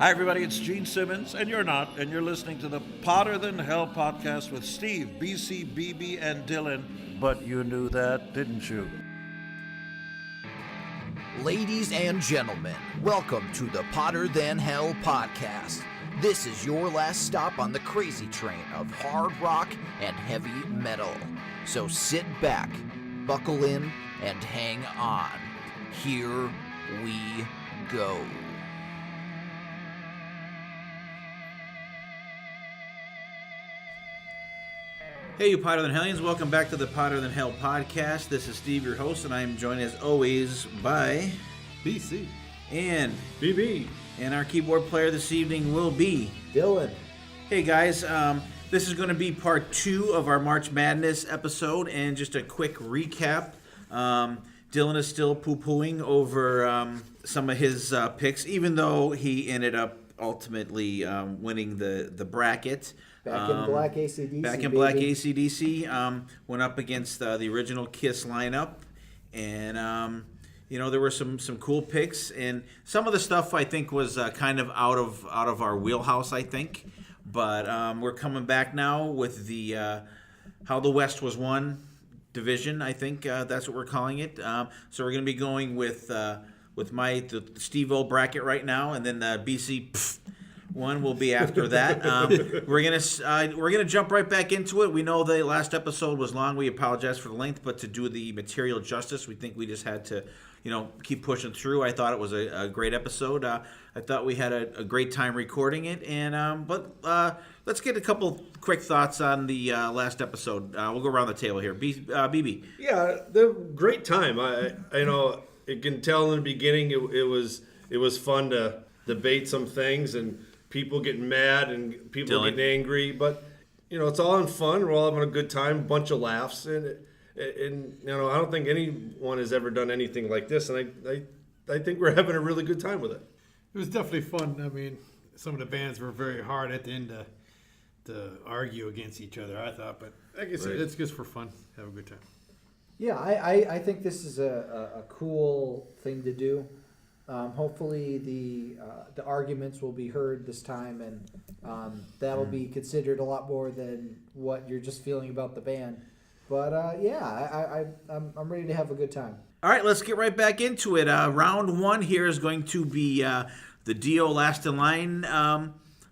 Hi, everybody. It's Gene Simmons, and you're not, and you're listening to the Potter Than Hell podcast with Steve, BC, BB, and Dylan. But you knew that, didn't you? Ladies and gentlemen, welcome to the Potter Than Hell podcast. This is your last stop on the crazy train of hard rock and heavy metal. So sit back, buckle in, and hang on. Here we go. Hey, you Potter Than Hellions. Welcome back to the Potter Than Hell podcast. This is Steve, your host, and I am joined as always by BC and BB. And our keyboard player this evening will be Dylan. Hey, guys. This is going to be part 2 of our March Madness episode, and just a quick recap. Dylan is still poo-pooing over some of his picks, even though he ended up ultimately winning the bracket. Back in black AC/DC. Back in black AC/DC. Went up against the original KISS lineup. And, there were some cool picks. And some of the stuff, I think, was kind of out of our wheelhouse, I think. But we're coming back now with the How the West Was Won division, I think. That's what we're calling it. So we're going to be going with the Steve-O bracket right now. And then the BC Pfft one will be after that. We're gonna jump right back into it. We know the last episode was long. We apologize for the length, but to do the material justice, we think we just had to, keep pushing through. I thought it was a great episode. I thought we had a great time recording it. And but let's get a couple quick thoughts on the last episode. We'll go around the table here. BB. Yeah, the great time. I you can tell in the beginning it was fun to debate some things and people getting mad and people Dylan. getting angry, but it's all in fun. We're all having a good time, bunch of laughs, and I don't think anyone has ever done anything like this, and I think we're having a really good time with it. It was definitely fun. I mean, some of the bands were very hard at the end to argue against each other, I thought, but I guess it's just for fun. Have a good time. Yeah, I think this is a cool thing to do. Hopefully the arguments will be heard this time, and that'll be considered a lot more than what you're just feeling about the band. But I'm ready to have a good time. All right, let's get right back into it. Round 1 here is going to be the Dio Last in Line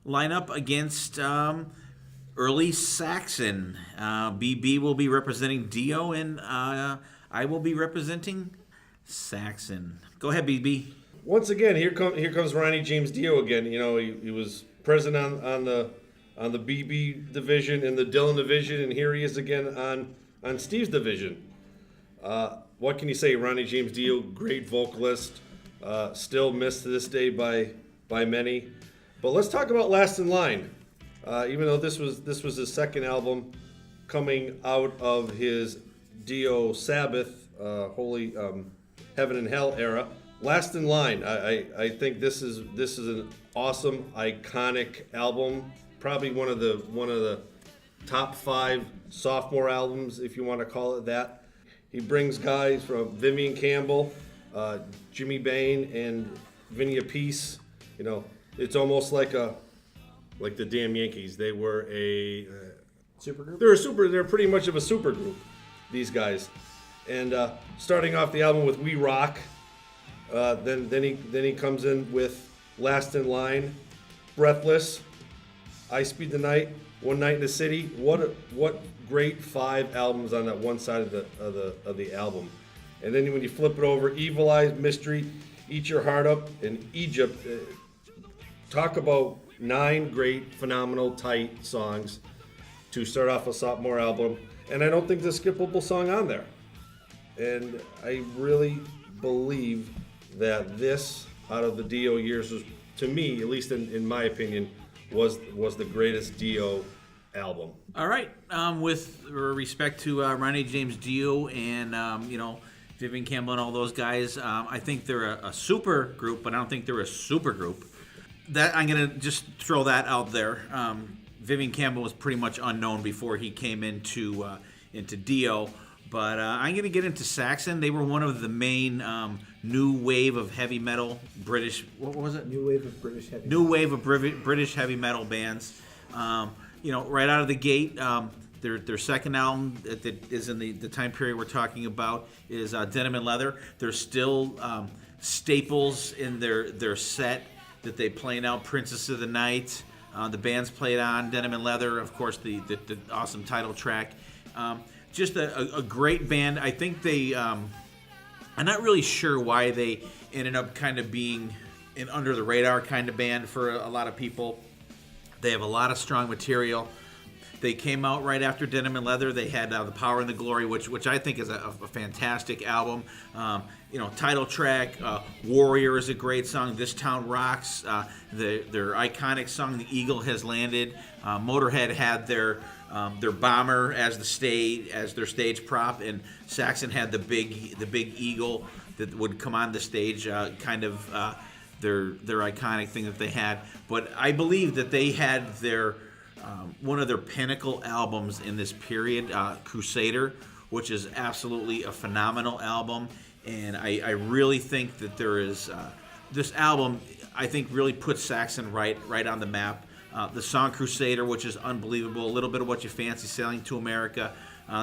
lineup against Early Saxon. BB will be representing Dio, and I will be representing Saxon. Go ahead, BB. Once again, here comes Ronnie James Dio again. He was president on the BB division and the Dylan division, and here he is again on Steve's division. What can you say? Ronnie James Dio, great vocalist, still missed to this day by many. But let's talk about Last in Line. Even though this was his second album coming out of his Dio Sabbath, Holy Heaven and Hell era. Last in Line, I think this is an awesome, iconic album. Probably one of the top 5 sophomore albums, if you want to call it that. He brings guys from Vivian Campbell, Jimmy Bain, and Vinny Appice. It's almost like the damn Yankees. They were a Supergroup? They're pretty much of a super group, these guys. And starting off the album with We Rock. Then he comes in with Last in Line, Breathless, I Speed the Night, One Night in the City. What great 5 albums on that one side of the album. And then when you flip it over, Evil Eyes, Mystery, Eat Your Heart Up, and Egypt. Talk about 9 great, phenomenal, tight songs to start off a sophomore album. And I don't think there's a skippable song on there. And I really believe that this, out of the Dio years, was, to me, at least in my opinion, was the greatest Dio album. All right. With respect to Ronnie James Dio and Vivian Campbell and all those guys, I think they're a super group, but I don't think they're a super group. That I'm gonna just throw that out there. Vivian Campbell was pretty much unknown before he came into Dio. But I'm going to get into Saxon. They were one of the main new wave of heavy metal British. What was it? New wave of British heavy. New wave of British heavy metal bands. Right out of the gate, their second album that is in the time period we're talking about is Denim and Leather. They're still staples in their set that they play now. Princess of the Night. The band's played on Denim and Leather, of course, the awesome title track. Just a great band. I think they. I'm not really sure why they ended up kind of being an under the radar kind of band for a lot of people. They have a lot of strong material. They came out right after Denim and Leather. They had The Power and the Glory, which I think is a fantastic album. Title track, Warrior is a great song. This Town Rocks. Their iconic song, The Eagle Has Landed. Motorhead had their bomber as their stage prop, and Saxon had the big eagle that would come on the stage, their iconic thing that they had. But I believe that they had their one of their pinnacle albums in this period, Crusader, which is absolutely a phenomenal album. And I really think that there is this album, I think, really puts Saxon right on the map. The song Crusader, which is unbelievable, a little bit of What You Fancy, Sailing to America.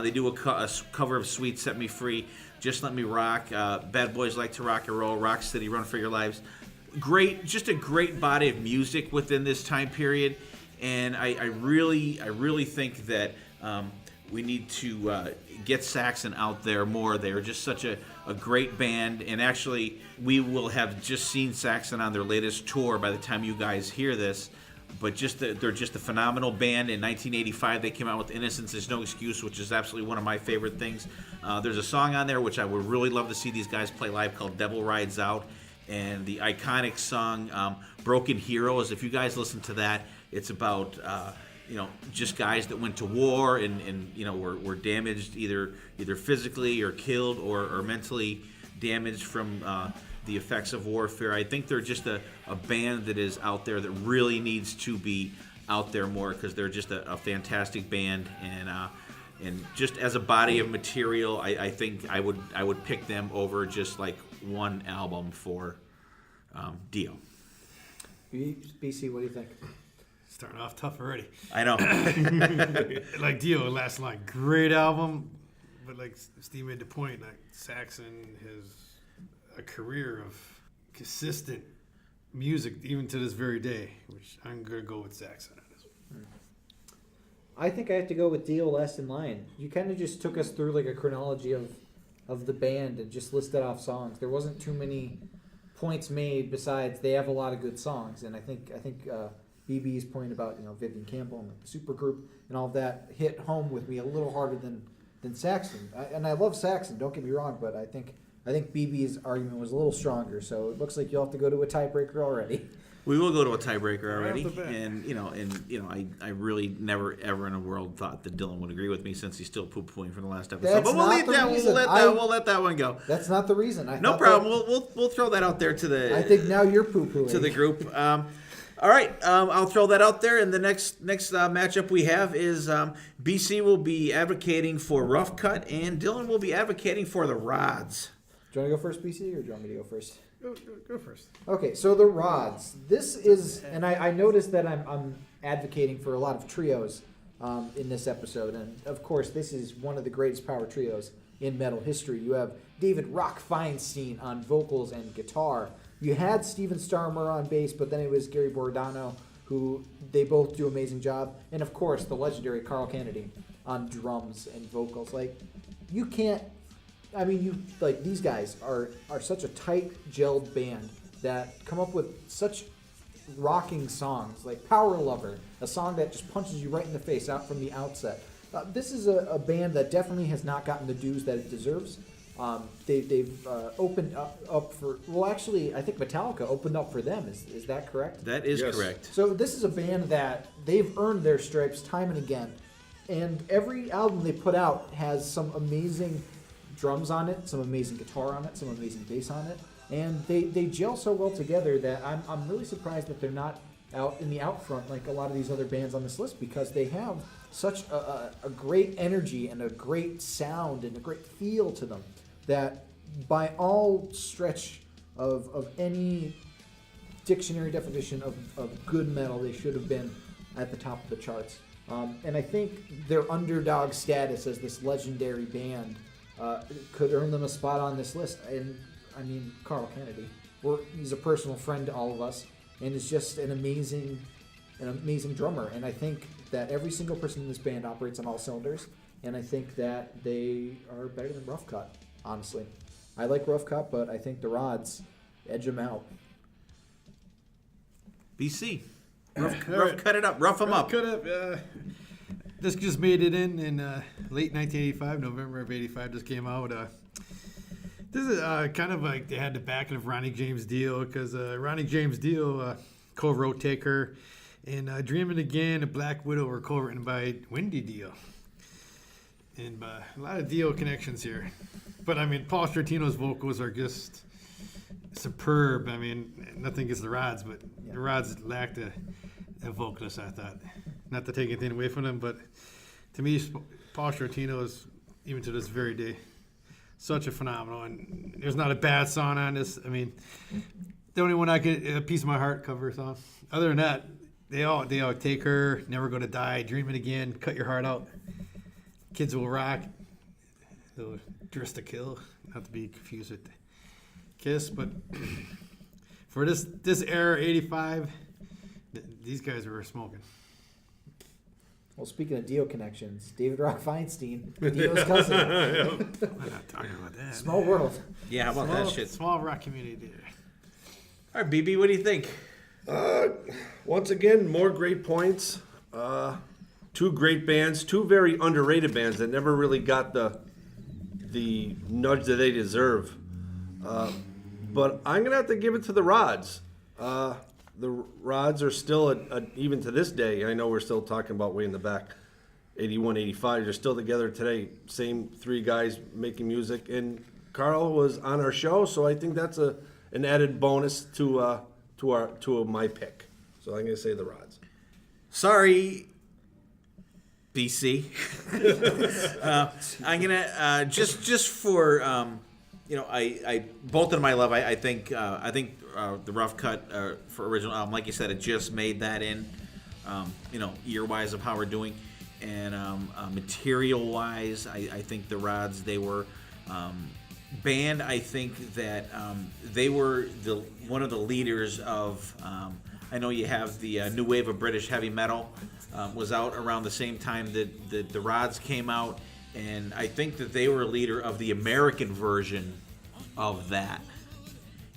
They do a cover of Sweet Set Me Free, Just Let Me Rock, Bad Boys Like to Rock and Roll, Rock City, Run for Your Lives. Just a great body of music within this time period. And I really think that we need to get Saxon out there more. They are just such a great band. And actually, we will have just seen Saxon on their latest tour by the time you guys hear this. But they're just a phenomenal band. In 1985, they came out with Innocence Is No Excuse, which is absolutely one of my favorite things. There's a song on there which I would really love to see these guys play live called Devil Rides Out. And the iconic song Broken Heroes, if you guys listen to that, it's about just guys that went to war and were damaged either physically or killed or mentally damaged from the effects of warfare. I think they're just a band that is out there that really needs to be out there more, because they're just a fantastic band, and just as a body of material, I think I would pick them over just like one album for Dio. BC, what do you think? Starting off tough already. I know. Like Dio, last line, great album, but like Steve made the point, like Saxon has a career of consistent music even to this very day, which I'm gonna go with Saxon on this one. I think I have to go with Dio last in line. You kind of just took us through like a chronology of the band and just listed off songs. There wasn't too many points made besides they have a lot of good songs, and I think BB's point about Vivian Campbell and the supergroup and all of that hit home with me a little harder than Saxon. And I love Saxon, don't get me wrong, but I think BB's argument was a little stronger. So it looks like you'll have to go to a tiebreaker already. We will go to a tiebreaker already, Right off the bat. and I really never ever in the world thought that Dylan would agree with me, since he's still poo-pooing from the last episode. That's But we'll not leave the that. reason. We'll let that one go. That's not the reason. No problem. We'll throw that out there to the. I think now you're poo-pooing. To the group. All right, I'll throw that out there. And the next matchup we have is BC will be advocating for Rough Cut, and Dylan will be advocating for the Rods. Do you want to go first, BC, or do you want me to go first? Go first. Okay, so the Rods. This is, and I noticed that I'm advocating for a lot of trios in this episode, and of course this is one of the greatest power trios in metal history. You have David Rock Feinstein on vocals and guitar. You had Steven Starmer on bass, but then it was Gary Bordano, who they both do an amazing job, and of course the legendary Carl Kennedy on drums and vocals. Like, you can't. I mean, these guys are such a tight, gelled band that come up with such rocking songs, like Power Lover, a song that just punches you right in the face out from the outset. This is a band that definitely has not gotten the dues that it deserves. They've opened up for, well, actually, I think Metallica opened up for them. Is that correct? That is Yes. correct. So this is a band that they've earned their stripes time and again. And every album they put out has some amazing drums on it, some amazing guitar on it, some amazing bass on it. And they gel so well together that I'm really surprised that they're not out in the out front like a lot of these other bands on this list, because they have such a great energy and a great sound and a great feel to them that by all stretch of any dictionary definition of good metal, they should have been at the top of the charts. And I think their underdog status as this legendary band could earn them a spot on this list. And I mean, Carl Kennedy, he's a personal friend to all of us, and is just an amazing drummer. And I think that every single person in this band operates on all cylinders. And I think that they are better than Rough Cut, honestly. I like Rough Cut, but I think the Rods edge them out. BC. Rough cut it up. Rough them up. Cut up. This just made it in late 1985, November of 85 just came out. This is kind of like they had the backing of Ronnie James Dio, because Ronnie James Dio co-wrote Take Her, and Dreamin' Again and Black Widow were co-written by Wendy Dio. And a lot of Dio connections here. But I mean, Paul Stratino's vocals are just superb. I mean, nothing against the Rods, but the Rods lacked a vocalist, I thought. Not to take anything away from them, but to me, Paul Stratino is, even to this very day, such a phenomenal. And there's not a bad song on this. I mean, the only one I could, A Piece of My Heart cover song. Other than that, they all Take Her, Never Gonna Die, Dreamin' Again, Cut Your Heart Out, Kids Will Rock, Dress to Kill, not to be confused with Kiss, but for this era, 85, these guys were smoking. Well, speaking of Dio connections, David Rock Feinstein, Dio's cousin. I'm not talking about that. Small world. Yeah, how about that shit? Small rock community there. All right, BB, what do you think? Once again, more great points. Two great bands, two very underrated bands that never really got the nudge that they deserve. But I'm going to have to give it to the Rods. The Rods are still, even to this day, I know we're still talking about way in the back, 81, 85, they're still together today. Same three guys making music. And Carl was on our show, so I think that's an added bonus to my pick. So I'm going to say the Rods. Sorry, BC. I'm gonna just for I both of them I love. I think the Rough Cut for original album, like you said, it just made that in. Year wise of how we're doing, and material wise, I think the Rods, they were band. I think that they were one of the leaders of. I know you have the new wave of British heavy metal was out around the same time that the Rods came out, and I think that they were a leader of the American version of that,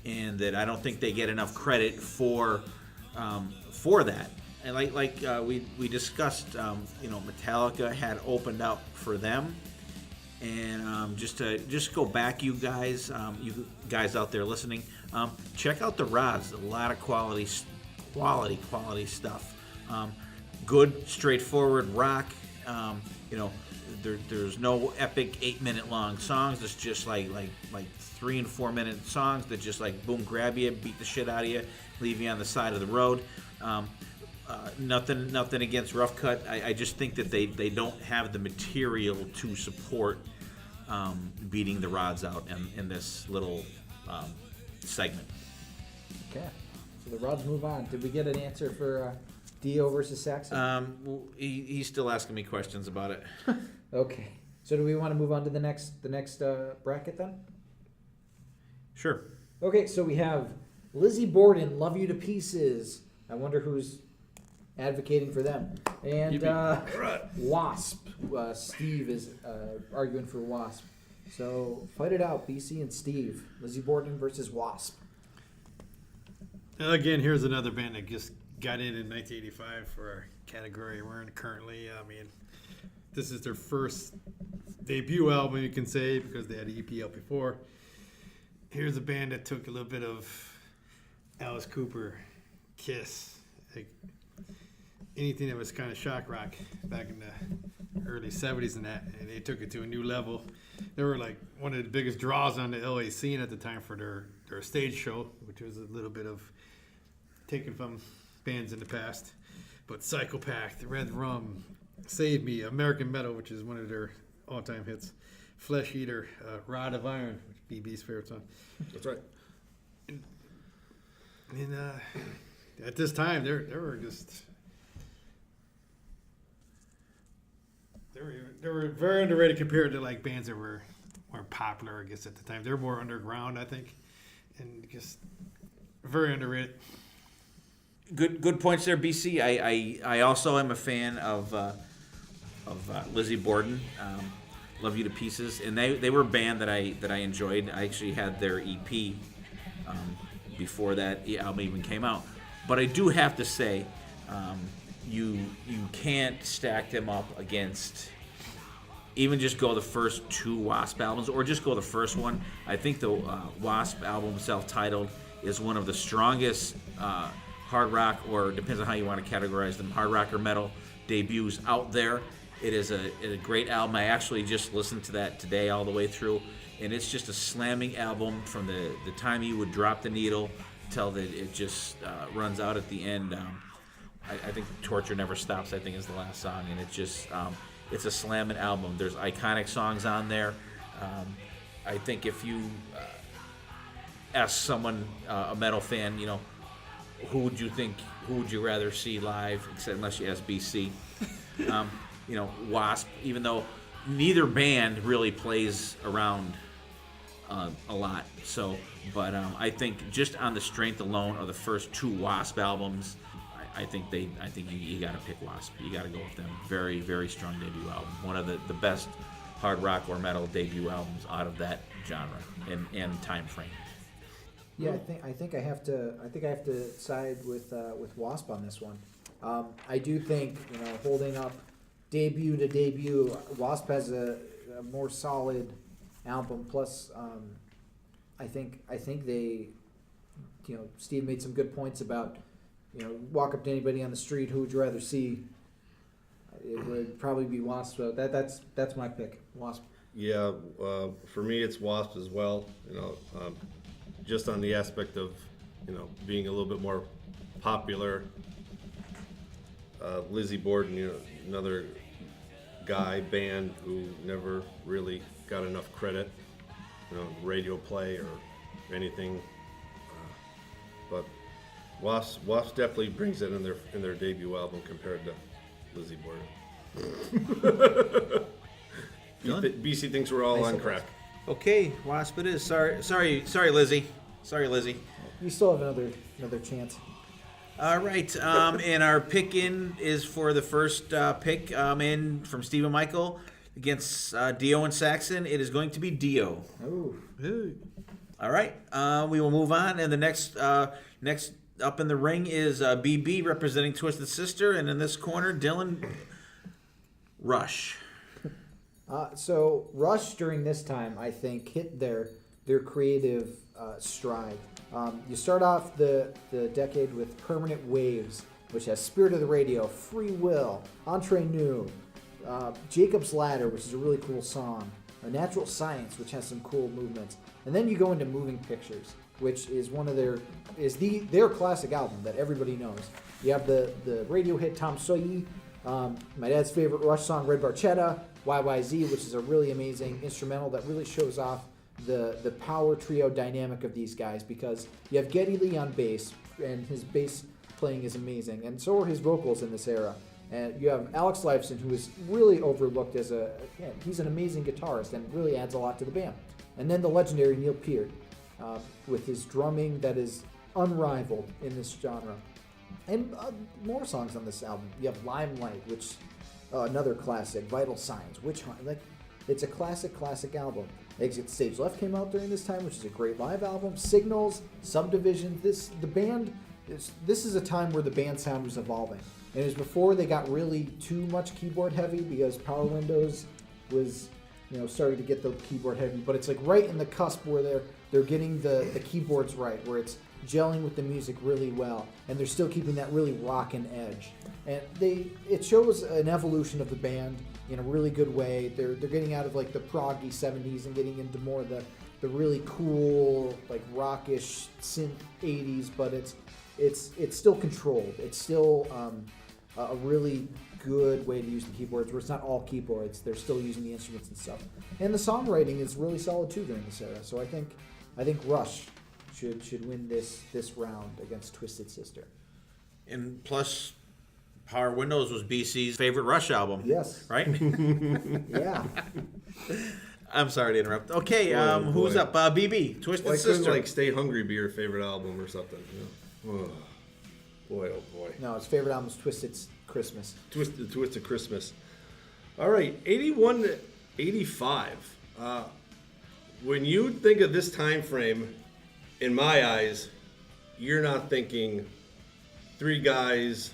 and that I don't think they get enough credit for that. And like we discussed, Metallica had opened up for them, and just go back, you guys out there listening, check out the Rods. A lot of quality stuff. Good, straightforward rock. There's no epic 8-minute long songs. It's just like 3 and 4 minute songs that just like boom, grab you, beat the shit out of you, leave you on the side of the road. Nothing against Rough Cut. I just think that they don't have the material to support beating the Rods out in this little segment. Okay. So the Rods move on. Did we get an answer for Dio versus Saxon? He's still asking me questions about it. Okay. So do we want to move on to the next bracket then? Sure. Okay, so we have Lizzie Borden, Love You to Pieces. I wonder who's advocating for them. And Wasp. Steve is arguing for Wasp. So fight it out, BC and Steve. Lizzie Borden versus Wasp. Again, here's another band that just got in 1985 for our category we're in currently. I mean, this is their first debut album, you can say, because they had an EP out before. Here's a band that took a little bit of Alice Cooper, Kiss, like anything that was kind of shock rock back in the early 70s and they took it to a new level. They were like one of the biggest draws on the LA scene at the time for their stage show, which was a little bit of taken from bands in the past. But Psychopath, Red Rum, Save Me, American Metal, which is one of their all-time hits, Flesh Eater, Rod of Iron, which BB's favorite song. That's right. And at this time, they were just they were very underrated compared to like bands that weren't popular, I guess, at the time. They're more underground, I think, and just very underrated. Good points there, BC. I also am a fan of Lizzie Borden. Love You to Pieces, and they were a band that I enjoyed. I actually had their EP before that album even came out. But I do have to say, you can't stack them up against even just go the first two Wasp albums, or just go the first one. I think the Wasp album, self-titled, is one of the strongest hard rock, or depends on how you want to categorize them, hard rock or metal debuts out there. It is a great album. I actually just listened to that today all the way through, and it's just a slamming album from the time you would drop the needle till that it just runs out at the end. I think Torture Never Stops, I think, is the last song, and it's just it's a slamming album. There's iconic songs on there. I think if you ask someone, a metal fan, who would you rather see live, except unless you ask BC. Wasp, even though neither band really plays around a lot. So, but I think just on the strength alone of the first two Wasp albums, I think you got to pick Wasp. You got to go with them. Very, very strong debut album. One of the best hard rock or metal debut albums out of that genre and time frame. Yeah, I think I have to side with Wasp on this one. I do think, holding up debut to debut, Wasp has a more solid album. Plus, I think they, Steve made some good points about, walk up to anybody on the street, who would you rather see? It would probably be Wasp. So that's my pick, Wasp. Yeah, for me it's Wasp as well. Just on the aspect of, being a little bit more popular. Lizzie Borden, another band who never really got enough credit, radio play or anything. But Wasp definitely brings it in their debut album compared to Lizzie Borden. BC thinks we're all on crack. Okay, Wasp it is. Sorry, Lizzie. Sorry, Lizzie. You still have another chance. All right, and our pick-in is for the first pick in from Steve and Michael against Dio and Saxon. It is going to be Dio. Ooh. All right, we will move on, and the next up in the ring is BB representing Twisted Sister, and in this corner, Dylan Rush. So Rush during this time, I think, hit their creative stride. You start off the decade with Permanent Waves, which has Spirit of the Radio, Free Will, Entre Nous, Jacob's Ladder, which is a really cool song, Natural Science, which has some cool movements, and then you go into Moving Pictures, which is their classic album that everybody knows. You have the radio hit Tom Sawyer, my dad's favorite Rush song, Red Barchetta, YYZ, which is a really amazing instrumental that really shows off the power trio dynamic of these guys, because you have Geddy Lee on bass, and his bass playing is amazing, and so are his vocals in this era. And you have Alex Lifeson, who is really overlooked as he's an amazing guitarist and really adds a lot to the band. And then the legendary Neil Peart, with his drumming that is unrivaled in this genre. And more songs on this album. You have Limelight, which another classic, Vital Signs, Witch Hunt. It's a classic album. Exit Stage Left came out during this time, which is a great live album. Signals, Subdivision. This is a time where the band sound was evolving. And it was before they got really too much keyboard heavy, because Power Windows was, started to get the keyboard heavy. But it's like right in the cusp where they're getting the keyboards right, where it's gelling with the music really well, and they're still keeping that really rockin' edge. And it shows an evolution of the band in a really good way. They're getting out of like the proggy 70s and getting into more the really cool, like rockish synth 80s, but it's still controlled. It's still a really good way to use the keyboards, where it's not all keyboards. They're still using the instruments and stuff. And the songwriting is really solid too during this era. So I think Rush should win this round against Twisted Sister. And plus, Power Windows was BC's favorite Rush album. Yes. Right? Yeah. I'm sorry to interrupt. Okay, who's up? BB, Twisted Why Sister. couldn't, Stay Hungry be your favorite album or something? You know? Oh, boy, oh boy. No, his favorite album is Twisted Christmas. Twisted Christmas. All right, 81 to 85. When you think of this time frame, in my eyes, you're not thinking three guys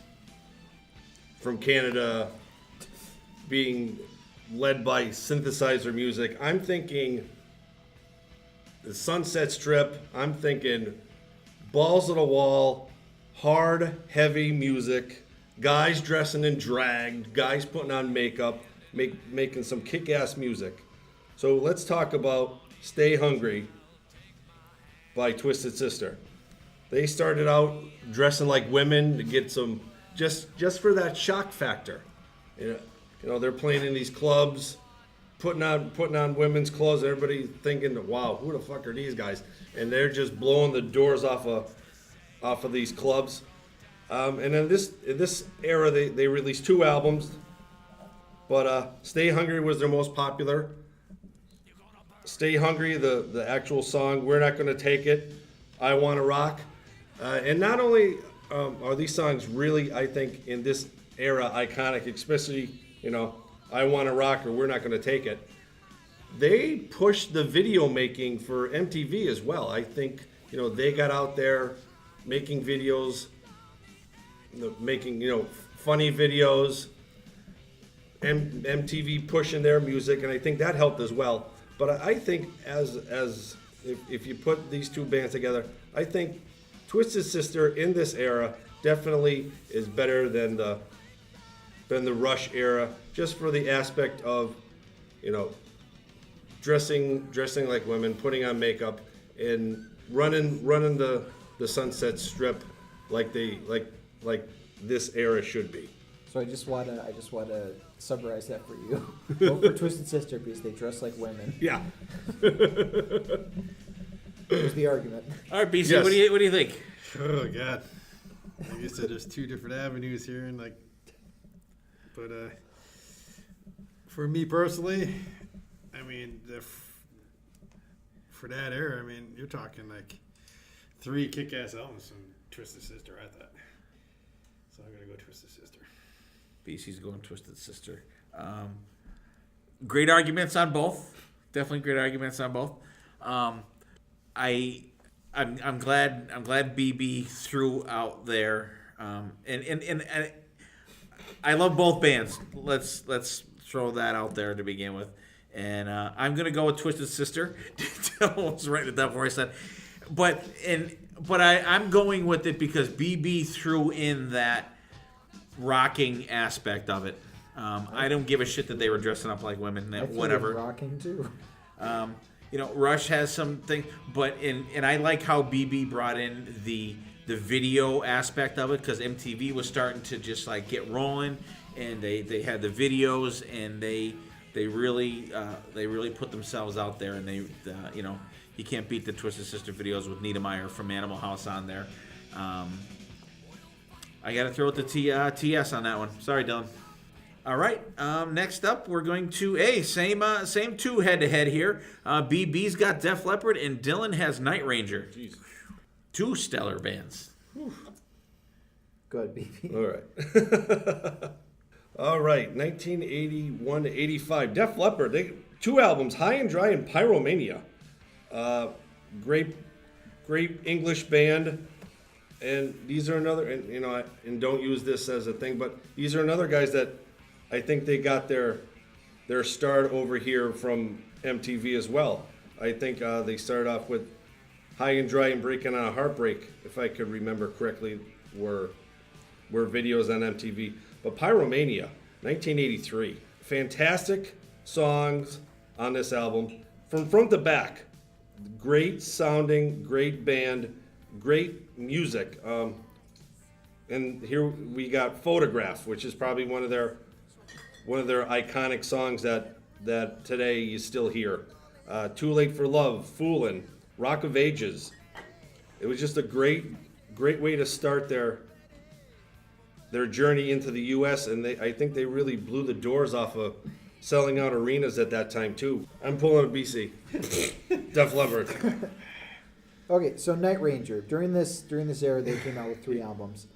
from Canada being led by synthesizer music. I'm thinking the Sunset Strip. I'm thinking balls to the wall, hard, heavy music, guys dressing in drag, guys putting on makeup, making some kick-ass music. So let's talk about Stay Hungry by Twisted Sister. They started out dressing like women to get some, just for that shock factor. You know, they're playing in these clubs, putting on women's clothes. Everybody thinking, wow, who the fuck are these guys? And they're just blowing the doors off of these clubs. And in this era, they released 2 albums, but Stay Hungry was their most popular. Stay Hungry, the actual song, We're Not Gonna Take It, I Wanna Rock. And not only are these songs really, I think, in this era iconic, especially, you know, I Wanna Rock or We're Not Gonna Take It, they pushed the video making for MTV as well. I think, you know, they got out there making videos, making, you know, funny videos, and MTV pushing their music, and I think that helped as well. But I think if you put these two bands together, I think Twisted Sister in this era definitely is better than the Rush era, just for the aspect of, you know, dressing like women, putting on makeup, and running the Sunset Strip like this era should be. So I just wanna summarize that for you. Vote for Twisted Sister because they dress like women. Yeah. Here's the argument. All right, BC, Yes. what do you think? Oh God! Like I said, there's 2 different avenues here, and but for me personally, I mean, for that era, I mean, you're talking like 3 kick-ass albums from Twisted Sister. I thought, so I'm gonna go Twisted Sister. BC's going Twisted Sister. Great arguments on both. Definitely great arguments on both. I'm glad BB threw out there. And I love both bands. Let's throw that out there to begin with. And I'm gonna go with Twisted Sister. I was writing it down before I said, but I'm going with it because BB threw in that rocking aspect of it. I don't give a shit that they were dressing up like women. I feel Whatever. rocking too. You know, Rush has something, but and I like how BB brought in the video aspect of it, because MTV was starting to just like get rolling, and they had the videos, and they really put themselves out there, and they you know, you can't beat the Twisted Sister videos with Nita Meyer from Animal House on there. I got to throw it to TS on that one. Sorry, Dylan. All right. Next up, we're going to same 2 head-to-head here. BB's got Def Leppard, and Dylan has Night Ranger. Jeez. 2 stellar bands. Good, BB. All right. All right, 1981 to 85. Def Leppard, 2 albums, High and Dry and Pyromania. Great English band. And these are another, and you know, and don't use this as a thing, but these are another guys that I think they got their start over here from MTV as well. I think they started off with High and Dry and Breaking on a Heartbreak, if I could remember correctly, were videos on MTV. But Pyromania, 1983. Fantastic songs on this album. From front to back. Great sounding, great band, great music. And here we got Photograph, which is probably one of their iconic songs that today you still hear. Too Late for Love, Foolin', Rock of Ages. It was just a great way to start their journey into the U.S. and I think they really blew the doors off of selling out arenas at that time too. I'm pulling a BC. Def Leppard. Okay, so Night Ranger. During this era, they came out with 3 albums.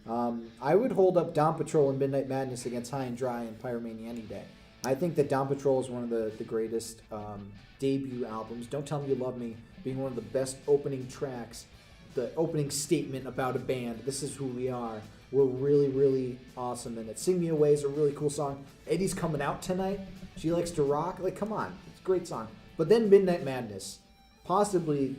I would hold up Down Patrol and Midnight Madness against High and Dry and Pyromania any day. I think that Down Patrol is one of the greatest debut albums. Don't Tell Me You Love Me being one of the best opening tracks, the opening statement about a band. This is who we are. We're really, really awesome in it. Sing Me Away is a really cool song. Eddie's Coming Out Tonight. She Likes to Rock. Like, come on. It's a great song. But then Midnight Madness, possibly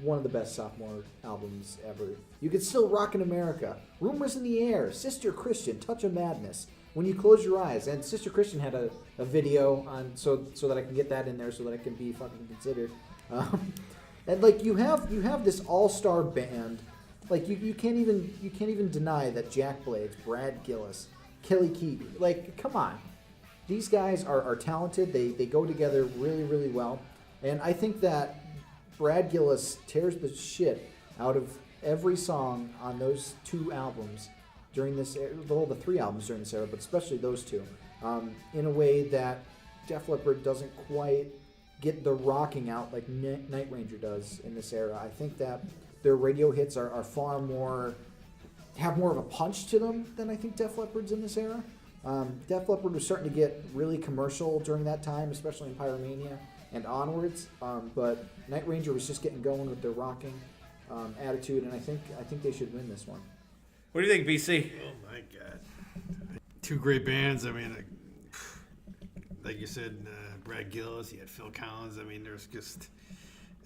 one of the best sophomore albums ever. You Could Still Rock in America. Rumors in the Air. Sister Christian, Touch of Madness. When You Close Your Eyes. And Sister Christian had a video on so that I can get that in there so that I can be fucking considered. And like you have this all-star band. Like you can't even deny that Jack Blades, Brad Gillis, Kelly Keebe. Like, come on. These guys are talented. They go together really, really well. And I think that Brad Gillis tears the shit out of every song on those 2 albums during this era, the 3 albums during this era, but especially those 2, in a way that Def Leppard doesn't quite get the rocking out like Night Ranger does in this era. I think that their radio hits are far more, have more of a punch to them than I think Def Leppard's in this era. Def Leppard was starting to get really commercial during that time, especially in Pyromania and onwards. But Night Ranger was just getting going with their rocking attitude, and I think they should win this one. What do you think, BC? Oh my God, 2 great bands. I mean, like you said, Brad Gillis. You had Phil Collins. I mean, there's just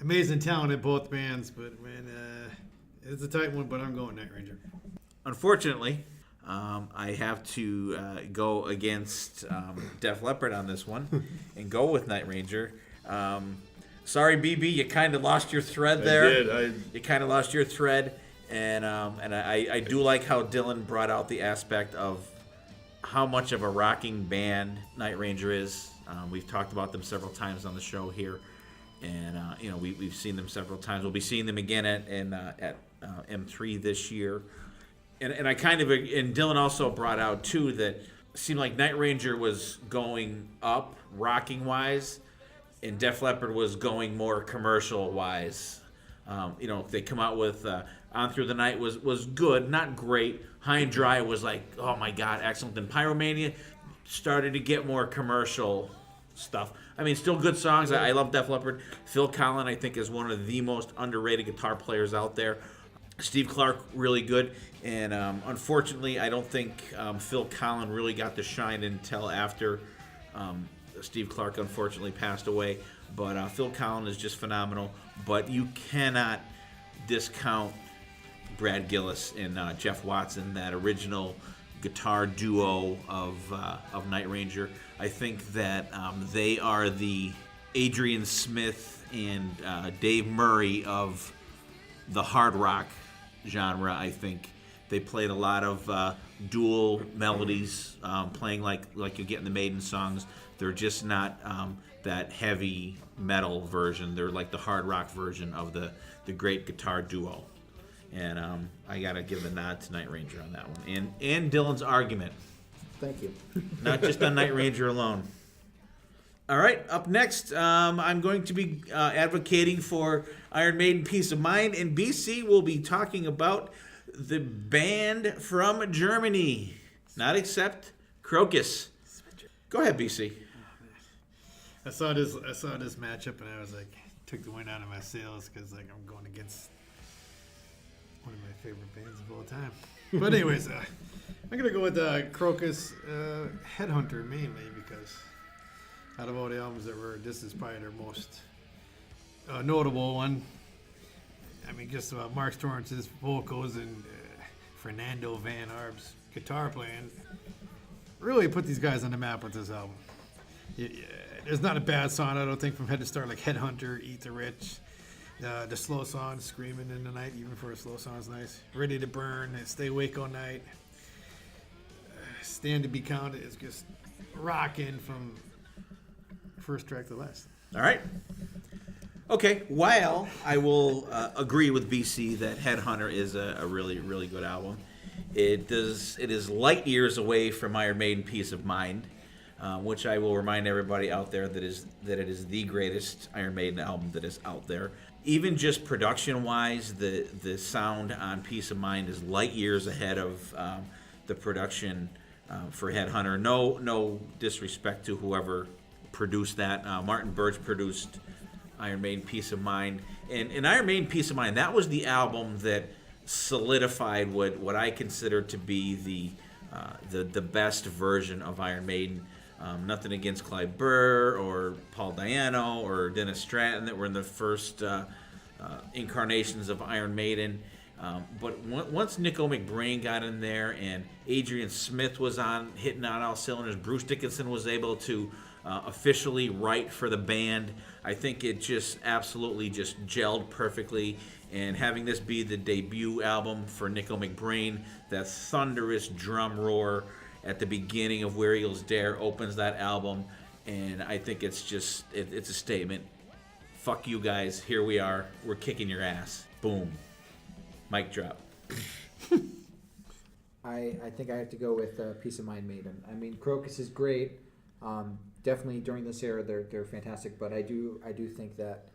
amazing talent in both bands. But man, it's a tight one. But I'm going Night Ranger. Unfortunately, I have to go against Def Leppard on this one and go with Night Ranger. Sorry, BB, you kind of lost your thread there. I did. You kind of lost your thread, and I do like how Dylan brought out the aspect of how much of a rocking band Night Ranger is. We've talked about them several times on the show here, and we've seen them several times. We'll be seeing them again at M3 this year. And I kind of, and Dylan also brought out too that it seemed like Night Ranger was going up rocking wise, and Def Leppard was going more commercial wise. They come out with On Through the Night was good, not great. High and Dry was like, oh my God, excellent. Then Pyromania started to get more commercial stuff. I mean, still good songs. I love Def Leppard. Phil Collins, I think, is one of the most underrated guitar players out there. Steve Clark, really good. And unfortunately, I don't think Phil Collins really got the shine until after Steve Clark unfortunately passed away. But Phil Collins is just phenomenal. But you cannot discount Brad Gillis and Jeff Watson, that original guitar duo of Night Ranger. I think that they are the Adrian Smith and Dave Murray of the hard rock genre. I think they played a lot of dual melodies, playing like you get in the Maiden songs. They're just not that heavy metal version. They're like the hard rock version of the great guitar duo. And I gotta give the nod to Night Ranger on that one, and Dylan's argument. Thank you. Not just on Night Ranger alone. All right, up next, I'm going to be advocating for Iron Maiden Peace of Mind, and BC will be talking about the band from Germany, not except Crocus. Go ahead, BC. I saw this matchup and I was like, took the wind out of my sails because like I'm going against one of my favorite bands of all time. But anyways, I'm gonna go with Crocus, Headhunter mainly because out of all the albums this is probably their most notable one. I mean, just Mark Torrance's vocals and Fernando Van Arb's guitar playing really put these guys on the map with this album. There's not a bad song, I don't think, from head to start, like Headhunter, Eat the Rich. The slow song, Screaming in the Night, even for a slow song, is nice. Ready to Burn, and Stay Awake All Night. Stand to Be Counted is just rocking from first track to last. All right. Okay, while I will agree with BC that Headhunter is a really, really good album, it is light years away from Iron Maiden Peace of Mind, which I will remind everybody out there that it is the greatest Iron Maiden album that is out there. Even just production-wise, the sound on Peace of Mind is light years ahead of the production for Headhunter. No disrespect to whoever produced that. Martin Birch produced Iron Maiden Peace of Mind. And Iron Maiden Peace of Mind, that was the album that solidified what I consider to be the best version of Iron Maiden. Nothing against Clive Burr or Paul Di'Anno or Dennis Stratton that were in the first incarnations of Iron Maiden. But once Nico McBrain got in there and Adrian Smith was hitting on all cylinders, Bruce Dickinson was able to officially write for the band. I think it just absolutely just gelled perfectly. And having this be the debut album for Nico McBrain, that thunderous drum roar at the beginning of Where Eagles Dare opens that album. And I think it's just, it's a statement. Fuck you guys, here we are, we're kicking your ass. Boom. Mic drop. I think I have to go with Peace of Mind Maiden. I mean, Crocus is great. Definitely during this era, they're fantastic. But I do think that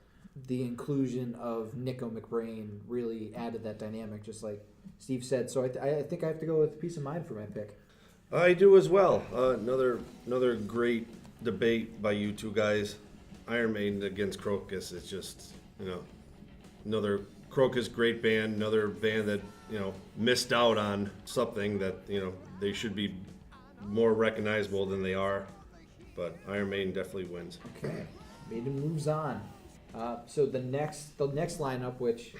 the inclusion of Nico McBrain really added that dynamic, just like Steve said. So I think I have to go with Peace of Mind for my pick. I do as well. Another great debate by you two guys. Iron Maiden against Crocus. It's just, another Crocus great band, another band that, missed out on something that, they should be more recognizable than they are. But Iron Maiden definitely wins. Okay, Maiden moves on. So the next lineup, which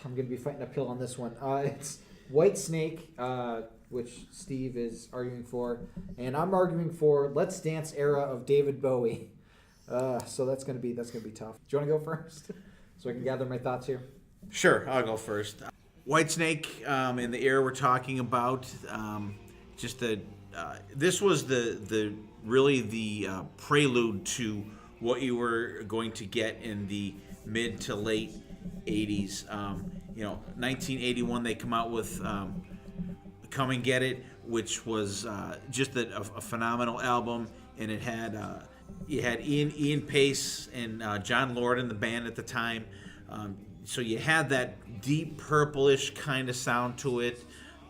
I'm going to be fighting uphill on this one, it's Whitesnake, which Steve is arguing for, and I'm arguing for Let's Dance era of David Bowie. So that's gonna be tough. Do you want to go first, so I can gather my thoughts here? Sure, I'll go first. Whitesnake, in the era we're talking about, this was the prelude to what you were going to get in the mid to late 80s. 1981 they come out with Come and Get It, which was just a phenomenal album, and it had you had Ian Pace and John Lord in the band at the time. So you had that deep purplish kind of sound to it.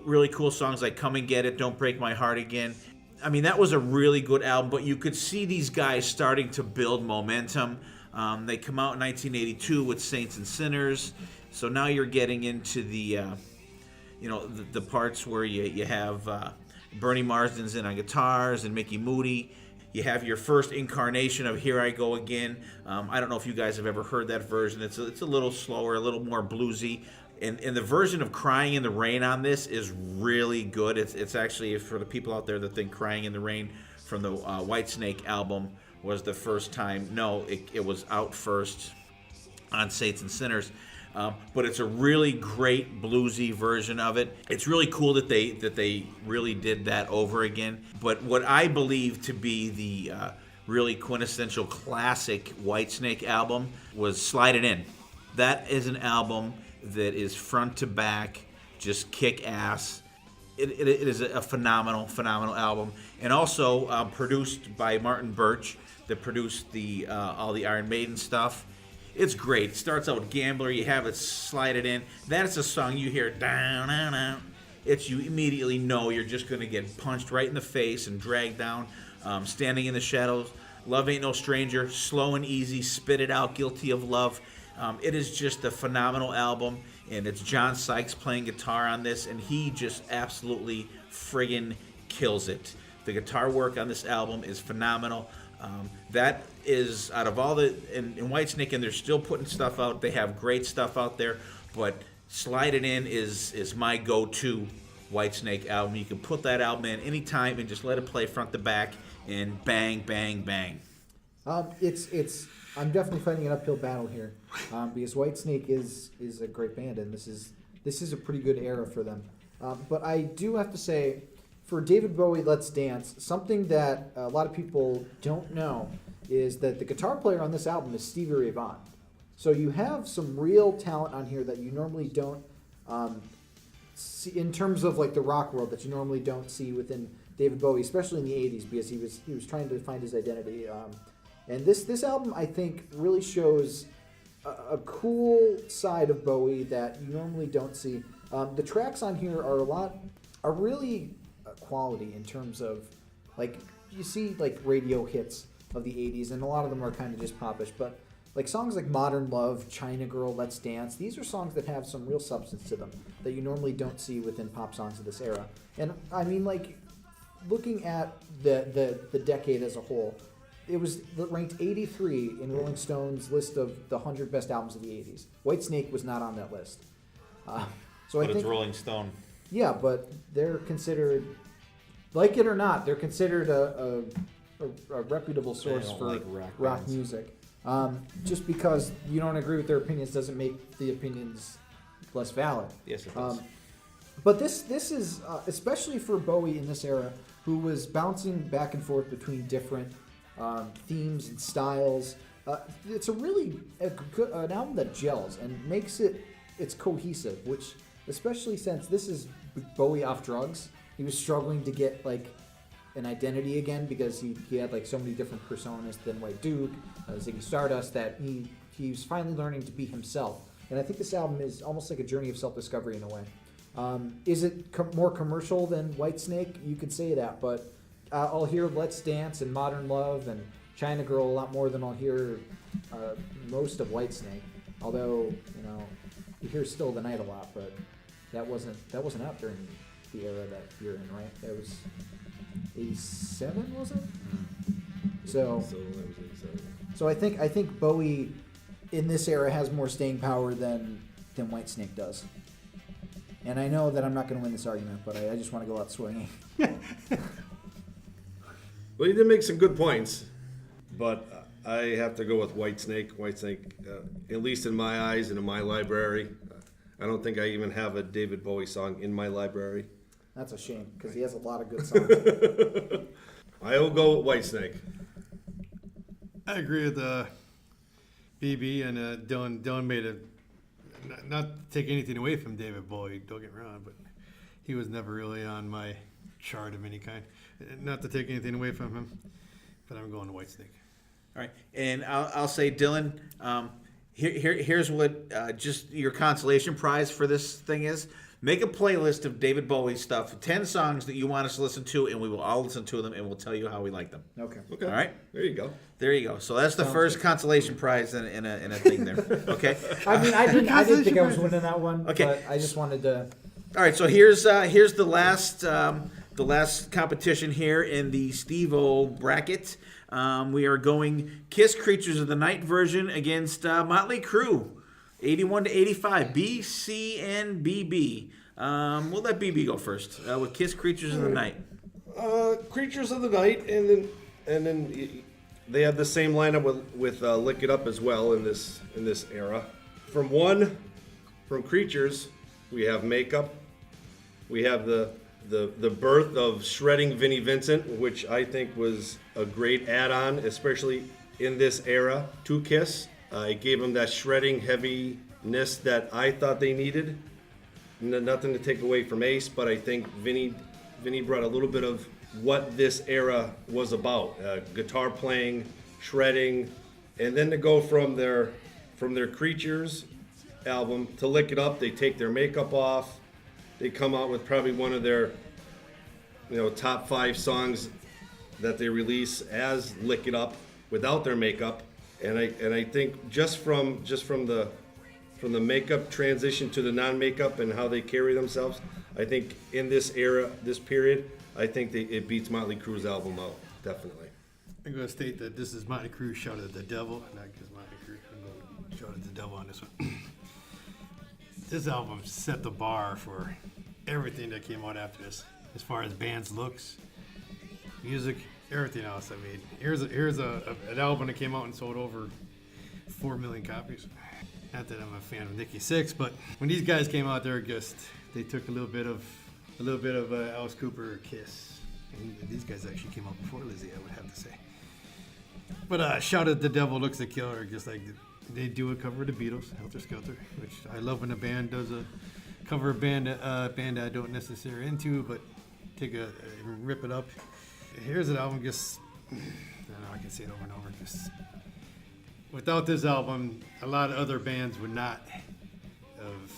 Really cool songs like Come and Get It, Don't Break My Heart Again. I mean, that was a really good album, but you could see these guys starting to build momentum. They come out in 1982 with Saints and Sinners. So now you're getting into the parts where you have Bernie Marsden's in on guitars and Mickey Moody. You have your first incarnation of Here I Go Again. I don't know if you guys have ever heard that version. It's a little slower, a little more bluesy. And the version of Crying in the Rain on this is really good. It's actually, for the people out there that think Crying in the Rain from the Whitesnake album was the first time. No, it was out first on Saints and Sinners. But it's a really great bluesy version of it. It's really cool that they really did that over again. But what I believe to be the really quintessential classic Whitesnake album was Slide It In. That is an album that is front to back, just kick ass. It is a phenomenal album, and also produced by Martin Birch, that produced all the Iron Maiden stuff. It's great. It starts out with Gambler. You have it Slide It In. That's a song you hear down, down, down. You immediately know you're just going to get punched right in the face and dragged down. Standing in the Shadows. Love Ain't No Stranger. Slow and Easy. Spit It Out. Guilty of Love. It is just a phenomenal album, and it's John Sykes playing guitar on this, and he just absolutely friggin' kills it. The guitar work on this album is phenomenal. That is, out of all in Whitesnake, and they're still putting stuff out. They have great stuff out there, but Slide It In is my go-to Whitesnake album. You can put that album in anytime and just let it play front to back, and bang, bang, bang. It's I'm definitely fighting an uphill battle here, because Whitesnake is a great band, and this is a pretty good era for them. But I do have to say, for David Bowie, Let's Dance, something that a lot of people don't know is that the guitar player on this album is Stevie Ray Vaughan. So you have some real talent on here that you normally don't see in terms of like the rock world, that you normally don't see within David Bowie, especially in the 80s, because he was trying to find his identity. And this album, I think, really shows a cool side of Bowie that you normally don't see. The tracks on here are really quality in terms of, like, you see like radio hits of the 80s, and a lot of them are kind of just popish, but like songs like Modern Love, China Girl, Let's Dance, these are songs that have some real substance to them that you normally don't see within pop songs of this era. And I mean, like, looking at the decade as a whole, it was ranked 83 in Rolling Stone's list of the 100 best albums of the 80s. Whitesnake was not on that list. So But I think it's Rolling Stone. yeah, but they're considered, like it or not, they're considered a reputable source don't for like rock bands. music. Just because you don't agree with their opinions doesn't make the opinions less valid. Yes, it does. But this is especially for Bowie in this era, who was bouncing back and forth between different themes and styles. It's a really an album that gels and makes it's cohesive, which, especially since this is Bowie off drugs, he was struggling to get like an identity again, because he had like so many different personas than White Duke, Ziggy Stardust, that he was finally learning to be himself. And I think this album is almost like a journey of self-discovery in a way. Is it more commercial than Whitesnake? You could say that, but I'll hear Let's Dance and Modern Love and China Girl a lot more than I'll hear most of Whitesnake. Although, you hear Still the Night a lot, but that wasn't out during the era that you're in, right? That was 87, was it? So that was 87. So I think Bowie in this era has more staying power than Whitesnake does. And I know that I'm not going to win this argument, but I just want to go out swinging. Well, you did make some good points, but I have to go with Whitesnake. Whitesnake, at least in my eyes and in my library, I don't think I even have a David Bowie song in my library. That's a shame, because he has a lot of good songs. I will go with Whitesnake. I agree with BB and Dylan. Dylan made not to take anything away from David Bowie, don't get me wrong, but he was never really on my chart of any kind. Not to take anything away from him, but I'm going to Whitesnake. All right, and I'll say, Dylan, here's what just your consolation prize for this thing is. Make a playlist of David Bowie stuff, 10 songs that you want us to listen to, and we will all listen to them, and we'll tell you how we like them. Okay. Okay. All right? There you go. There you go. So that's the first consolation prize in a thing there. Okay? I mean, I didn't think I was winning that one, Okay. but I just wanted to. All right, so here's the last competition here in the Steve-O bracket. We are going Kiss Creatures of the Night version against Motley Crue, 81 to 85, B, C, and BB. We'll let BB go first with Kiss Creatures of the Night. Creatures of the Night, and then they have the same lineup with Lick It Up as well in this era. From Creatures, we have Makeup. We have the birth of Shredding Vinnie Vincent, which I think was a great add-on, especially in this era to Kiss. It gave them that shredding heaviness that I thought they needed. Nothing to take away from Ace, but I think Vinnie brought a little bit of what this era was about. Guitar playing, shredding, and then to go from their Creatures album to Lick It Up, they take their makeup off. They come out with probably one of their top 5 songs that they release as Lick It Up without their makeup. And I think just from the makeup transition to the non-makeup and how they carry themselves, I think in this era, this period, I think it beats Motley Crue's album out, definitely. I'm going to state that this is Motley Crue Shout at the Devil, not because Motley Crue. I'm going to Shout at the Devil on this one. This album set the bar for everything that came out after this, as far as bands' looks, music, everything else. I mean, here's an album that came out and sold over 4 million copies. Not that I'm a fan of Nikki Sixx, but when these guys came out, they took a little bit of Alice Cooper Kiss. And these guys actually came out before Lizzie, I would have to say. But shout out The Devil Looks the Killer, just like they do a cover of the Beatles, Helter Skelter, which I love when a band does a cover of band I don't necessarily into, but rip it up. Here's an album, just I don't know, I can say it over and over. Just without this album, a lot of other bands would not have,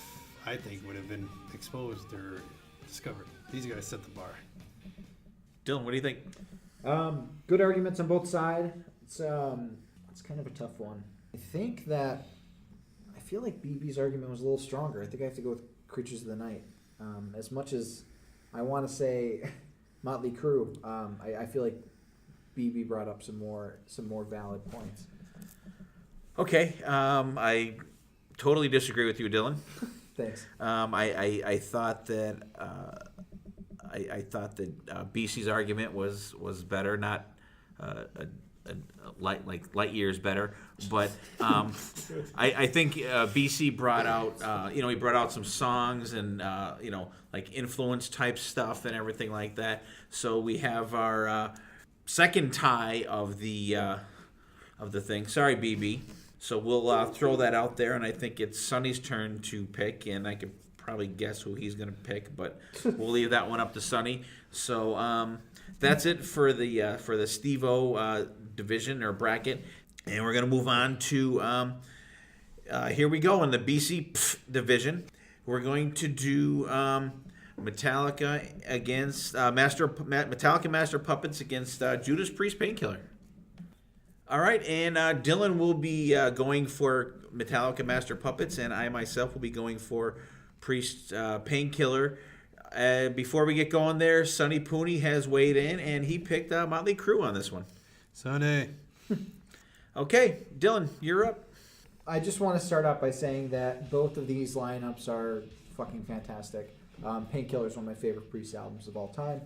I think, would have been exposed or discovered. These guys set the bar. Dylan, what do you think? Good arguments on both sides. It's kind of a tough one. I think that I feel like BB's argument was a little stronger. I think I have to go with Creatures of the Night. As much as I want to say Motley Crue, I feel like BB brought up some more valid points. Okay, I totally disagree with you, Dylan. Thanks. I thought that I thought that BC's argument was better, not light years better, but I think BC brought out he brought out some songs and like influence type stuff and everything like that. So we have our second tie of the thing. Sorry, BB. So we'll throw that out there, and I think it's Sonny's turn to pick, and I could probably guess who he's going to pick, but we'll leave that one up to Sonny. So that's it for the Steve-O division or bracket, and we're going to move on to here we go in the BC Pfft division. We're going to do Metallica against Metallica Master Puppets against Judas Priest Painkiller. All right, and Dylan will be going for Metallica Master Puppets, and I myself will be going for Priest Painkiller. Before we get going there, Sonny Pooney has weighed in, and he picked Motley Crue on this one. Sonny. Okay, Dylan, you're up. I just want to start out by saying that both of these lineups are fucking fantastic. Painkiller is one of my favorite Priest albums of all time,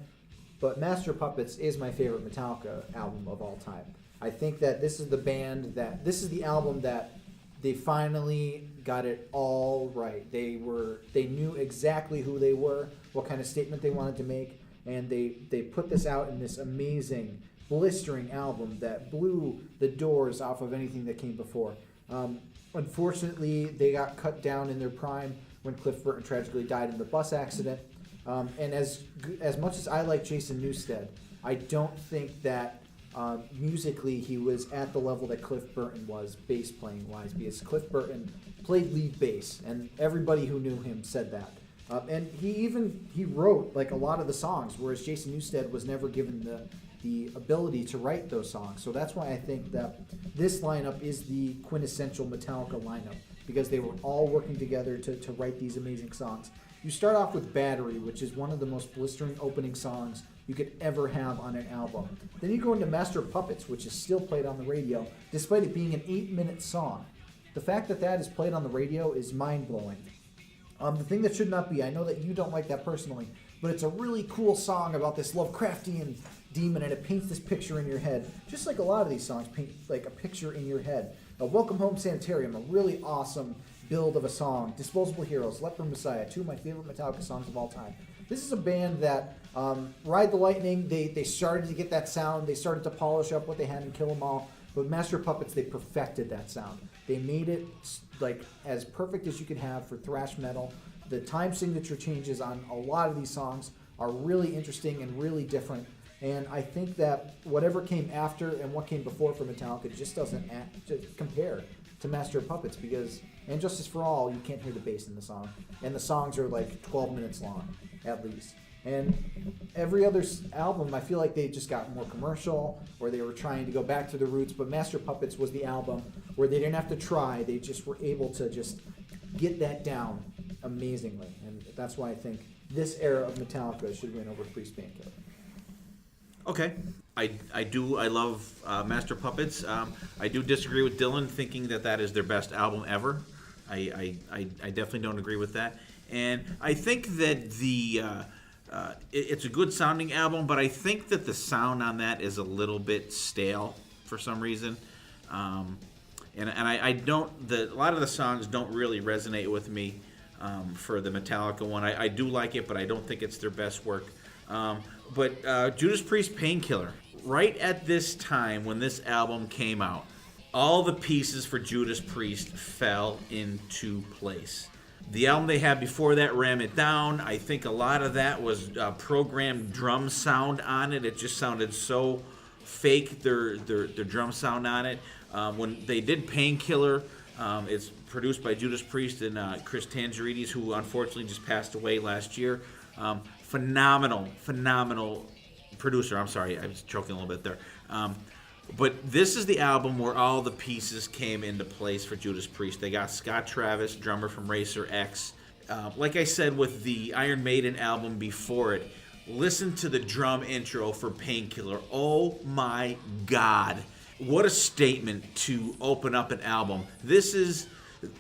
but Master Puppets is my favorite Metallica album of all time. I think that this is the album that they finally got it all right. They knew exactly who they were, what kind of statement they wanted to make, and they put this out in this amazing, blistering album that blew the doors off of anything that came before. Unfortunately, they got cut down in their prime when Cliff Burton tragically died in the bus accident. And as much as I like Jason Newsted, I don't think that musically he was at the level that Cliff Burton was bass playing wise, because Cliff Burton played lead bass, and everybody who knew him said that. And he wrote like a lot of the songs, whereas Jason Newsted was never given the ability to write those songs. So that's why I think that this lineup is the quintessential Metallica lineup, because they were all working together to write these amazing songs. You start off with Battery, which is one of the most blistering opening songs you could ever have on an album. Then you go into Master Puppets, which is still played on the radio, despite it being an 8-minute song. The fact that that is played on the radio is mind-blowing. The thing that should not be, I know that you don't like that personally, but it's a really cool song about this Lovecraftian demon, and it paints this picture in your head, just like a lot of these songs paint like a picture in your head. Welcome Home Sanitarium, a really awesome build of a song. Disposable Heroes, Leper Messiah, two of my favorite Metallica songs of all time. This is a band that Ride the Lightning, they started to get that sound, they started to polish up what they had in Kill 'Em All, but Master Puppets, they perfected that sound. They made it like as perfect as you could have for thrash metal. The time signature changes on a lot of these songs are really interesting and really different. And I think that whatever came after and what came before for Metallica just doesn't compare to Master of Puppets, because And Justice for All, you can't hear the bass in the song. And the songs are like 12 minutes long, at least. And every other album, I feel like they just got more commercial, or they were trying to go back to the roots. But Master Puppets was the album where they didn't have to try. They just were able to just get that down amazingly. And that's why I think this era of Metallica should win over Priest Painkiller. Okay. I love Master Puppets. I do disagree with Dylan thinking that is their best album ever. I definitely don't agree with that. And I think that the it's a good sounding album, but I think that the sound on that is a little bit stale for some reason. And I don't, a lot of the songs don't really resonate with me for the Metallica one. I do like it, but I don't think it's their best work. But Judas Priest, Painkiller. Right at this time when this album came out, all the pieces for Judas Priest fell into place. The album they had before that, Ram It Down, I think a lot of that was programmed drum sound on it. It just sounded so fake, their drum sound on it. When they did Painkiller, it's produced by Judas Priest and Chris Tangerides, who unfortunately just passed away last year. Phenomenal producer. I'm sorry, I was choking a little bit there. But this is the album where all the pieces came into place for Judas Priest. They got Scott Travis, drummer from Racer X. Like I said with the Iron Maiden album before it, listen to the drum intro for Painkiller. Oh my God. What a statement to open up an album. This is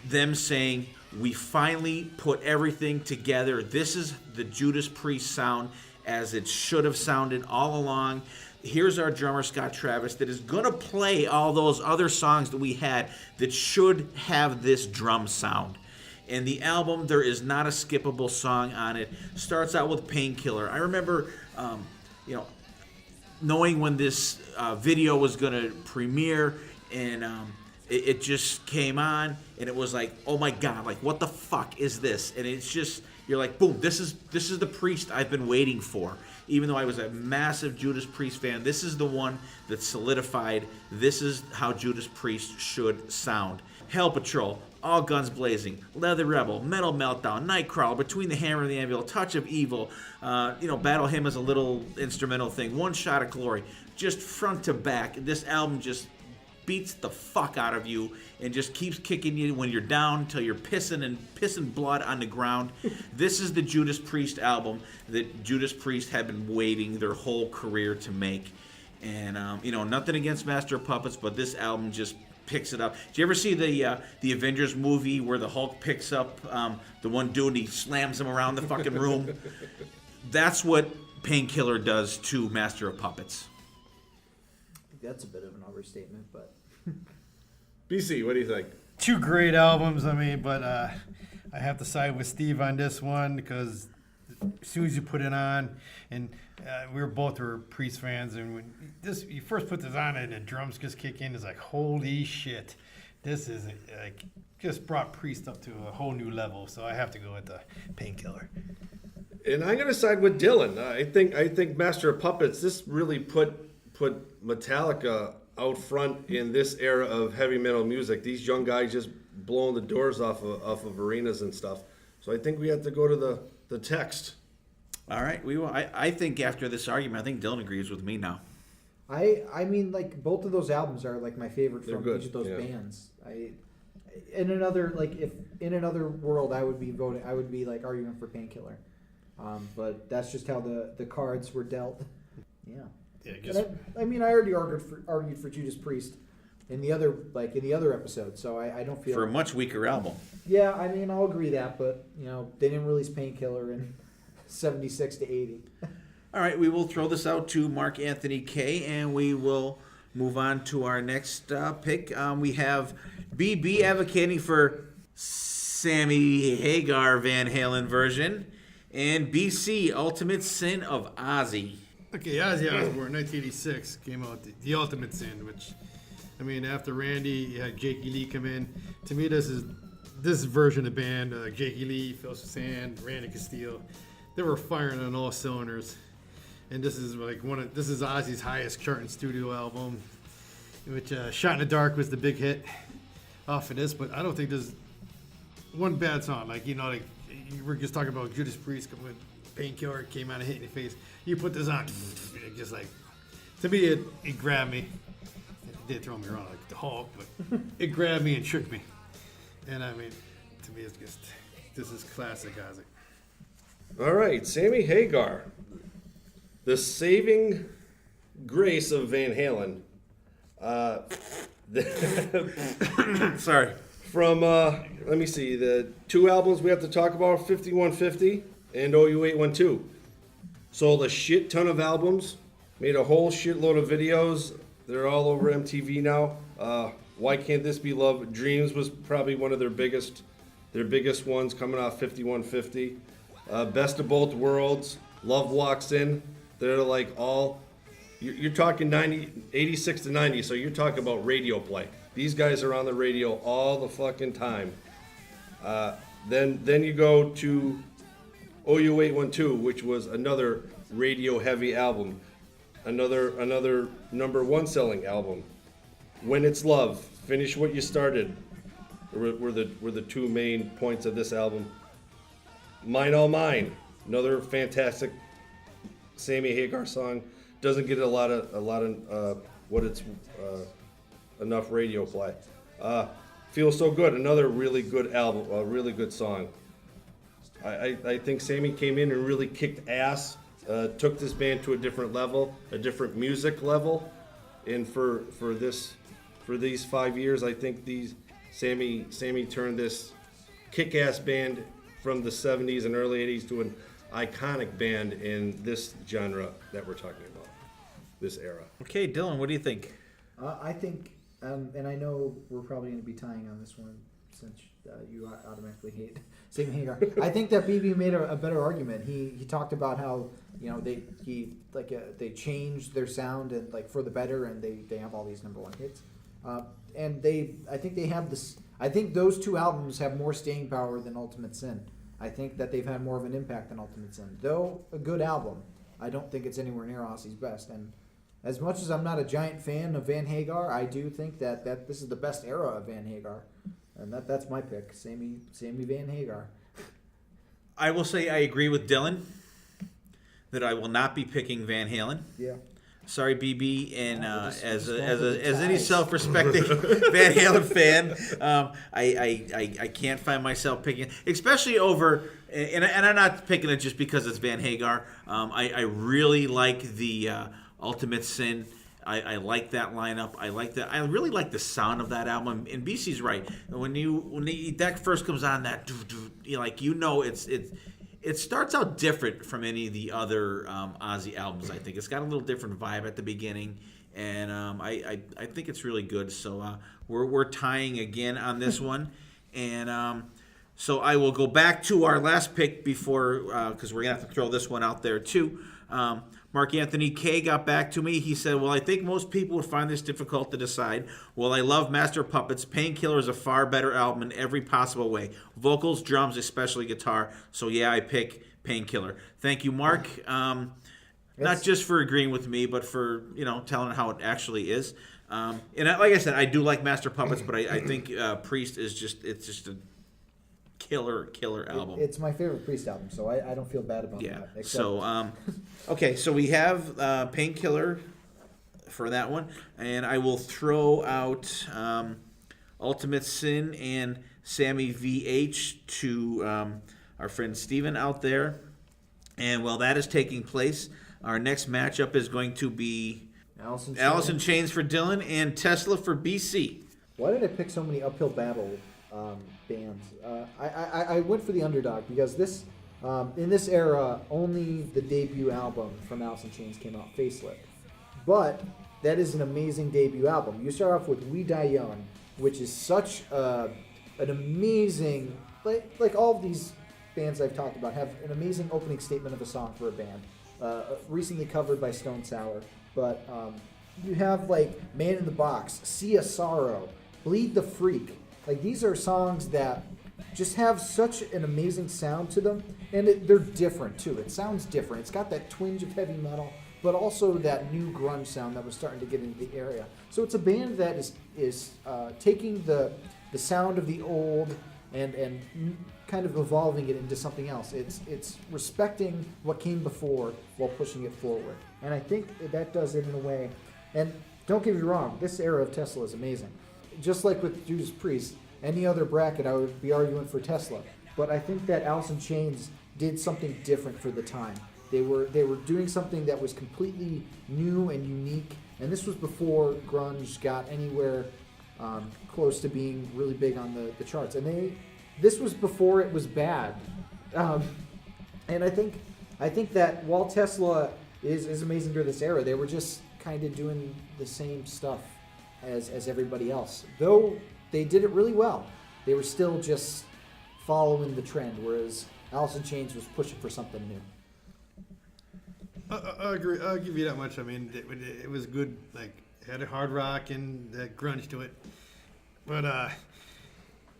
them saying, we finally put everything together. This is the Judas Priest sound as it should have sounded all along. Here's our drummer, Scott Travis, that is going to play all those other songs that we had that should have this drum sound. And the album, there is not a skippable song on it. Starts out with Painkiller. I remember, knowing when this video was going to premiere, and it just came on, and it was like, oh my God, like what the fuck is this? And it's just, you're like, boom, this is the Priest I've been waiting for. Even though I was a massive Judas Priest fan, this is the one that solidified this is how Judas Priest should sound. Hell Patrol, All Guns Blazing, Leather Rebel, Metal Meltdown, Nightcrawler, Between the Hammer and the Anvil, Touch of Evil, Battle Hymn is a little instrumental thing, One Shot of Glory, just front to back. This album just beats the fuck out of you and just keeps kicking you when you're down until you're pissing blood on the ground. This is the Judas Priest album that Judas Priest had been waiting their whole career to make. And nothing against Master of Puppets, but this album just picks it up. Did you ever see the Avengers movie where the Hulk picks up the one dude and he slams him around the fucking room? That's what Painkiller does to Master of Puppets. That's a bit of an overstatement, but BC, what do you think? Two great albums, but I have to side with Steve on this one because as soon as you put it on, and we both were Priest fans, and when you first put this on and the drums just kick in, it's like, holy shit, this is like just brought Priest up to a whole new level. So I have to go with the Painkiller. And I'm gonna side with Dylan. I think Master of Puppets, this really put Metallica out front in this era of heavy metal music. These young guys just blowing the doors off of arenas and stuff. So I think we have to go to the text. All right, we will. I think after this argument, I think Dylan agrees with me now. I mean, like both of those albums are like my favorite They're from good, each of those yeah. bands. In another world, I would be like arguing for Painkiller, but that's just how the cards were dealt. Yeah. Yeah, I already argued for Judas Priest in the other episode, so I don't feel For a much weaker album. Yeah, I'll agree that, but they didn't release Painkiller in 76 to 80. All right, we will throw this out to Mark Anthony K, and we will move on to our next pick. We have BB advocating for Sammy Hagar Van Halen version, and BC Ultimate Sin of Ozzy. Okay, Ozzy Osbourne, 1986, came out the Ultimate Sin, which, after Randy, you had Jakey Lee come in. To me, this version of the band, Jakey Lee, Phil Sand, Randy Castillo, they were firing on all cylinders. And this is this is Ozzy's highest charting studio album, which Shot in the Dark was the big hit off of this. But I don't think there's one bad song. You were just talking about Judas Priest with Painkiller came out and hit in your face. You put this on, it just to me it grabbed me. It did throw me around like the Hulk, but it grabbed me and shook me. And to me it's just, this is classic Ozzy. All right, Sammy Hagar, the saving grace of Van Halen. Sorry. From, let me see, the two albums we have to talk about, 5150 and OU812. sold a shit ton of albums, made a whole shitload of videos. They're all over MTV now. Why Can't This Be Love? Dreams was probably one of their biggest ones, coming off 5150. Best of Both Worlds, Love Walks In. They're like all, you're talking 86 to 90, so you're talking about radio play. These guys are on the radio all the fucking time. Then you go to OU812, which was another radio heavy album. Another number one selling album. When It's Love, Finish What You Started were the two main points of this album. Mine All Mine, another fantastic Sammy Hagar song. Doesn't get a lot of what it's enough radio play. Feels So Good, another really good album, a really good song. I think Sammy came in and really kicked ass, took this band to a different level, a different music level, and for these 5 years, I think Sammy turned this kick-ass band from the 70s and early 80s to an iconic band in this genre that we're talking about, this era. Okay, Dylan, what do you think? I think, and I know we're probably going to be tying on this one since you automatically hate Sammy Hagar. I think that BB made a better argument. He talked about how they changed their sound and like for the better, and they have all these number one hits. And I think they have this. I think those two albums have more staying power than Ultimate Sin. I think that they've had more of an impact than Ultimate Sin. Though a good album, I don't think it's anywhere near Ozzy's best. And as much as I'm not a giant fan of Van Hagar, I do think that this is the best era of Van Hagar. And that's my pick, Sammy Van Hagar. I will say I agree with Dylan that I will not be picking Van Halen. Yeah. Sorry, BB, and as any self-respecting Van Halen fan, I can't find myself picking, especially over, and I'm not picking it just because it's Van Hagar. I really like the Ultimate Sin. I like that lineup. I really like the sound of that album. And BC's right. When that first comes on, that it starts out different from any of the other Ozzy albums. I think it's got a little different vibe at the beginning, and I think it's really good. So we're tying again on this one, and so I will go back to our last pick before because we're gonna have to throw this one out there too. Mark Anthony K got back to me. He said, well, I think most people would find this difficult to decide. Well, I love Master of Puppets. Painkiller is a far better album in every possible way. Vocals, drums, especially guitar. So, yeah, I pick Painkiller. Thank you, Mark. Not just for agreeing with me, but for, telling how it actually is. And like I said, I do like Master of Puppets, but I think Priest is just a killer album. It's my favorite Priest album, so I don't feel bad about that. Yeah. So, okay, so we have Painkiller for that one, and I will throw out Ultimate Sin and Sammy VH to our friend Steven out there. And while that is taking place, our next matchup is going to be Alice in Chains for Dylan and Tesla for BC. Why did I pick so many uphill battle bands? I went for the underdog because this in this era only the debut album from Alice in Chains came out, Facelift. But that is an amazing debut album. You start off with We Die Young, which is such an amazing, like all of these bands I've talked about have an amazing opening statement of a song for a band. Recently covered by Stone Sour, but you have like Man in the Box, Sea of Sorrow, Bleed the Freak. Like these are songs that just have such an amazing sound to them, and they're different too. It sounds different. It's got that twinge of heavy metal, but also that new grunge sound that was starting to get into the area. So it's a band that is taking the sound of the old and kind of evolving it into something else. It's respecting what came before while pushing it forward, and I think that does it in a way. And don't get me wrong, this era of Tesla is amazing. Just like with Judas Priest, any other bracket I would be arguing for Tesla. But I think that Alice in Chains did something different for the time. They were doing something that was completely new and unique, and this was before grunge got anywhere close to being really big on the charts. And this was before it was bad. And I think I think that while Tesla is amazing during this era, they were just kind of doing the same stuff as everybody else. Though they did it really well, they were still just following the trend, whereas Alice in Chains was pushing for something new. I agree. I'll give you that much. I mean, it was good. Like, had a hard rock and that grunge to it. But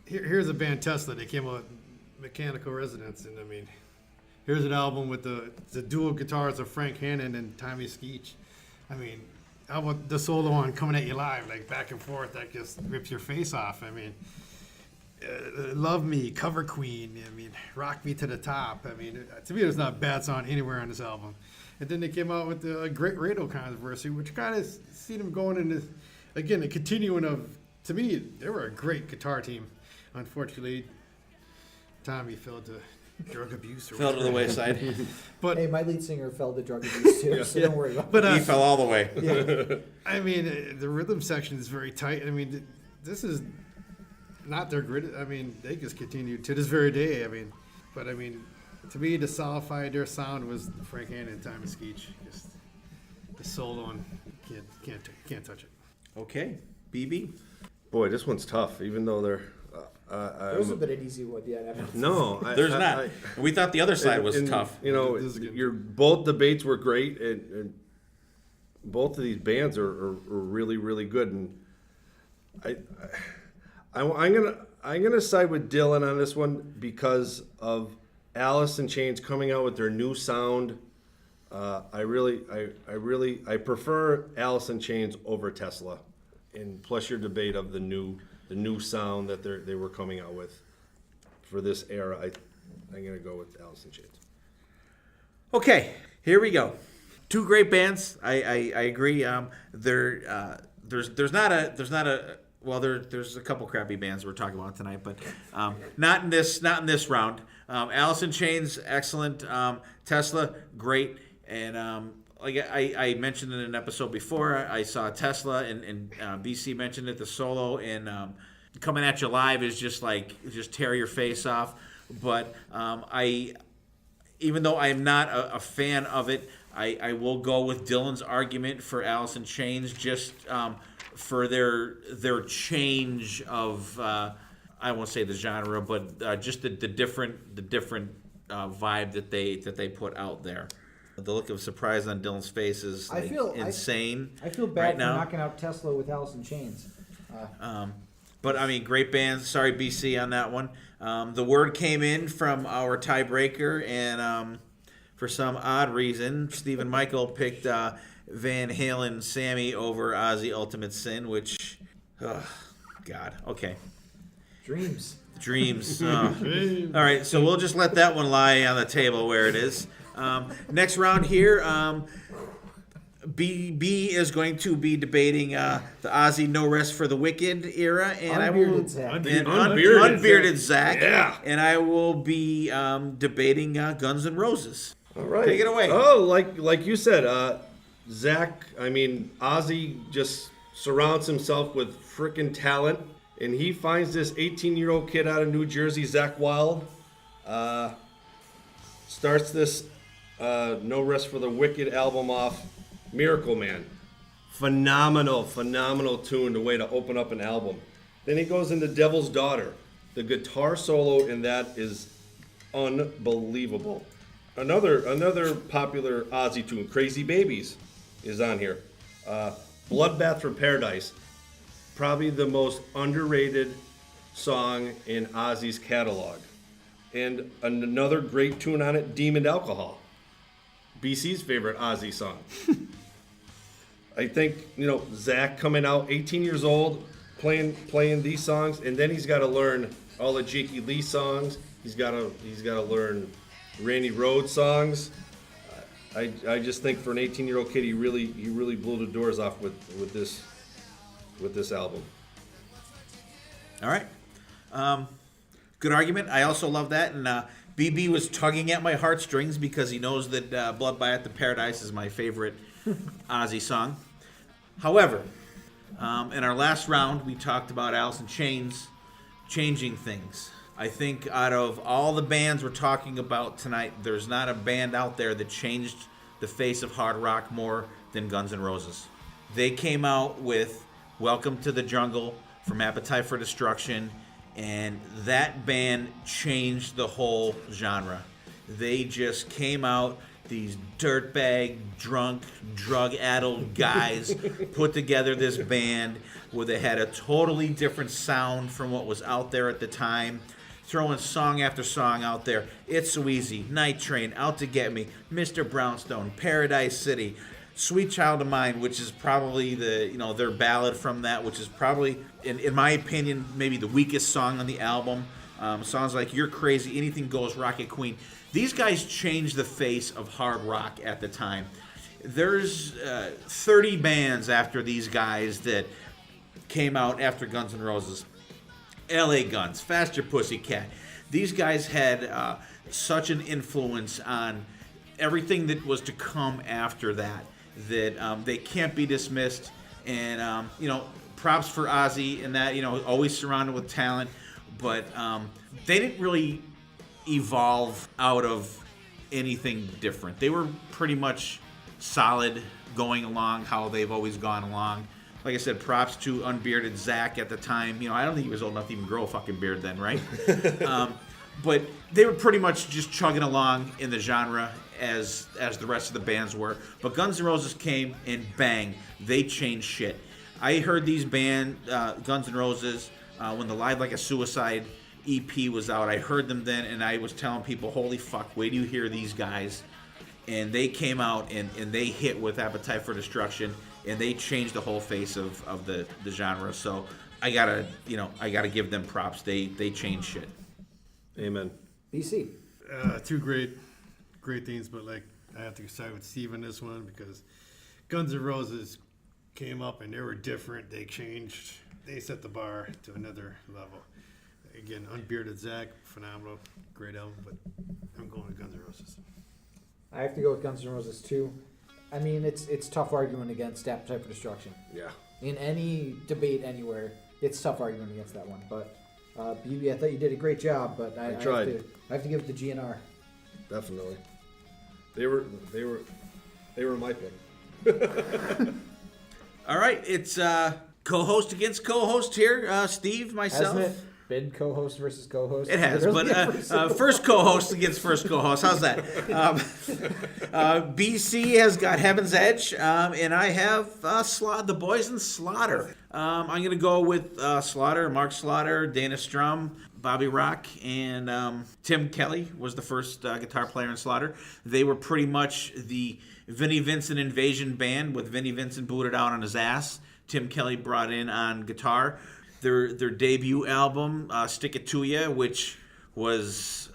here's a band, Tesla. They came out with Mechanical Resonance, and I mean, here's an album with the dual guitars of Frank Hannon and Tommy Skeech. I mean, how about the solo on Coming at You Live, like back and forth, that just rips your face off. I mean, Love Me, Cover Queen, I mean, Rock Me to the Top. I mean, to me, there's not a bad song anywhere on this album. And then they came out with the Great Radio Controversy, which kind of see them going in this, again, a continuing of, to me, they were a great guitar team. Unfortunately, Tommy fell to drug abuse. Or Fell to the wayside. But Hey, my lead singer fell to drug abuse too, so don't worry about but He fell all the way. I mean, the rhythm section is very tight. I mean, this is not their grit. I mean, they just continue to this very day. I mean, but I mean, to me, to solidify their sound was Frank Hannon and Tommy Skeech. Just the solo on, can't touch it. Okay, BB. Boy, this one's tough. Even though they're. There was a bit of an easy one, yeah. I don't No, There's not. We thought the other side was tough. You know, This is good. your both debates were great, and both of these bands are really, really good. And I'm gonna side with Dylan on this one because of Alice in Chains coming out with their new sound. I prefer Alice in Chains over Tesla, and plus your debate of the new sound that they were coming out with for this era. I'm gonna go with Alice in Chains. Okay, here we go. Two great bands. I agree. There's a couple crappy bands we're talking about tonight, but not in this round. Alice in Chains, excellent. Tesla, great. And like I mentioned in an episode before, I saw Tesla and BC mentioned it. The solo and Coming at You Live is just tear your face off. But even though I'm not a fan of it, I will go with Dylan's argument for Alice in Chains, just for their change of I won't say the genre, but just the different vibe that they put out there. The look of surprise on Dylan's face is insane. I feel bad right for now. knocking out Tesla with Alice in Chains. But I mean, great bands. Sorry, BC, on that one. The word came in from our tiebreaker, and for some odd reason, Stephen Michael picked Van Halen Sammy over Ozzy Ultimate Sin, which, God, okay. Dreams. Dreams. All right, so we'll just let that one lie on the table where it is. Next round here, BB is going to be debating the Ozzy No Rest for the Wicked era, and Unbearded Zach. Unbearded Zach, Yeah. and I will be debating Guns N' Roses. All right, Take it away. Oh, like you said, Zach. I mean, Ozzy just surrounds himself with frickin' talent, and he finds this 18-year-old kid out of New Jersey, Zach Wild, starts this No Rest for the Wicked album off. Miracle Man. Phenomenal tune, the way to open up an album. Then he goes into Devil's Daughter. The guitar solo in that is unbelievable. Another popular Ozzy tune, Crazy Babies, is on here. Bloodbath from Paradise. Probably the most underrated song in Ozzy's catalog. And another great tune on it, Demon Alcohol. BC's favorite Ozzy song. I think, Zach coming out 18 years old, playing these songs, and then he's got to learn all the Jakey Lee songs. He's got to learn Randy Rhoads songs. I just think for an 18-year-old kid, he really blew the doors off with this album. All right. Good argument. I also love that. And BB was tugging at my heartstrings because he knows that Bloodbath to Paradise is my favorite Ozzy song. However, in our last round, we talked about Alice in Chains changing things. I think out of all the bands we're talking about tonight, there's not a band out there that changed the face of hard rock more than Guns N' Roses. They came out with Welcome to the Jungle from Appetite for Destruction, and that band changed the whole genre. They just came out, these dirtbag, drunk, drug-addled guys put together this band where they had a totally different sound from what was out there at the time, throwing song after song out there. It's So Easy, Night Train, Out to Get Me, Mr. Brownstone, Paradise City, Sweet Child of Mine, which is probably their ballad from that, which is probably, in my opinion, maybe the weakest song on the album. Songs like You're Crazy, Anything Goes, Rocket Queen. These guys changed the face of hard rock at the time. There's 30 bands after these guys that came out after Guns N' Roses. LA Guns, Faster Pussycat. These guys had such an influence on everything that was to come after that they can't be dismissed. And, props for Ozzy and that, always surrounded with talent. But they didn't really evolve out of anything different. They were pretty much solid going along how they've always gone along. Like I said, props to unbearded Zach at the time. I don't think he was old enough to even grow a fucking beard then, right? But they were pretty much just chugging along in the genre as the rest of the bands were. But Guns N' Roses came and bang, they changed shit. I heard these Guns N' Roses, when the Live Like a Suicide EP was out. I heard them then, and I was telling people, holy fuck, wait till you hear these guys. And they came out and they hit with Appetite for Destruction, and they changed the whole face of the genre. So I gotta give them props. They changed shit. Amen. BC. Two great things, but I have to side with Steve on this one because Guns N' Roses came up and they were different. They changed. They set the bar to another level. Again, unbearded Zach, phenomenal, great album, but I'm going with Guns N' Roses. I have to go with Guns N' Roses too. I mean, it's tough arguing against Appetite for Destruction. Yeah. In any debate anywhere, it's tough arguing against that one. But BB, I thought you did a great job, but I tried. I have to give it to GNR. Definitely. They were my pick. All right, it's co-host against co-host here. Steve, myself. Hasn't it been co-host versus co-host? It has, but first co-host against first co-host. How's that? BC has got Heaven's Edge, and I have the boys in Slaughter. I'm going to go with Slaughter, Mark Slaughter, Dana Strum, Bobby Rock, and Tim Kelly was the first guitar player in Slaughter. They were pretty much the Vinnie Vincent Invasion band with Vinnie Vincent booted out on his ass. Tim Kelly brought in on guitar. Their debut album, Stick It To Ya, which was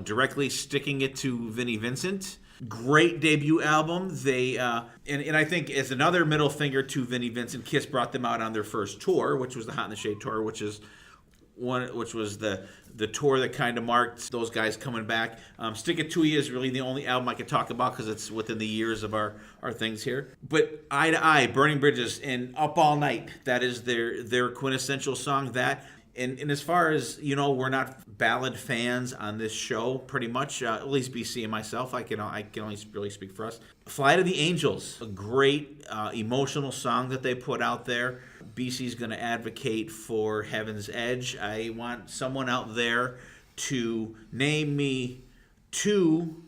directly sticking it to Vinnie Vincent. Great debut album. They and I think as another middle finger to Vinnie Vincent, Kiss brought them out on their first tour, which was the Hot in the Shade tour, which was the tour that kind of marked those guys coming back. Stick It To Ya is really the only album I can talk about because it's within the years of our things here. But Eye to Eye, Burning Bridges, and Up All Night, that is their quintessential song. That and as far as we're not ballad fans on this show, pretty much. At least BC and myself, I can only really speak for us. Fly to the Angels, a great emotional song that they put out there. BC's going to advocate for Heaven's Edge. I want someone out there to name me 2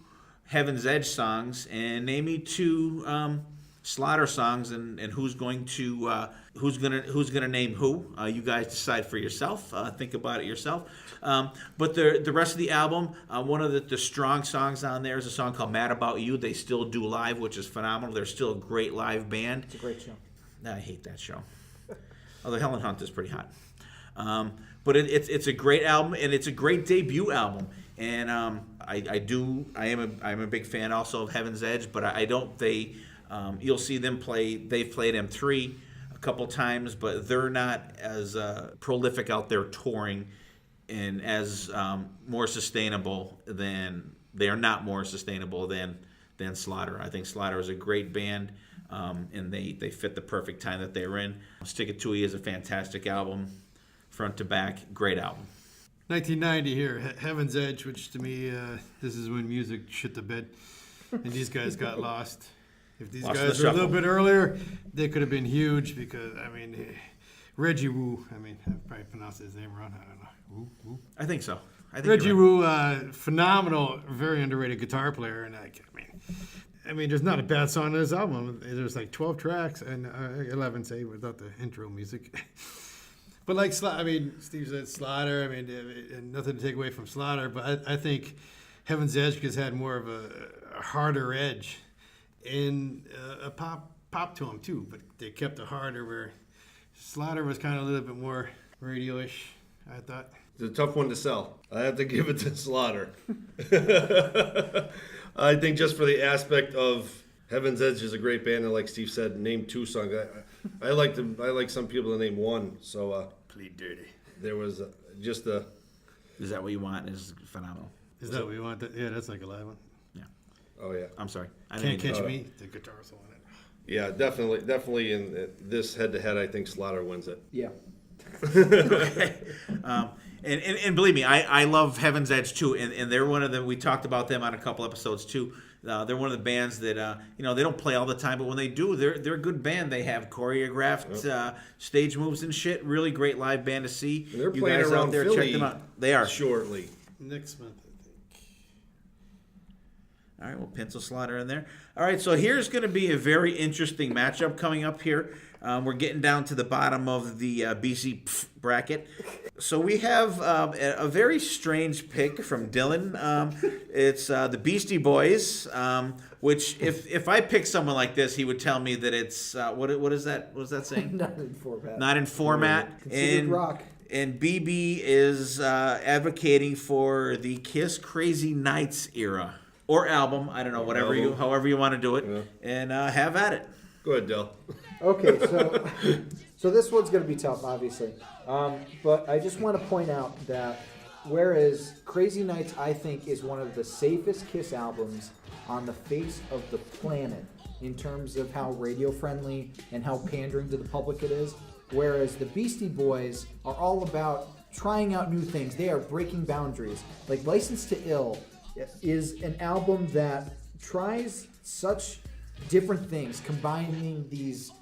Heaven's Edge songs and name me 2 Slaughter songs, and who's going to name who. You guys decide for yourself. Think about it yourself. But the rest of the album, one of the strong songs on there is a song called Mad About You. They still do live, which is phenomenal. They're still a great live band. It's a great show. I hate that show. Although Helen Hunt is pretty hot. But it's a great album, and it's a great debut album. And I'm a big fan also of Heaven's Edge, but you'll see them play. They've played M3 a couple times, but they're not as prolific out there touring and as more sustainable than they are not more sustainable than Slaughter. I think Slaughter is a great band. And they fit the perfect time that they were in. Stick It To Ya is a fantastic album, front to back, great album. 1990 here, Heaven's Edge, which to me, this is when music shit the bed, and these guys got lost. If these Lost guys the were a little shuffle. bit earlier, they could have been huge because, I mean, Reggie Wu, I mean, I probably pronounced his name wrong, I don't know. Wu? I think so. I think Reggie you're right. Wu, phenomenal, very underrated guitar player, and I mean, there's not a bad song on this album. There's like 12 tracks and 11, say, without the intro music. But like, Steve said Slaughter. I mean, nothing to take away from Slaughter, but I think Heaven's Edge has had more of a harder edge and a pop to him too. But they kept it harder, where Slaughter was kind of a little bit more radio-ish, I thought. It's a tough one to sell. I have to give it to Slaughter. I think just for the aspect of Heaven's Edge is a great band, and like Steve said, name 2 songs. I like them. I like some people to name 1. So Plead Dirty. there was just a. Is that what you want? Is phenomenal. Is that what you want? Yeah, that's like a live one. Oh yeah. I'm sorry. I Can't didn't Catch mean Me, the guitar solo on it. Yeah, definitely. In this head-to-head, I think Slaughter wins it. Yeah. And believe me, I love Heaven's Edge too, and they're one of them. We talked about them on a couple episodes too. They're one of the bands that they don't play all the time, but when they do, they're a good band. They have choreographed stage moves and shit. Really great live band to see. And they're You playing guys around out there, Philly check them out. They are. shortly. Next month, I think. All right, we'll pencil Slaughter in there. All right, so here's going to be a very interesting matchup coming up here. We're getting down to the bottom of the BC Pfft bracket. So we have a very strange pick from Dylan. It's the Beastie Boys, which if I pick someone like this, he would tell me that it's, what is that? What is that saying? Not in format. Not in format. Considered rock. And BB is advocating for the Kiss Crazy Nights era. Or album, I don't know, however you want to do it, and have at it. Go ahead, Del. Okay, so this one's going to be tough, obviously. But I just want to point out that whereas Crazy Nights, I think, is one of the safest Kiss albums on the face of the planet in terms of how radio-friendly and how pandering to the public it is, whereas the Beastie Boys are all about trying out new things. They are breaking boundaries. Like License to Ill is an album that tries such different things, combining these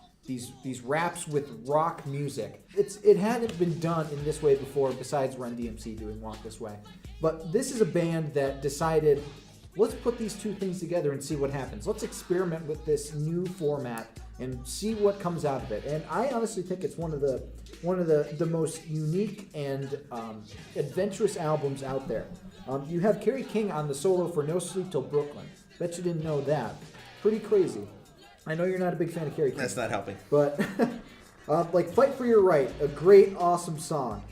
raps with rock music. It hadn't been done in this way before, besides Run DMC doing Walk This Way. But this is a band that decided, let's put these two things together and see what happens. Let's experiment with this new format and see what comes out of it. And I honestly think it's one of the most unique and adventurous albums out there. You have Kerry King on the solo for No Sleep Till Brooklyn. Bet you didn't know that. Pretty crazy. I know you're not a big fan of Kerry King. That's not helping. But, like Fight for Your Right, a great, awesome song.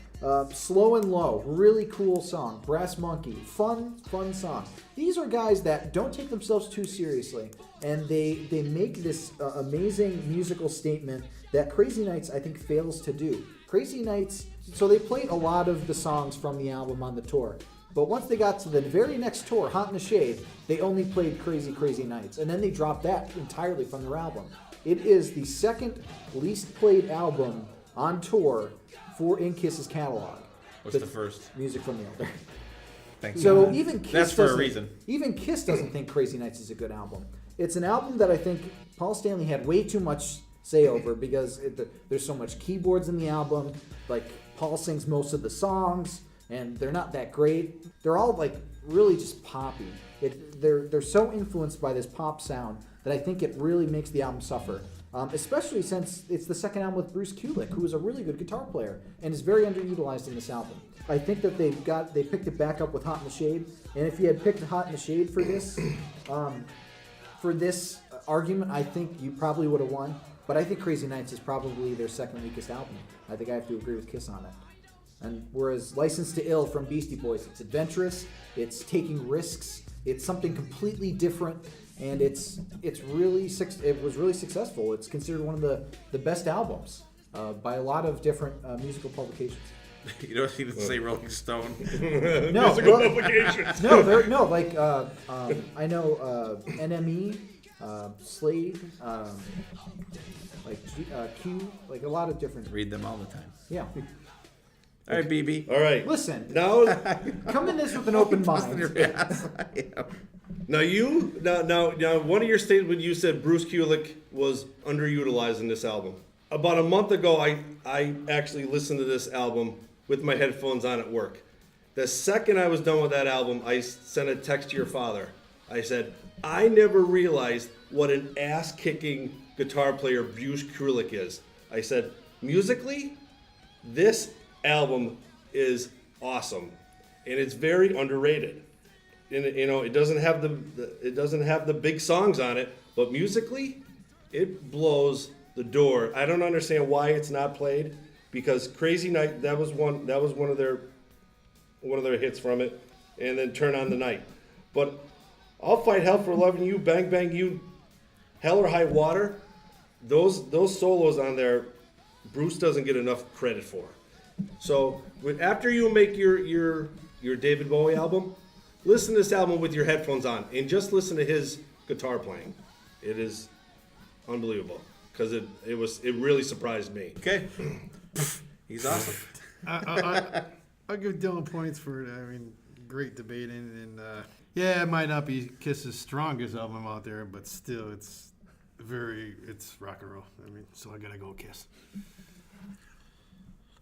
Slow and Low, really cool song. Brass Monkey, fun song. These are guys that don't take themselves too seriously, and they make this amazing musical statement that Crazy Nights, I think, fails to do. Crazy Nights, so they played a lot of the songs from the album on the tour. But once they got to the very next tour, Hot in the Shade, they only played Crazy Crazy Nights. And then they dropped that entirely from their album. It is the second least played album on tour in Kiss's catalog. What's the first? Music from the Elder. Thanks. So even Kiss That's for a doesn't- reason. Even Kiss doesn't think Crazy Nights is a good album. It's an album that I think Paul Stanley had way too much say over because there's so much keyboards in the album. Like Paul sings most of the songs, and they're not that great. They're all like really just poppy. They're so influenced by this pop sound that I think it really makes the album suffer. Especially since it's the second album with Bruce Kulick, who is a really good guitar player and is very underutilized in this album. I think that they picked it back up with Hot in the Shade, and if you had picked Hot in the Shade for this argument, I think you probably would have won. But I think Crazy Nights is probably their second weakest album. I think I have to agree with Kiss on it. And whereas License to Ill from Beastie Boys, it's adventurous, it's taking risks, it's something completely different, and it was really successful. It's considered one of the best albums by a lot of different musical publications. You don't need to say Rolling Stone. No, Musical publications. no, like I know NME, Slade, like Q, like a lot of different. Read them all the time. Yeah. All right, BB. All right. Listen, Now, come in this with an open mind. now, one of your statements when you said Bruce Kulick was underutilized in this album. About a month ago, I actually listened to this album with my headphones on at work. The second I was done with that album, I sent a text to your father. I said, I never realized what an ass-kicking guitar player Bruce Kulick is. I said, musically, this album is awesome, and it's very underrated. And it doesn't have the big songs on it, but musically, it blows the door. I don't understand why it's not played, because Crazy Night, that was one of their hits from it, and then Turn on the Night. But I'll Fight Hell for Loving You, Bang Bang You, Hell or High Water, those solos on there, Bruce doesn't get enough credit for. So after you make your David Bowie album, listen to this album with your headphones on and just listen to his guitar playing. It is unbelievable because it really surprised me. Okay. He's awesome. I'll give Dylan points for it. I mean, great debating, and yeah, it might not be Kiss's strongest album out there, but still, it's rock and roll. I mean, so I gotta go Kiss.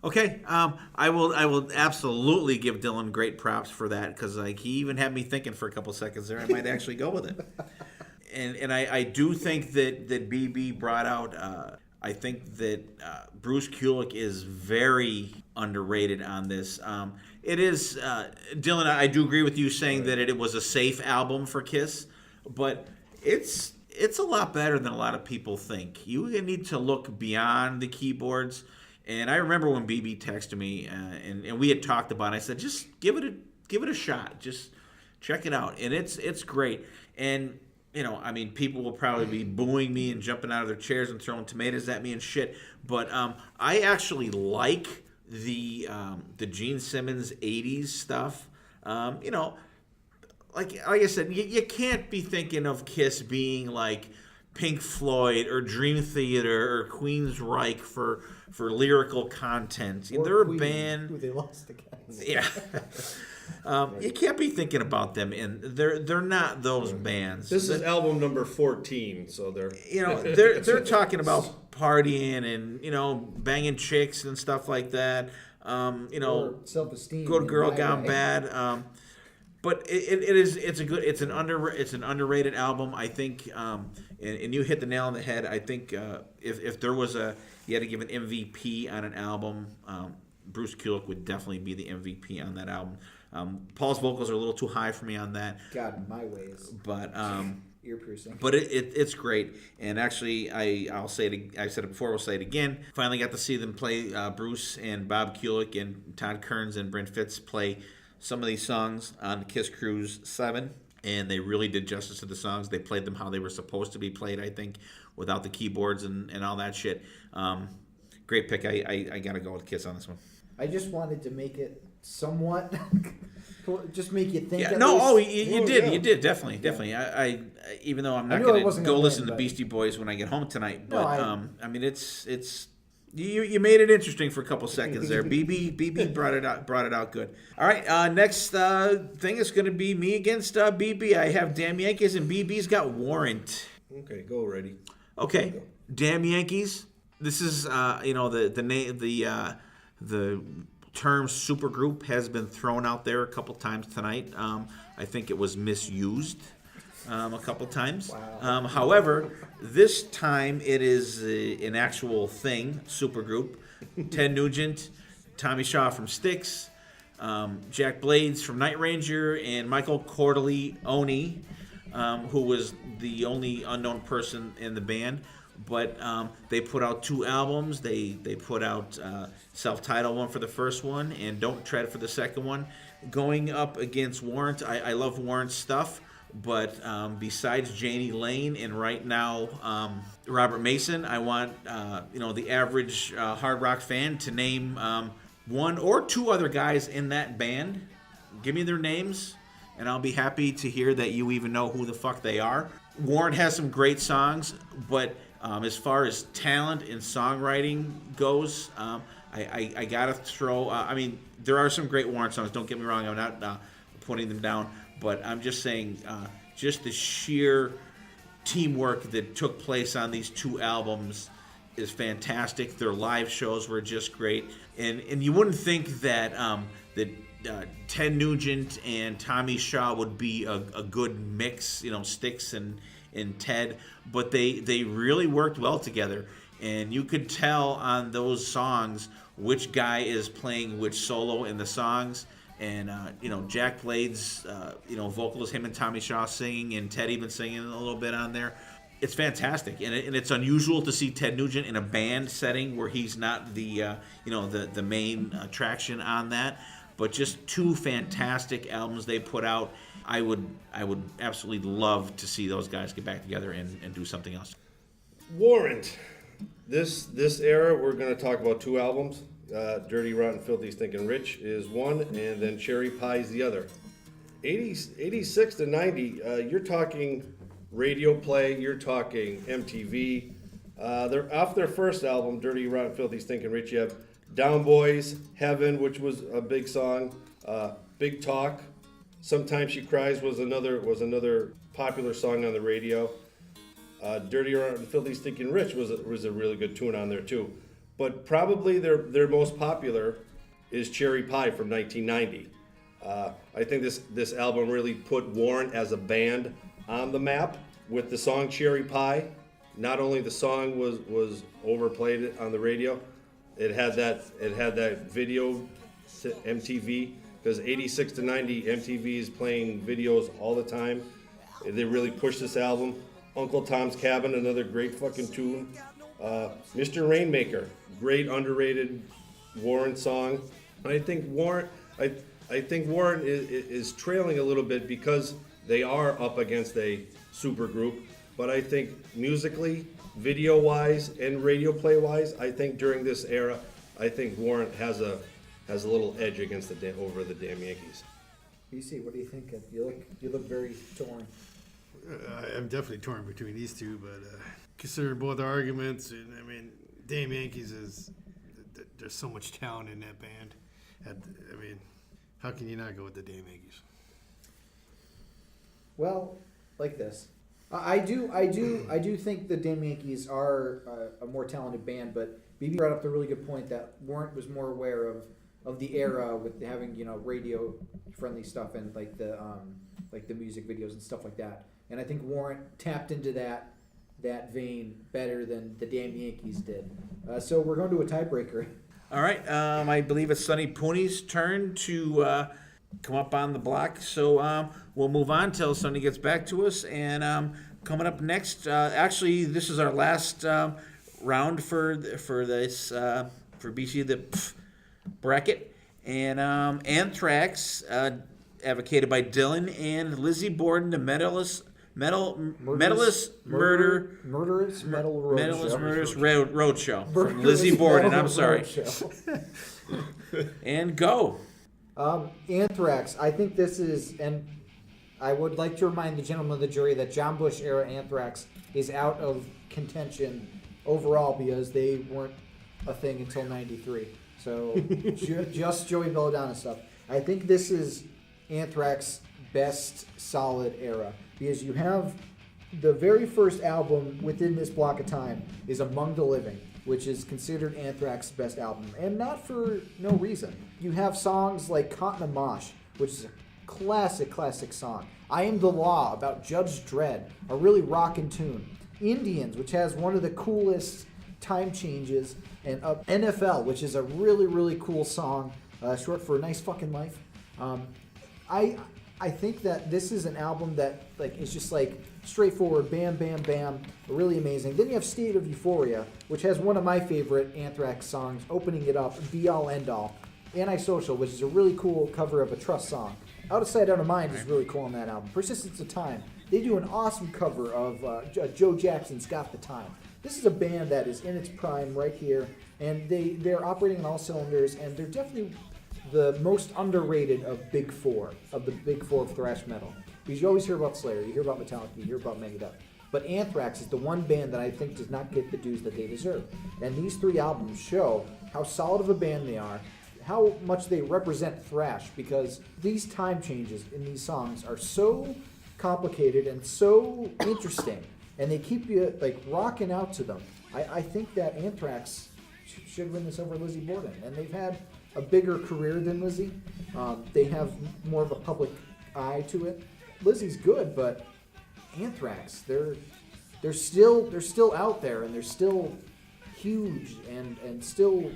Okay, I will absolutely give Dylan great props for that, because he even had me thinking for a couple seconds there. I might actually go with it, and I do think that BB brought out. I think that Bruce Kulick is very underrated on this. It is Dylan. I do agree with you saying that it was a safe album for Kiss, but it's a lot better than a lot of people think. You need to look beyond the keyboards. And I remember when BB texted me, and we had talked about it. I said, just give it a shot. Just check it out. And it's great. And, people will probably be booing me and jumping out of their chairs and throwing tomatoes at me and shit. But I actually like the Gene Simmons 80s stuff. Like I said, you can't be thinking of Kiss being like Pink Floyd or Dream Theater or Queensryche for lyrical content. Or They're a Queen, band. who they lost against. Yeah. You can't be thinking about them, and they're not those bands. This is album number 14, so they're they're talking about partying and banging chicks and stuff like that. Or self-esteem. Good Girl Gone way. Bad. But it's an underrated album, I think, and you hit the nail on the head. I think if there was you had to give an MVP on an album, Bruce Kulick would definitely be the MVP on that album. Paul's vocals are a little too high for me on that. God, my ways. But ear-piercing. But it's great, and actually I'll say it. I said it before. We'll say it again. Finally got to see them play. Bruce and Bob Kulick and Todd Kearns and Brent Fitz play some of these songs on Kiss Cruise 7, and they really did justice to the songs. They played them how they were supposed to be played, I think, without the keyboards and all that shit. Great pick. I got to go with Kiss on this one. I just wanted to make it somewhat, just make you think. Yeah, at no, least. you did, definitely. I even though I'm not going to go listen to the Beastie Boys when I get home tonight, but I mean, it's you made it interesting for a couple seconds there. BB brought it out good. All right, next thing is going to be me against BB. I have Damn Yankees, and BB's got Warrant. okay. Go ready. Okay, Damn Yankees. This is the term supergroup has been thrown out there a couple times tonight. I think it was misused a couple times. Wow. However, this time it is an actual thing, supergroup. Ted Nugent, Tommy Shaw from Styx, Jack Blades from Night Ranger, and Michael Corleone, who was the only unknown person in the band. But they put out 2 albums. They put out self-titled one for the first one and Don't Tread for the second one. Going up against Warrant, I love Warrant's stuff, but besides Janie Lane and right now Robert Mason, I want the average hard rock fan to name 1 or 2 other guys in that band. Give me their names, and I'll be happy to hear that you even know who the fuck they are. Warrant has some great songs, but as far as talent and songwriting goes, I gotta throw. I mean, there are some great Warrant songs. Don't get me wrong. I'm not putting them down, but I'm just saying, just the sheer teamwork that took place on these two albums is fantastic. Their live shows were just great, and you wouldn't think that Ted Nugent and Tommy Shaw would be a good mix, Styx and Ted, but they really worked well together, and you could tell on those songs which guy is playing which solo in the songs. And Jack Blade's vocalist, him and Tommy Shaw singing, and Ted even singing a little bit on there. It's fantastic, and it's unusual to see Ted Nugent in a band setting where he's not the main attraction on that. But just two fantastic albums they put out. I would absolutely love to see those guys get back together and do something else. Warrant. This era, we're going to talk about two albums. Dirty, Rotten, Filthy, Stinking Rich is one, and then Cherry Pie is the other. 86 to 90, you're talking radio play, you're talking MTV. They're off their first album, Dirty, Rotten, Filthy, Stinking Rich. You have Down Boys, Heaven, which was a big song, Big Talk. Sometimes She Cries was another popular song on the radio. Dirty, Rotten, Filthy, Stinking Rich was a really good tune on there too. But probably their most popular is Cherry Pie from 1990. I think this album really put Warrant as a band on the map with the song Cherry Pie. Not only the song was overplayed on the radio, it had that video to MTV, because 86 to 90 MTV is playing videos all the time. They really pushed this album. Uncle Tom's Cabin, another great fucking tune. Mr. Rainmaker, great underrated Warrant song. And I think Warrant is trailing a little bit because they are up against a super group. But I think musically, video-wise, and radio play-wise, I think during this era, I think Warrant has a little edge against over the damn Yankees. BC, what do you think? You look very torn. I'm definitely torn between these two, but considering both arguments, and I mean, Damn Yankees there's so much talent in that band. I mean, how can you not go with the Damn Yankees? Well, like this, I do think the Damn Yankees are a more talented band, but BB brought up the really good point that Warrant was more aware of the era with having radio friendly stuff and like the music videos and stuff like that. And I think Warrant tapped into that vein better than the Damn Yankees did. So we're going to a tiebreaker. All right, I believe it's Sonny Pooney's turn to come up on the block. So we'll move on till Sonny gets back to us. And coming up next, actually, this is our last round for this for BC the Pfft bracket. And Anthrax, advocated by Dylan and Lizzie Borden, the Murderous Roadshow from Lizzie Borden. I'm sorry. And go. Anthrax. I think this is, and I would like to remind the gentlemen of the jury that John Bush era Anthrax is out of contention overall because they weren't a thing until '93. So just Joey Belladonna stuff. I think this is Anthrax's best solid era, because you have the very first album within this block of time is Among the Living, which is considered Anthrax's best album, and not for no reason. You have songs like Caught in a Mosh, which is a classic song. I Am the Law, about Judge Dredd, a really rockin' tune. Indians, which has one of the coolest time changes, and NFL, which is a really cool song, short for Nice Fucking Life. I think that this is an album that is just straightforward, bam, bam, bam, really amazing. Then you have State of Euphoria, which has one of my favorite Anthrax songs, opening it up, Be All End All. Antisocial, which is a really cool cover of a Trust song. Out of Sight, Out of Mind is really cool on that album. Persistence of Time, they do an awesome cover of Joe Jackson's Got the Time. This is a band that is in its prime right here, and they're operating on all cylinders, and they're definitely the most underrated of the big four of thrash metal. Because you always hear about Slayer, you hear about Metallica, you hear about Megadeth. But Anthrax is the one band that I think does not get the dues that they deserve. And these 3 albums show how solid of a band they are, how much they represent thrash, because these time changes in these songs are so complicated and so interesting, and they keep you like rocking out to them. I think that Anthrax should win this over Lizzie Borden, and they've had a bigger career than Lizzie. They have more of a public eye to it. Lizzie's good, but Anthrax, they're still out there, and they're still huge and still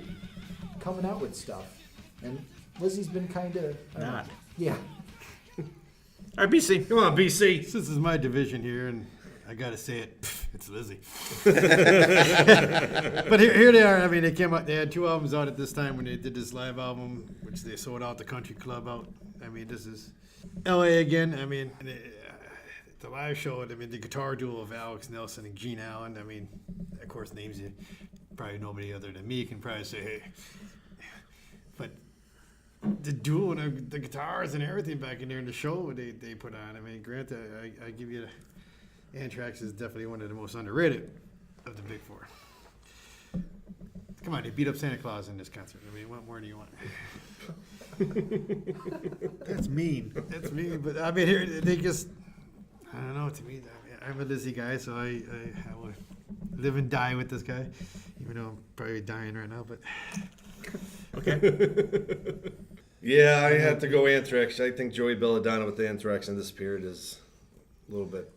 coming out with stuff. And Lizzie's been kind of Not. Yeah. All right, BC. Come on, BC. This is my division here, and I gotta say it, Pfft, it's Lizzie. But here they are. I mean, they came out. They had 2 albums out at this time when they did this live album, which they sold out the country club out. I mean, this is L.A. again. I mean, the live show. I mean, the guitar duo of Alex Nelson and Gene Allen. I mean, of course, names you probably nobody other than me can probably say, hey. But the duo and the guitars and everything back in there in the show they put on. I mean, granted, I give you Anthrax is definitely one of the most underrated of the big 4. Come on, they beat up Santa Claus in this concert. I mean, what more do you want? That's mean. That's me, but I mean, here they just, I don't know. To me, I'm a Lizzie guy, so I will live and die with this guy, even though I'm probably dying right now. But Okay. Yeah, I have to go Anthrax. I think Joey Belladonna with the Anthrax in this period is a little bit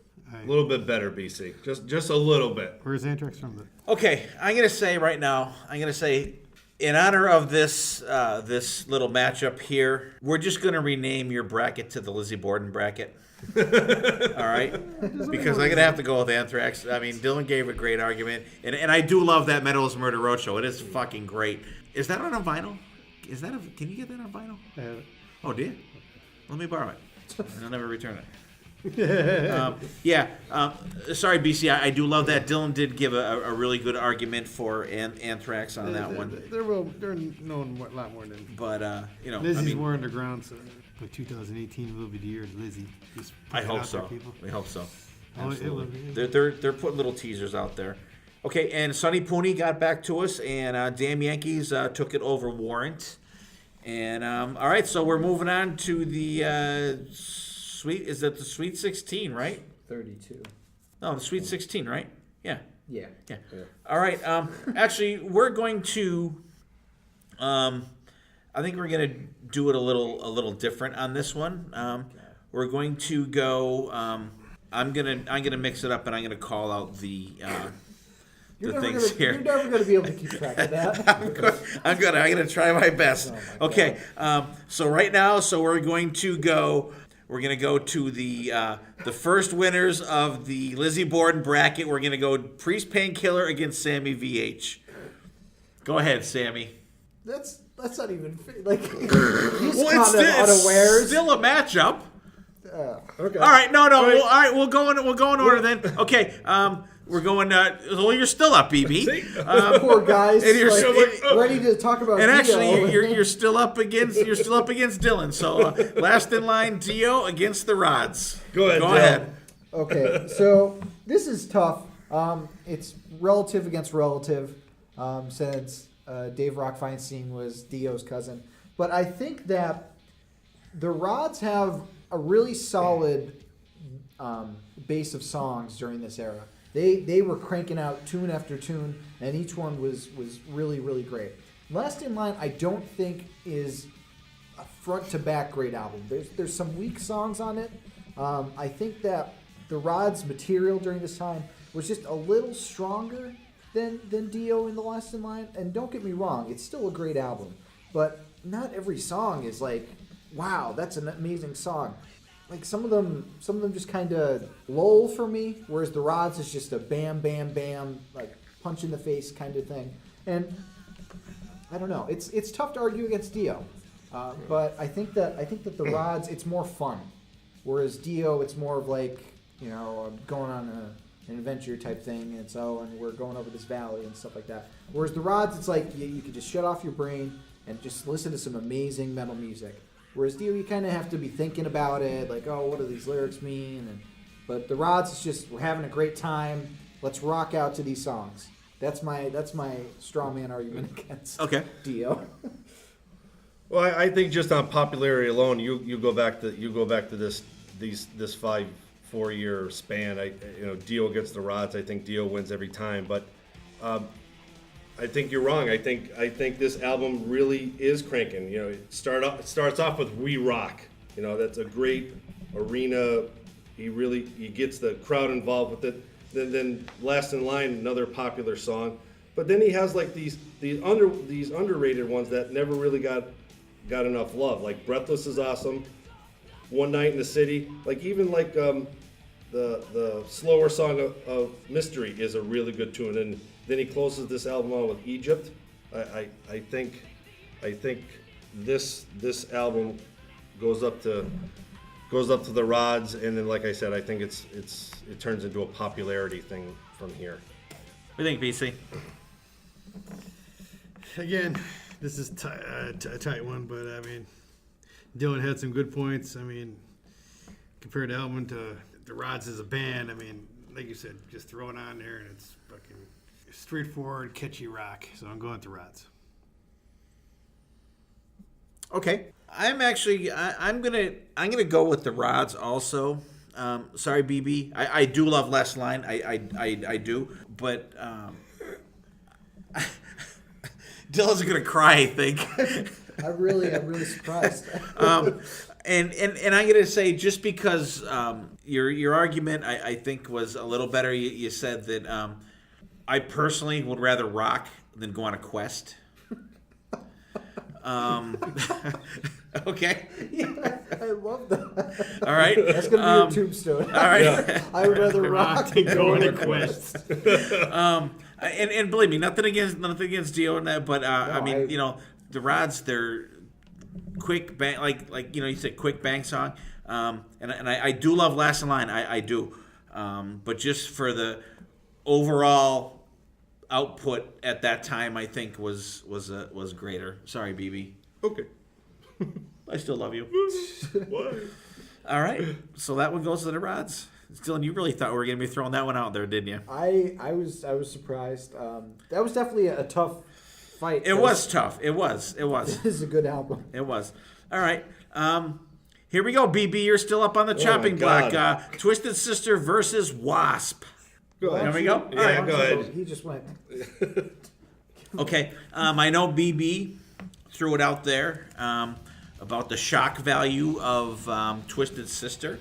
better, BC. Just a little bit. Where's Anthrax from? Okay, I'm gonna say right now. I'm gonna say, in honor of this this little matchup here, we're just gonna rename your bracket to the Lizzie Borden bracket. All right, because I'm gonna have to go with Anthrax. I mean, Dylan gave a great argument, and I do love that Metal is Murder Roadshow. It is fucking great. Is that on a vinyl? Can you get that on vinyl? I have it. Oh, do you? Let me borrow it. And I'll never return it. Sorry, BC. I do love that. Dylan did give a really good argument for Anthrax on that one. They're known a lot more than. But Lizzie's more underground, so but 2018 will be the year of Lizzie. Just put I it hope out there, so. people. We hope so. Oh, it will Absolutely. be. They're putting little teasers out there. Okay, and Sonny Pooney got back to us, and Damn Yankees took it over Warrant. And all right, so we're moving on to the Sweet. Is that the Sweet 16, right? 32. No, the Sweet 16, right? Yeah. Yeah. Yeah. All right. Actually, we're going to. I think we're going to do it a little different on this one. We're going to go. I'm gonna mix it up, and I'm gonna call out the things here. You're never going to be able to keep track of that. I'm gonna try my best. Okay. So right now, we're going to go. We're gonna go to the first winners of the Lizzie Borden bracket. We're gonna go Priest Painkiller against Sammy VH. Go ahead, Sammy. That's not even like he's Well, kind of unawares. still a matchup. Okay. All right, no. All right, we'll go in order then. Okay, we're going. Well, you're still up, BB. Poor guys, and you're ready to talk about. and Dio. actually, you're still up against Dylan. So last in line, Dio against the Rods. Go ahead, Go Dylan. ahead. Okay, so this is tough. It's relative against relative, since Dave Rock Feinstein was Dio's cousin. But I think that the Rods have a really solid base of songs during this era. They were cranking out tune after tune, and each one was really, really great. Last in Line, I don't think is a front-to-back great album. There's some weak songs on it. I think that the Rods' material during this time was just a little stronger than Dio in the Last in Line. And don't get me wrong, it's still a great album. But not every song is like, wow, that's an amazing song. Like some of them just kind of lull for me, whereas the Rods is just a bam, bam, bam, like punch in the face kind of thing. And I don't know, it's tough to argue against Dio, but I think that the Rods, it's more fun, whereas Dio, it's more of like, you know, going on an adventure type thing, and we're going over this valley and stuff like that. Whereas the Rods, it's like you could just shut off your brain and just listen to some amazing metal music. Whereas Dio, you kind of have to be thinking about it, like, oh, what do these lyrics mean? And But the Rods is just, we're having a great time. Let's rock out to these songs. That's my straw man argument against Dio. Well, I think just on popularity alone, you go back to this 4-year span. Dio gets the Rods. I think Dio wins every time. But I think you're wrong. I think this album really is cranking. It starts off with "We Rock." That's a great arena. He gets the crowd involved with it. Then "Last in Line," another popular song. But then he has like these underrated ones that never really got enough love. Like "Breathless" is awesome. "One Night in the City," the slower song of "Mystery" is a really good tune. And then he closes this album out with "Egypt." I think this album goes up to the Rods, and then, like I said, I think it turns into a popularity thing from here. What do you think, BC? Again, this is a tight one, but I mean, Dylan had some good points. I mean, compared to Elman to the Rods as a band, I mean, like you said, just throw it on there and it's fucking straightforward, catchy rock. So I'm going with the Rods. Okay, I'm gonna go with the Rods also. Sorry, BB. I do love "Last Line." I do, but Dylan's gonna cry, I think. I'm really surprised. And I'm gonna say, just because your argument I think was a little better. You said that I personally would rather rock than go on a quest. Okay. Yeah, I love that. All right. That's gonna be your tombstone. All right. Yeah. I would rather rock than go on a quest. And believe me, nothing against Dio and that, but I mean, the Rods, they're quick bang, like you said, quick bang song. And I do love "Last in Line." I do, but just for the overall output at that time, I think was greater. Sorry, BB. Okay. I still love you. What? All right, so that one goes to the Rods. Dylan, you really thought we were going to be throwing that one out there, didn't you? I was surprised. That was definitely a tough fight. It was tough. It was. This is a good album. It was. All right. Here we go, BB. You're still up on the chopping block. Twisted Sister versus Wasp. Go ahead. There we go. Yeah, All right. go ahead. He just went. Okay. I know BB threw it out there about the shock value of Twisted Sister.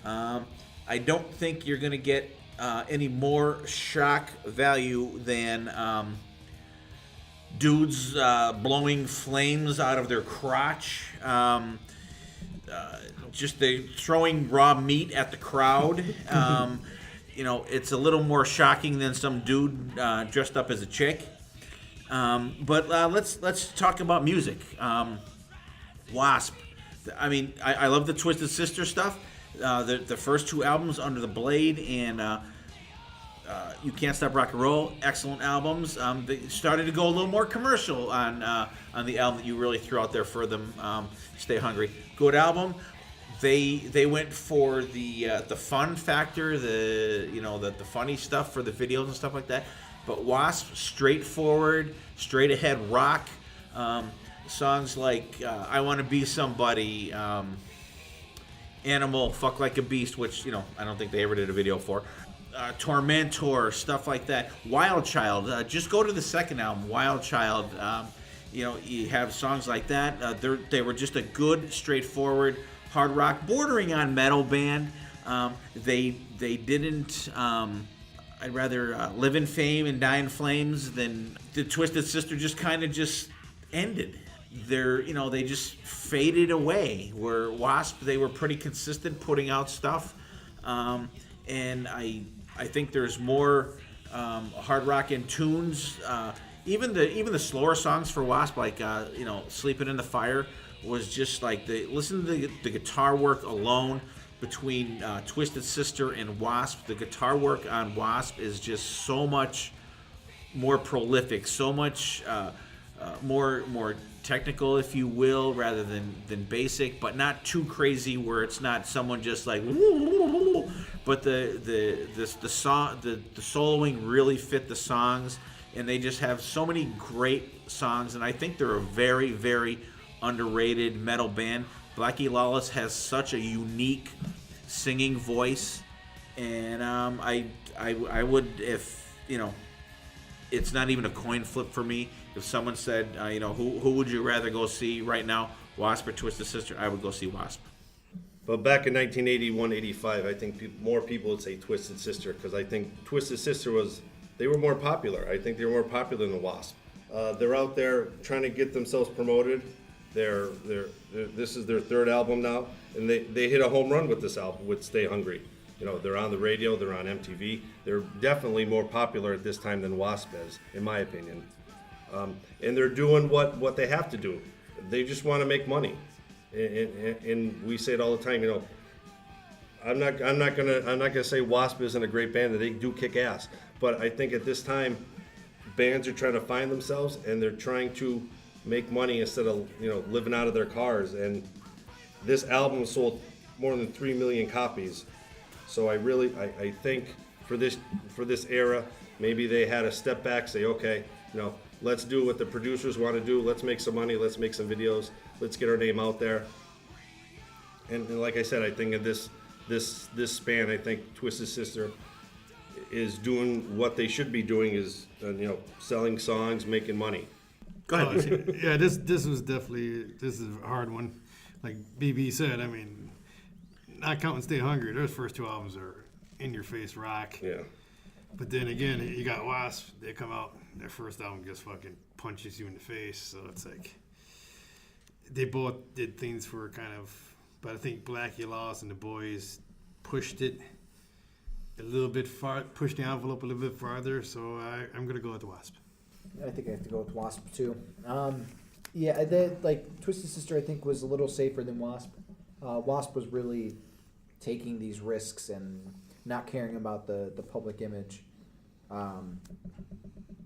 I don't think you're going to get any more shock value than dudes blowing flames out of their crotch. Just throwing raw meat at the crowd. It's a little more shocking than some dude dressed up as a chick. But let's talk about music. Wasp. I mean, I love the Twisted Sister stuff. The first two albums, Under the Blade and You Can't Stop Rock and Roll, excellent albums. They started to go a little more commercial on the album that you really threw out there for them. Stay Hungry, good album. They went for the fun factor, the funny stuff for the videos and stuff like that. But Wasp, straightforward, straight ahead rock. Songs like I Want to Be Somebody, Animal, Fuck Like a Beast, which I don't think they ever did a video for. Tormentor, stuff like that. Wild Child, just go to the second album, Wild Child. You have songs like that. They were just a good, straightforward hard rock, bordering on metal band. They didn't. I'd rather live in fame and die in flames than the Twisted Sister just kind of just ended. They just faded away. Where Wasp, they were pretty consistent putting out stuff, and I think there's more hard rock in tunes. Even the slower songs for Wasp, like Sleeping in the Fire, was just like listen to the guitar work alone between Twisted Sister and Wasp. The guitar work on Wasp is just so much more prolific, so much more technical, if you will, rather than basic, but not too crazy where it's not someone just like but the song, the soloing really fit the songs, and they just have so many great songs. And I think they're a very, very underrated metal band. Blackie Lawless has such a unique singing voice, and I would, if it's not even a coin flip for me. If someone said, who would you rather go see right now, Wasp or Twisted Sister? I would go see Wasp. But back in 1981, 85, I think more people would say Twisted Sister, because I think Twisted Sister they were more popular. I think they were more popular than Wasp. They're out there trying to get themselves promoted. This is their third album now, and they hit a home run with this album, with Stay Hungry. They're on the radio, they're on MTV. They're definitely more popular at this time than Wasp is, in my opinion. And they're doing what they have to do. They just want to make money. And we say it all the time, I'm not gonna say Wasp isn't a great band, that they do kick ass. But I think at this time, bands are trying to find themselves, and they're trying to make money instead of living out of their cars. And this album sold more than 3 million copies. So I think for this era, maybe they had to step back, say, okay, let's do what the producers want to do. Let's make some money. Let's make some videos. Let's get our name out there. And like I said, I think in this span, I think Twisted Sister is doing what they should be doing, is selling songs, making money. Go ahead. Yeah, this is a hard one. Like BB said, I mean, not counting Stay Hungry, those first two albums are in-your-face rock. Yeah. But then again, you got Wasp. They come out, their first album just fucking punches you in the face. So it's like they both did things for kind of, but I think Blackie Lawless and the boys pushed it a little bit far, pushed the envelope a little bit farther. So I'm gonna go with Wasp. I think I have to go with Wasp too. Twisted Sister, I think, was a little safer than Wasp. Wasp was really taking these risks and not caring about the public image,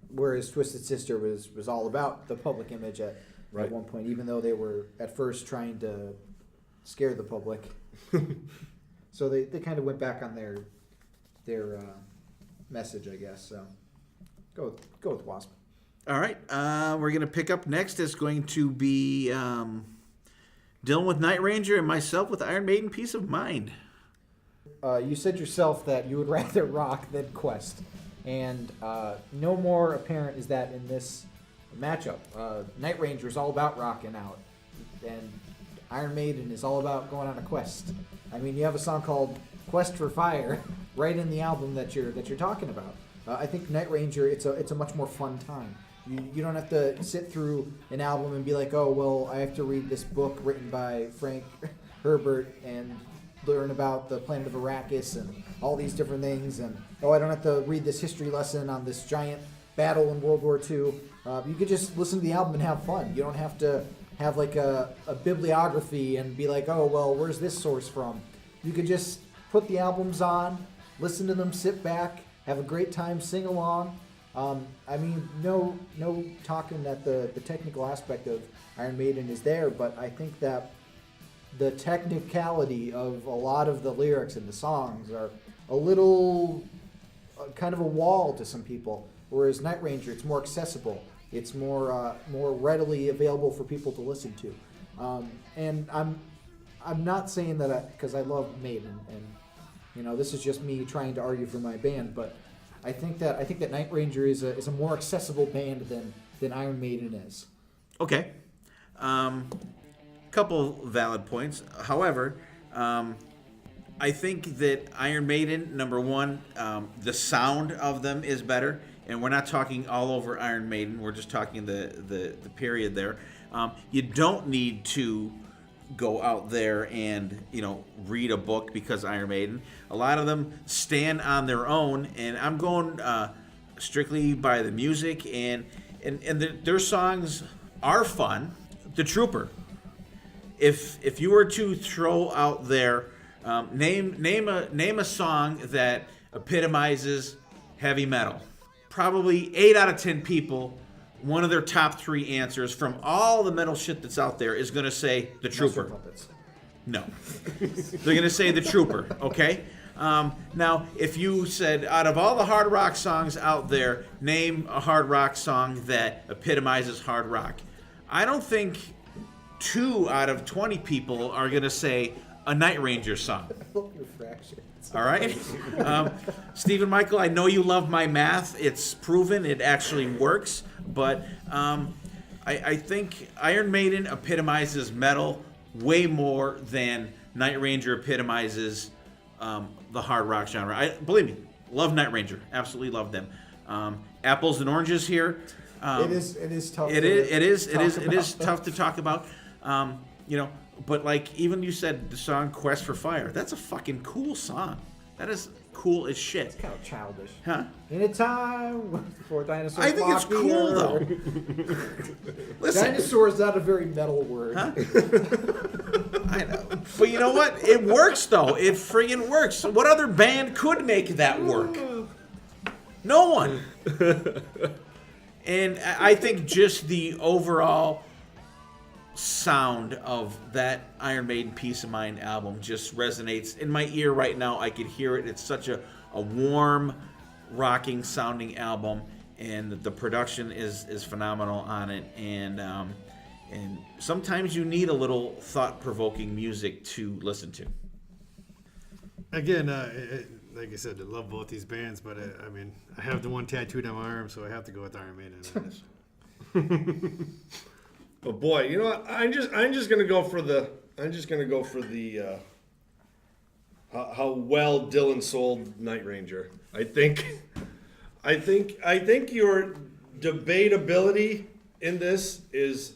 whereas Twisted Sister was all about the public image at one point, even though they were at first trying to scare the public. So they kind of went back on their message, I guess. So go with Wasp. All right, we're going to pick up next. It's going to be Dylan with Night Ranger and myself with Iron Maiden, Peace of Mind. You said yourself that you would rather rock than Quest, and no more apparent is that in this matchup. Night Ranger is all about rocking out, and Iron Maiden is all about going on a quest. I mean, you have a song called "Quest for Fire" right in the album that you're talking about. I think Night Ranger, it's a much more fun time. You don't have to sit through an album and be like, oh, well, I have to read this book written by Frank Herbert and learn about the planet of Arrakis and all these different things. And, oh, I don't have to read this history lesson on this giant battle in World War II. You could just listen to the album and have fun. You don't have to have like a bibliography and be like, oh, well, where's this source from? You could just put the albums on, listen to them, sit back, have a great time, sing along. I mean, no talking that the technical aspect of Iron Maiden is there, but I think that the technicality of a lot of the lyrics and the songs are a little kind of a wall to some people, whereas Night Ranger, it's more accessible. It's more readily available for people to listen to. And I'm not saying that because I love Maiden, and this is just me trying to argue for my band, but I think that Night Ranger is a more accessible band than Iron Maiden is. Okay. Couple valid points. However, I think that Iron Maiden, number one, the sound of them is better. And we're not talking all over Iron Maiden. We're just talking the period there. You don't need to go out there and read a book because Iron Maiden. A lot of them stand on their own, and I'm going strictly by the music, and their songs are fun. The Trooper. If you were to throw out there, name a song that epitomizes heavy metal, probably 8 out of 10 people, one of their top 3 answers from all the metal shit that's out there is going to say The Trooper. No. They're going to say The Trooper, okay? Now, if you said, out of all the hard rock songs out there, name a hard rock song that epitomizes hard rock, I don't think 2 out of 20 people are going to say a Night Ranger song. Your fractions. All right? Stephen Michael, I know you love my math. It's proven. It actually works. But I think Iron Maiden epitomizes metal way more than Night Ranger epitomizes the hard rock genre. Believe me, love Night Ranger. Absolutely love them. Apples and oranges here. It is tough. It is tough to talk about. But like even you said the song Quest for Fire, that's a fucking cool song. That is cool as shit. It's kind of childish. Huh? In a time before dinosaurs. I think it's flocked cool here. though. Listen, Dinosaur is not a very metal word. huh? I know. But you know what? It works though. It friggin' works. What other band could make that work? No one. And I think just the overall sound of that Iron Maiden Peace of Mind album just resonates in my ear right now. I could hear it. It's such a warm, rocking sounding album, and the production is phenomenal on it. And sometimes you need a little thought-provoking music to listen to. Again, like I said, I love both these bands, but I mean, I have the one tattooed on my arm, so I have to go with Iron Maiden on this. But boy, you know what? I'm just gonna go for the how well Dylan sold Night Ranger. I think your debatability in this is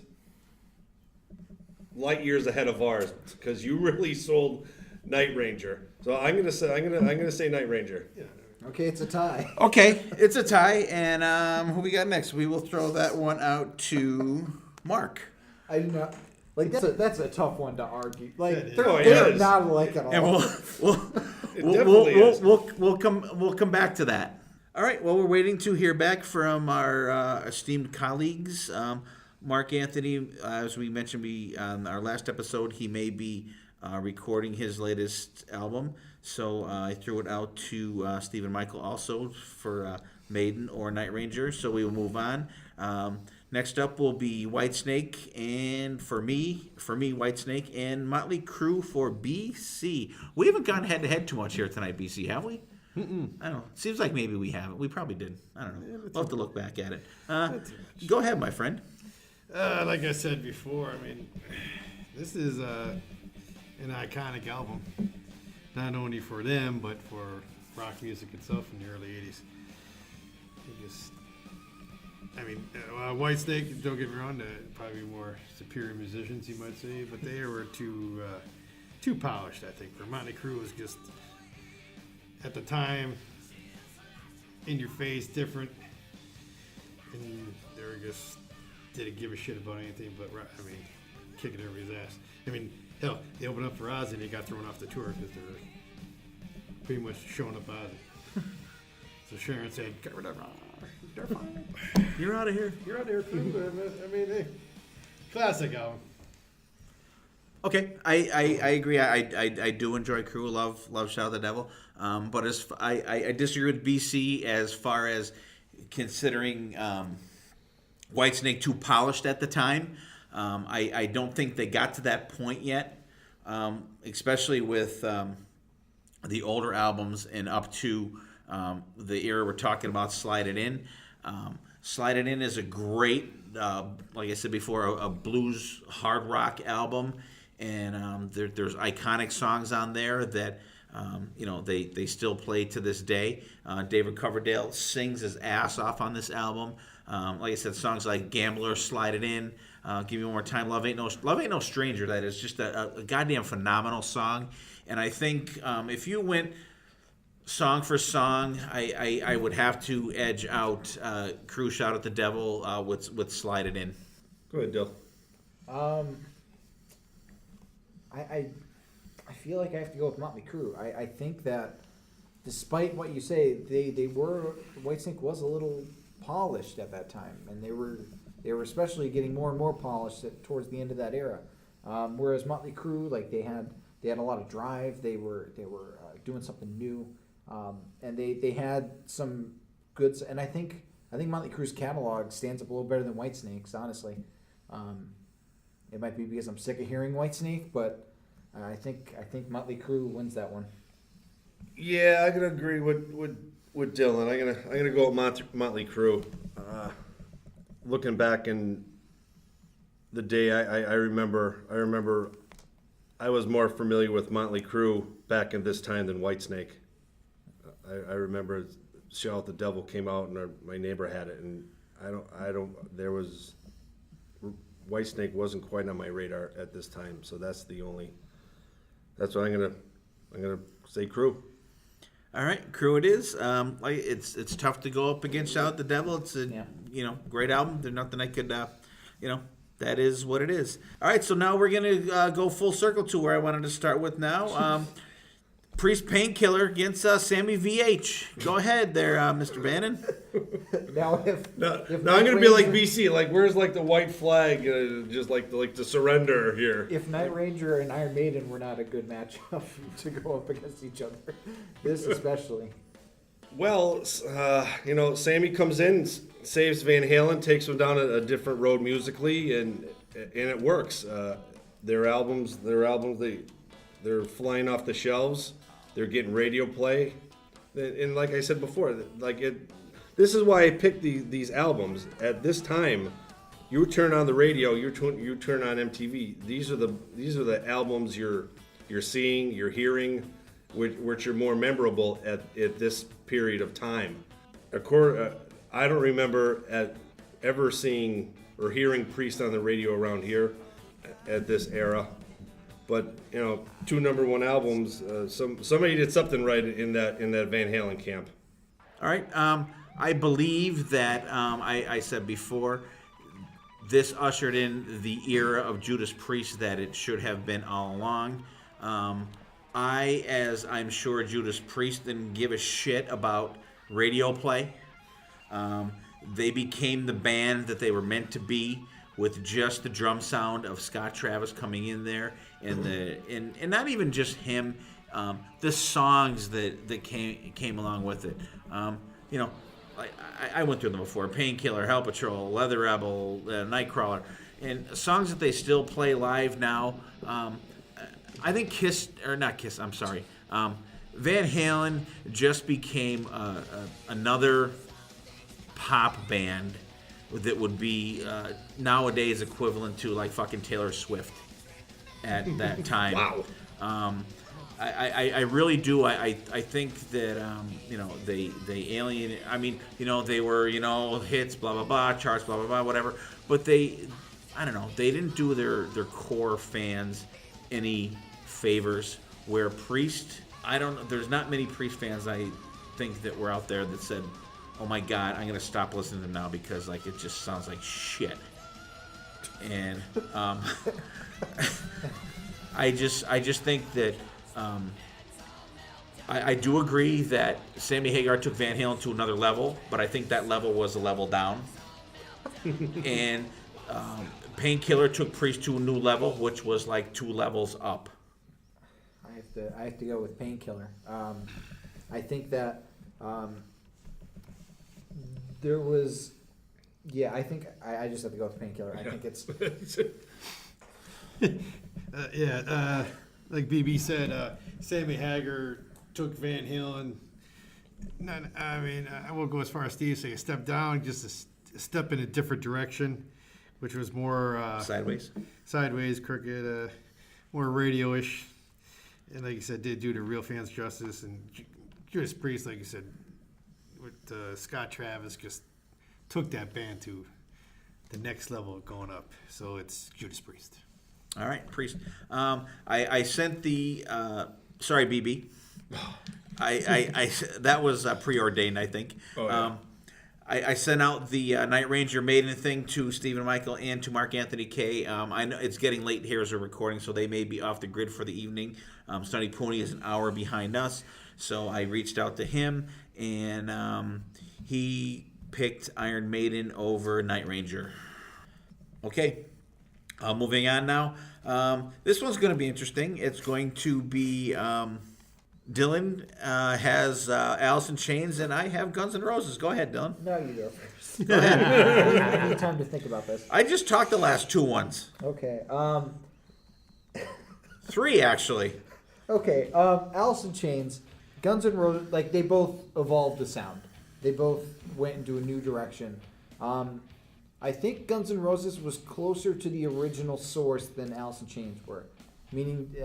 light years ahead of ours because you really sold Night Ranger. So I'm gonna say Night Ranger. Yeah. Okay, it's a tie. Okay, it's a tie, and who we got next? We will throw that one out to Mark. I do not like that's a tough one to argue. Like It is. they're, Oh, it they're is. not alike at all. And definitely is. we'll come back to that. All right. Well, we're waiting to hear back from our esteemed colleagues. Mark Anthony, as we mentioned, on our last episode, he may be recording his latest album. So I threw it out to Stephen Michael also for Maiden or Night Ranger. So we will move on. Next up will be Whitesnake, and for me, Whitesnake, and Motley Crue for BC. We haven't gone head to head too much here tonight, BC, have we? Mm-mm. I don't know. Seems like maybe we haven't. We probably did. I don't know. We'll have to look back at it. Go ahead, my friend. Like I said before, I mean, this is an iconic album, not only for them but for rock music itself in the early '80s. Whitesnake, don't get me wrong, probably more superior musicians, you might say, but they were too polished, I think. For Motley Crue was just, at the time, in your face, different, and they were just didn't give a shit about anything but, kicking everybody's ass. I mean, hell, they opened up for Ozzy and they got thrown off the tour because they were pretty much showing up Ozzy. So Sharon said, "Get rid of them. They're fine. You're out of here. You're out there, Crue." I mean, hey, classic album. Okay, I agree. I do enjoy Crue. Love Shout the Devil. But I disagree with BC as far as considering Whitesnake too polished at the time. I don't think they got to that point yet, especially with the older albums and up to the era we're talking about. Slide It In. Slide It In is a great, like I said before, a blues hard rock album, and there's iconic songs on there that they still play to this day. David Coverdale sings his ass off on this album. Like I said, songs like Gambler, Slide It In, Give You One More Time, Love Ain't No Stranger. That is just a goddamn phenomenal song. And I think if you went song for song, I would have to edge out Crue Shout at the Devil with Slide It In. Go ahead, Dill. I feel like I have to go with Motley Crue. I think that despite what you say, Whitesnake was a little polished at that time, and they were especially getting more and more polished towards the end of that era. Whereas Motley Crue, like they had a lot of drive. They were doing something new. And they had some goods, and I think Motley Crue's catalog stands up a little better than Whitesnake's, honestly. It might be because I'm sick of hearing Whitesnake, but I think Motley Crue wins that one. Yeah, I'm gonna agree with Dylan. I'm gonna go with Motley Crue. Looking back in the day, I remember I was more familiar with Motley Crue back in this time than Whitesnake. I remember Shout at the Devil came out and my neighbor had it, and Whitesnake wasn't quite on my radar at this time, so that's what I'm gonna say Crue. All right, Crew it is. It's tough to go up against Shout at the Devil. It's a great album. There's nothing I could that is what it is. All right, so now we're gonna go full circle to where I wanted to start with now. Priest Painkiller against Sammy VH. Go ahead there, Mr. Bannon. Now I'm gonna be like BC. Like, where's like the white flag? Just like the surrender here. If Night Ranger and Iron Maiden were not a good matchup to go up against each other, this especially. Well, Sammy comes in, saves Van Halen, takes them down a different road musically, and it works. Their albums, they're flying off the shelves. They're getting radio play, and like I said before, this is why I picked these albums. At this time, you turn on the radio, you turn on MTV. These are the albums you're seeing, you're hearing, which are more memorable at this period of time. I don't remember ever seeing or hearing Priest on the radio around here at this era. But two number one albums. Somebody did something right in that Van Halen camp. All right. I believe that I said before, this ushered in the era of Judas Priest that it should have been all along. As I'm sure Judas Priest didn't give a shit about radio play. They became the band that they were meant to be, with just the drum sound of Scott Travis coming in there, and not even just him, the songs that came along with it. I went through them before: Painkiller, Hell Patrol, Leather Rebel, Nightcrawler, and songs that they still play live now. I think Van Halen just became another pop band that would be nowadays equivalent to like fucking Taylor Swift at that time. Wow. I really do. I think that they alienated. I mean, they were hits, blah blah blah, charts, blah blah blah, whatever. But they didn't do their core fans any favors. Where Priest, there's not many Priest fans I think that were out there that said, oh my God, I'm gonna stop listening to them now because it just sounds like shit. And I just think that I do agree that Sammy Hagar took Van Halen to another level, but I think that level was a level down. And Painkiller took Priest to a new level, which was like 2 levels up. I have to go with Painkiller. I think that. There was, I think I just have to go with Painkiller. I think it's. Like BB said, Sammy Hagar took Van Halen. I won't go as far as Steve saying a step down, just a step in a different direction, which was more sideways, crooked, more radio-ish, and like you said, did do the real fans justice. And Judas Priest, like you said, with Scott Travis, just took that band to the next level of going up. So it's Judas Priest. All right, Priest. I sent the sorry, BB. I that was preordained, I think. Oh, yeah. I sent out the Night Ranger Maiden thing to Stephen Michael and to Mark Anthony K. I know it's getting late here as we're recording, so they may be off the grid for the evening. Sonny Pony is an hour behind us, so I reached out to him, and he picked Iron Maiden over Night Ranger. Okay, moving on now. This one's going to be interesting. It's going to be Dylan has Alice in Chains, and I have Guns N' Roses. Go ahead, Dylan. No, you go first. I need time to think about this. I just talked the last 2 ones. Okay. 3, actually. Okay. Alice in Chains, Guns N' Roses, like they both evolved the sound. They both went into a new direction. I think Guns N' Roses was closer to the original source than Alice in Chains were. Meaning,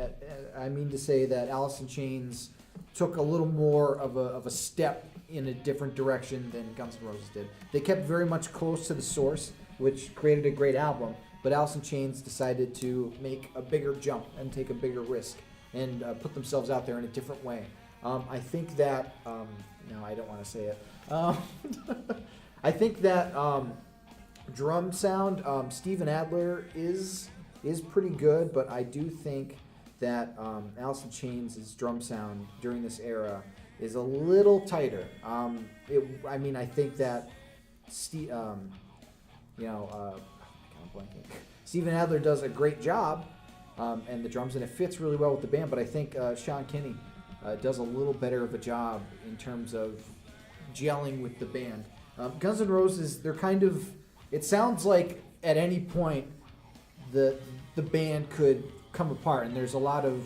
I mean to say that Alice in Chains took a little more of a step in a different direction than Guns N' Roses did. They kept very much close to the source, which created a great album. But Alice in Chains decided to make a bigger jump and take a bigger risk and put themselves out there in a different way. I think that no, I don't want to say it. I think that drum sound, Steven Adler is pretty good, but I do think that Alice in Chains' drum sound during this era is a little tighter. I think that Steven Adler does a great job, and the drums, and it fits really well with the band. But I think Sean Kinney does a little better of a job in terms of gelling with the band. Guns N' Roses, they're kind of. It sounds like at any point the band could come apart, and there's a lot of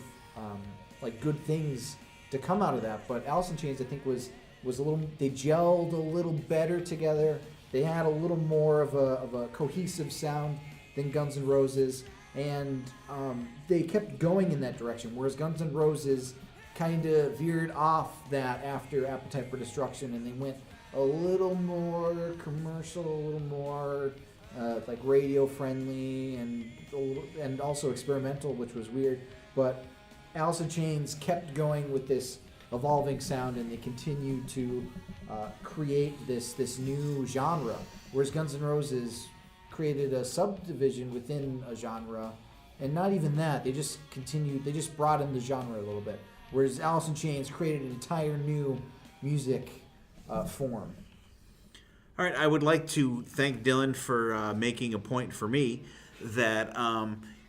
like good things to come out of that. But Alice in Chains, I think, was a little. They gelled a little better together. They had a little more of a cohesive sound than Guns N' Roses, and they kept going in that direction. Whereas Guns N' Roses kind of veered off that after Appetite for Destruction, and they went a little more commercial, a little more like radio friendly, and also experimental, which was weird. But Alice in Chains kept going with this evolving sound, and they continued to create this new genre. Whereas Guns N' Roses created a subdivision within a genre, and not even that. They just continued. They just broadened the genre a little bit. Whereas Alice in Chains created an entire new music form. All right, I would like to thank Dylan for making a point for me that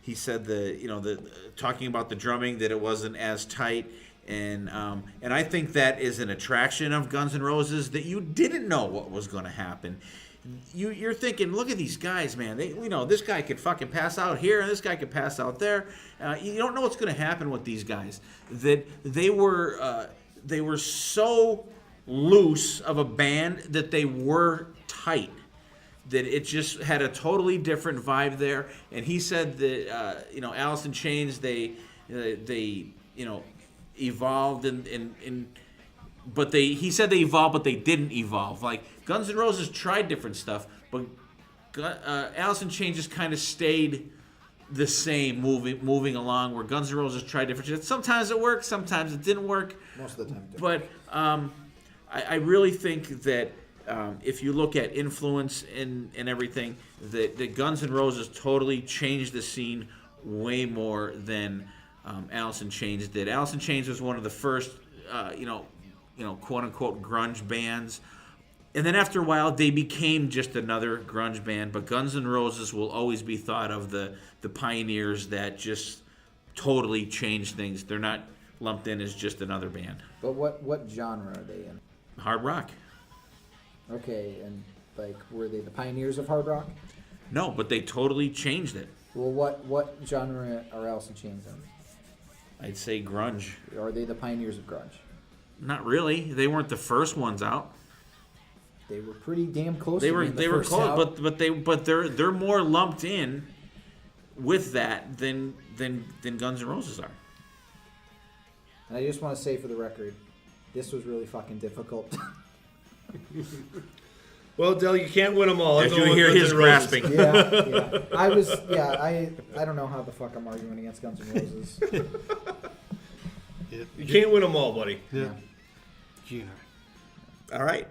he said the talking about the drumming, that it wasn't as tight, and I think that is an attraction of Guns N' Roses, that you didn't know what was going to happen. You're thinking, look at these guys, man. This guy could fucking pass out here, and this guy could pass out there. You don't know what's going to happen with these guys. That they were so loose of a band that they were tight. That it just had a totally different vibe there. And he said that Alice in Chains, they evolved but he said they evolved, but they didn't evolve. Like Guns N' Roses tried different stuff, but Alice in Chains just kind of stayed the same, moving along. Where Guns N' Roses tried different shit. Sometimes it worked, sometimes it didn't work. Most of the time. But I really think that if you look at influence and everything, that Guns N' Roses totally changed the scene way more than Alice in Chains did. Alice in Chains was one of the first, quote unquote grunge bands, and then after a while they became just another grunge band. But Guns N' Roses will always be thought of the pioneers that just totally changed things. They're not lumped in as just another band. But what genre are they in? Hard rock. Okay, and like were they the pioneers of hard rock? No, but they totally changed it. Well, what genre are Alice in Chains in? I'd say grunge. Are they the pioneers of grunge? Not really. They weren't the first ones out. They were pretty damn close. They to were being the they were first close, out. but they're more lumped in with that than Guns N' Roses are. And I just want to say for the record, this was really fucking difficult. Well, Del, you can't win them all. I'm If going you with hear Guns his N' Roses. grasping. I don't know how the fuck I'm arguing against Guns N' Roses. You can't win them all, buddy. Yeah. Gina. All right.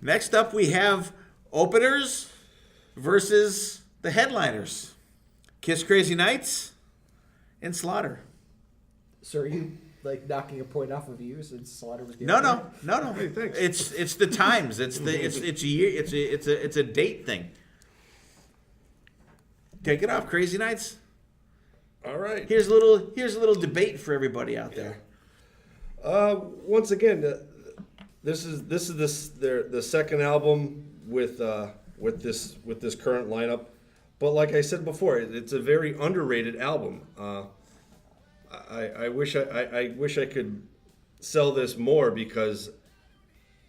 Next up, we have openers versus the headliners. Kiss Crazy Nights and Slaughter. So are you like knocking a point off of you since Slaughter was the No. Hey, thanks. It's the times. It's a year. It's a date thing. Take it off, Crazy Nights. All right. Here's a little debate for everybody out there. Once again, this is the second album with this current lineup. But like I said before, it's a very underrated album. I wish I could sell this more because,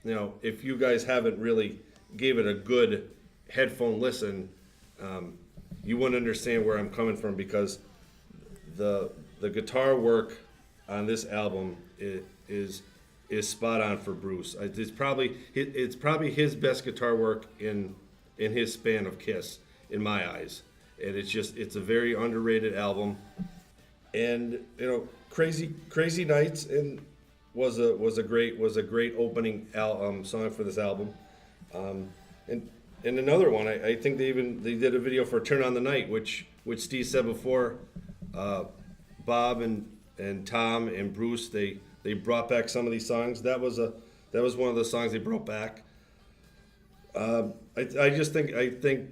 if you guys haven't really gave it a good headphone listen, you wouldn't understand where I'm coming from, because the guitar work on this album is spot on for Bruce. It's probably his best guitar work in his span of Kiss, in my eyes. And it's a very underrated album. And Crazy Nights was a great opening song for this album. And another one, I think they did a video for Turn on the Night, which Steve said before. Bob and Tom and Bruce, they brought back some of these songs. That was one of the songs they brought back. I think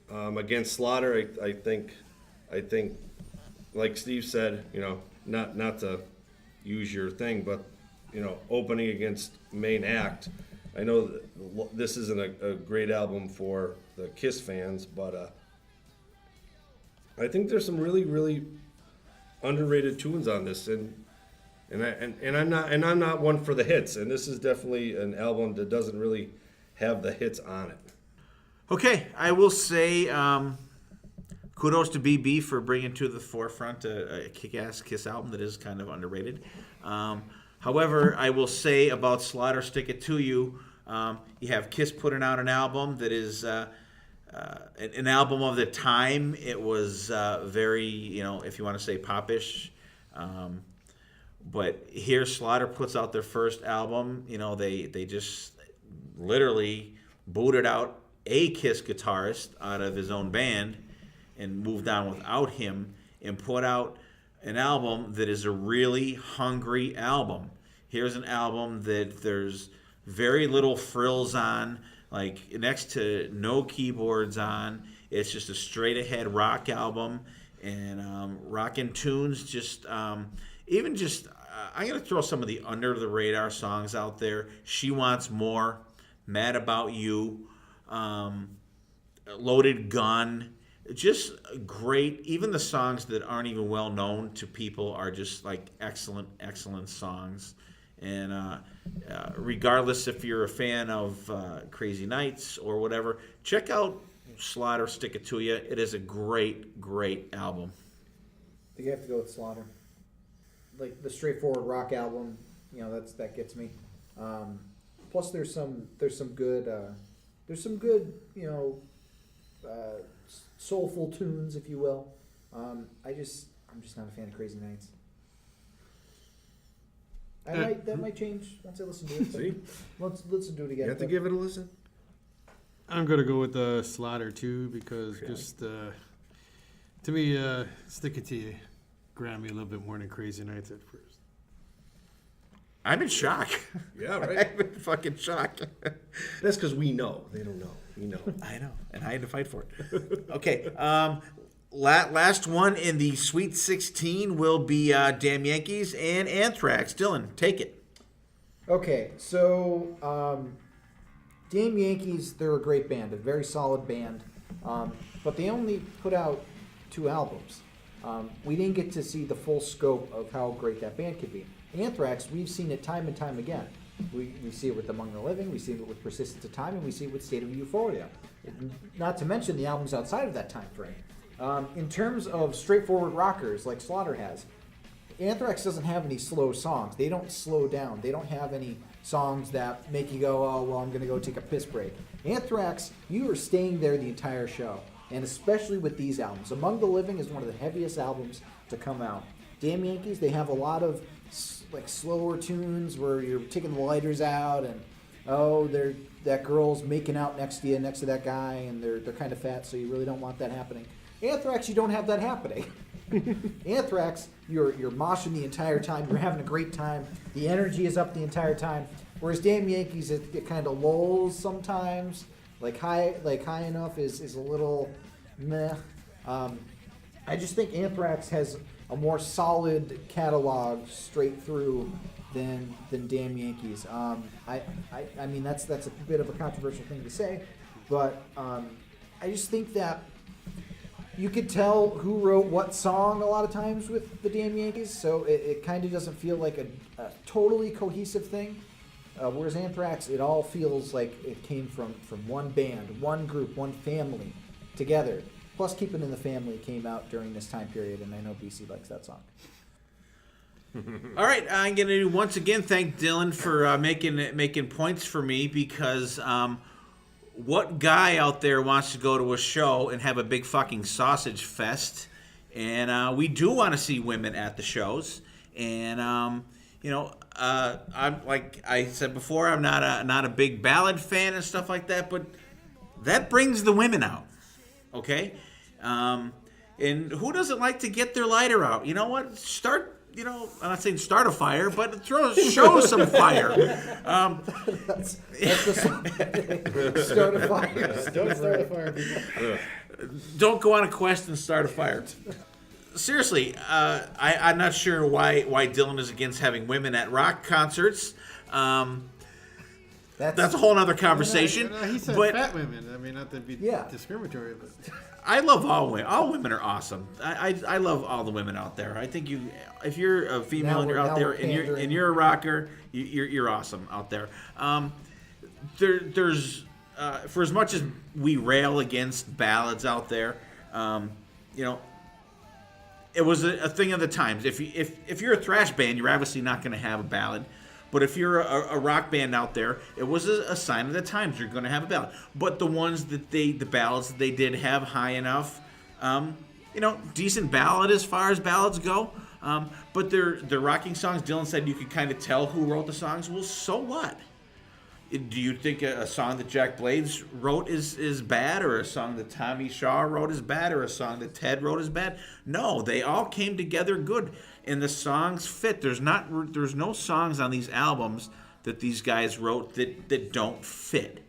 against Slaughter, I think like Steve said, not to use your thing, but opening against main act. I know that this isn't a great album for the Kiss fans, but I think there's some really, really underrated tunes on this, and I'm not one for the hits, and this is definitely an album that doesn't really have the hits on it. Okay, I will say kudos to BB for bringing to the forefront a kick-ass Kiss album that is kind of underrated. However, I will say about Slaughter, Stick It To You, you have Kiss putting out an album that is an album of the time. It was very, if you want to say popish. But here Slaughter puts out their first album. They just literally booted out a Kiss guitarist out of his own band and moved on without him, and put out an album that is a really hungry album. Here's an album that there's very little frills on, like next to no keyboards on. It's just a straight ahead rock album, and rockin' tunes. I'm going to throw some of the under the radar songs out there. She Wants More, Mad About You, Loaded Gun. Just great. Even the songs that aren't even well known to people are just like excellent songs. And regardless if you're a fan of Crazy Nights or whatever, check out Slaughter, Stick It To You. It is a great album. I think you have to go with Slaughter. Like the straightforward rock album, that gets me. Plus, there's some good soulful tunes, if you will. I'm just not a fan of Crazy Nights. That might change once I listen to it. See? Let's listen to it again. You have to give it a listen. I'm gonna go with Slaughter too, because just to me, Stick It To You grabbed me a little bit more than Crazy Nights at first. I'm in shock. Yeah, right. I'm in fucking shock. That's because we know. They don't know. We know. I know, and I had to fight for it. Okay, last one in the Sweet 16 will be Damn Yankees and Anthrax. Dylan, take it. Okay, so Damn Yankees, they're a great band, a very solid band, but they only put out 2 albums. We didn't get to see the full scope of how great that band could be. Anthrax, we've seen it time and time again. We see it with Among the Living, we see it with Persistence of Time, and we see it with State of Euphoria. Not to mention the albums outside of that time frame. In terms of straightforward rockers like Slaughter has, Anthrax doesn't have any slow songs. They don't slow down. They don't have any songs that make you go, oh, well, I'm going to go take a piss break. Anthrax, you are staying there the entire show, and especially with these albums. Among the Living is one of the heaviest albums to come out. Damn Yankees, they have a lot of like slower tunes where you're taking the lighters out and that girl's making out next to you, next to that guy, and they're kind of fat, so you really don't want that happening. Anthrax, you don't have that happening. Anthrax, you're moshing the entire time. You're having a great time. The energy is up the entire time. Whereas Damn Yankees, it kind of lulls sometimes. Like high enough is a little meh. I just think Anthrax has a more solid catalog straight through than Damn Yankees. I mean that's a bit of a controversial thing to say, but I just think that you could tell who wrote what song a lot of times with the Damn Yankees, so it kind of doesn't feel like a totally cohesive thing. Whereas Anthrax, it all feels like it came from one band, one group, one family together. Plus, Keepin' in the Family came out during this time period, and I know BC likes that song. All right, I'm going to once again thank Dylan for making points for me, because what guy out there wants to go to a show and have a big fucking sausage fest? And we do want to see women at the shows. And I'm like I said before, I'm not a big ballad fan and stuff like that, but that brings the women out. Okay? And who doesn't like to get their lighter out? You know what? I'm not saying start a fire, but show some fire. That's the song. Start a fire. Don't start a fire, people. Don't go on a quest and start a fire. Seriously, I'm not sure why Dylan is against having women at rock concerts. That's a whole other conversation. He said but fat women. I mean, not to be discriminatory, but I love all women. All women are awesome. I love all the women out there. I think if you're a female and you're out there and you're a rocker, you're awesome out there. There's for as much as we rail against ballads out there, it was a thing of the times. If you're a thrash band, you're obviously not going to have a ballad. But if you're a rock band out there, it was a sign of the times. You're going to have a ballad. But the ones that the ballads that they did have high enough, decent ballad as far as ballads go. But they're rocking songs. Dylan said you could kind of tell who wrote the songs. Well, so what? Do you think a song that Jack Blades wrote is bad, or a song that Tommy Shaw wrote is bad, or a song that Ted wrote is bad? No, they all came together good, and the songs fit. There's no songs on these albums that these guys wrote that don't fit.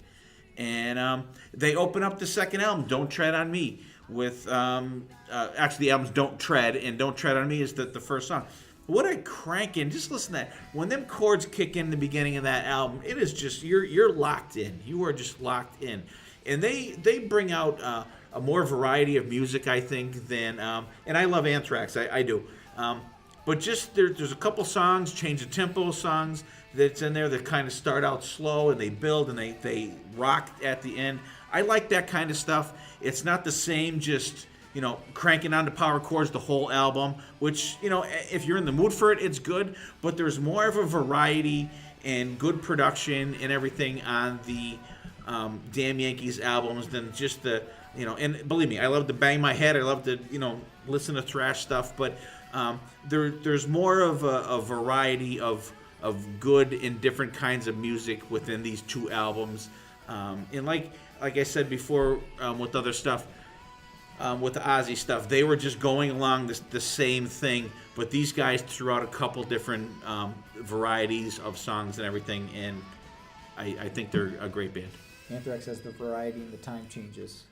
And they open up the second album, Don't Tread on Me, with actually the album's Don't Tread, and Don't Tread on Me is the first song. What a cranking! Just listen to that. When them chords kick in the beginning of that album, it is just you're locked in. You are just locked in, and they bring out a more variety of music, I think, than and I love Anthrax, I do. But just there's a couple songs, change of tempo songs that's in there that kind of start out slow and they build and they rock at the end. I like that kind of stuff. It's not the same just cranking on the power chords the whole album, which, if you're in the mood for it, it's good, but there's more of a variety and good production and everything on the Damn Yankees albums than just the, and believe me, I love to bang my head, I love to, listen to thrash stuff, but there's more of a variety of good and different kinds of music within these two albums. And like I said before with other stuff, with the Ozzy stuff, they were just going along the same thing, but these guys threw out a couple different varieties of songs and everything, and I think they're a great band. Anthrax has the variety and the time changes.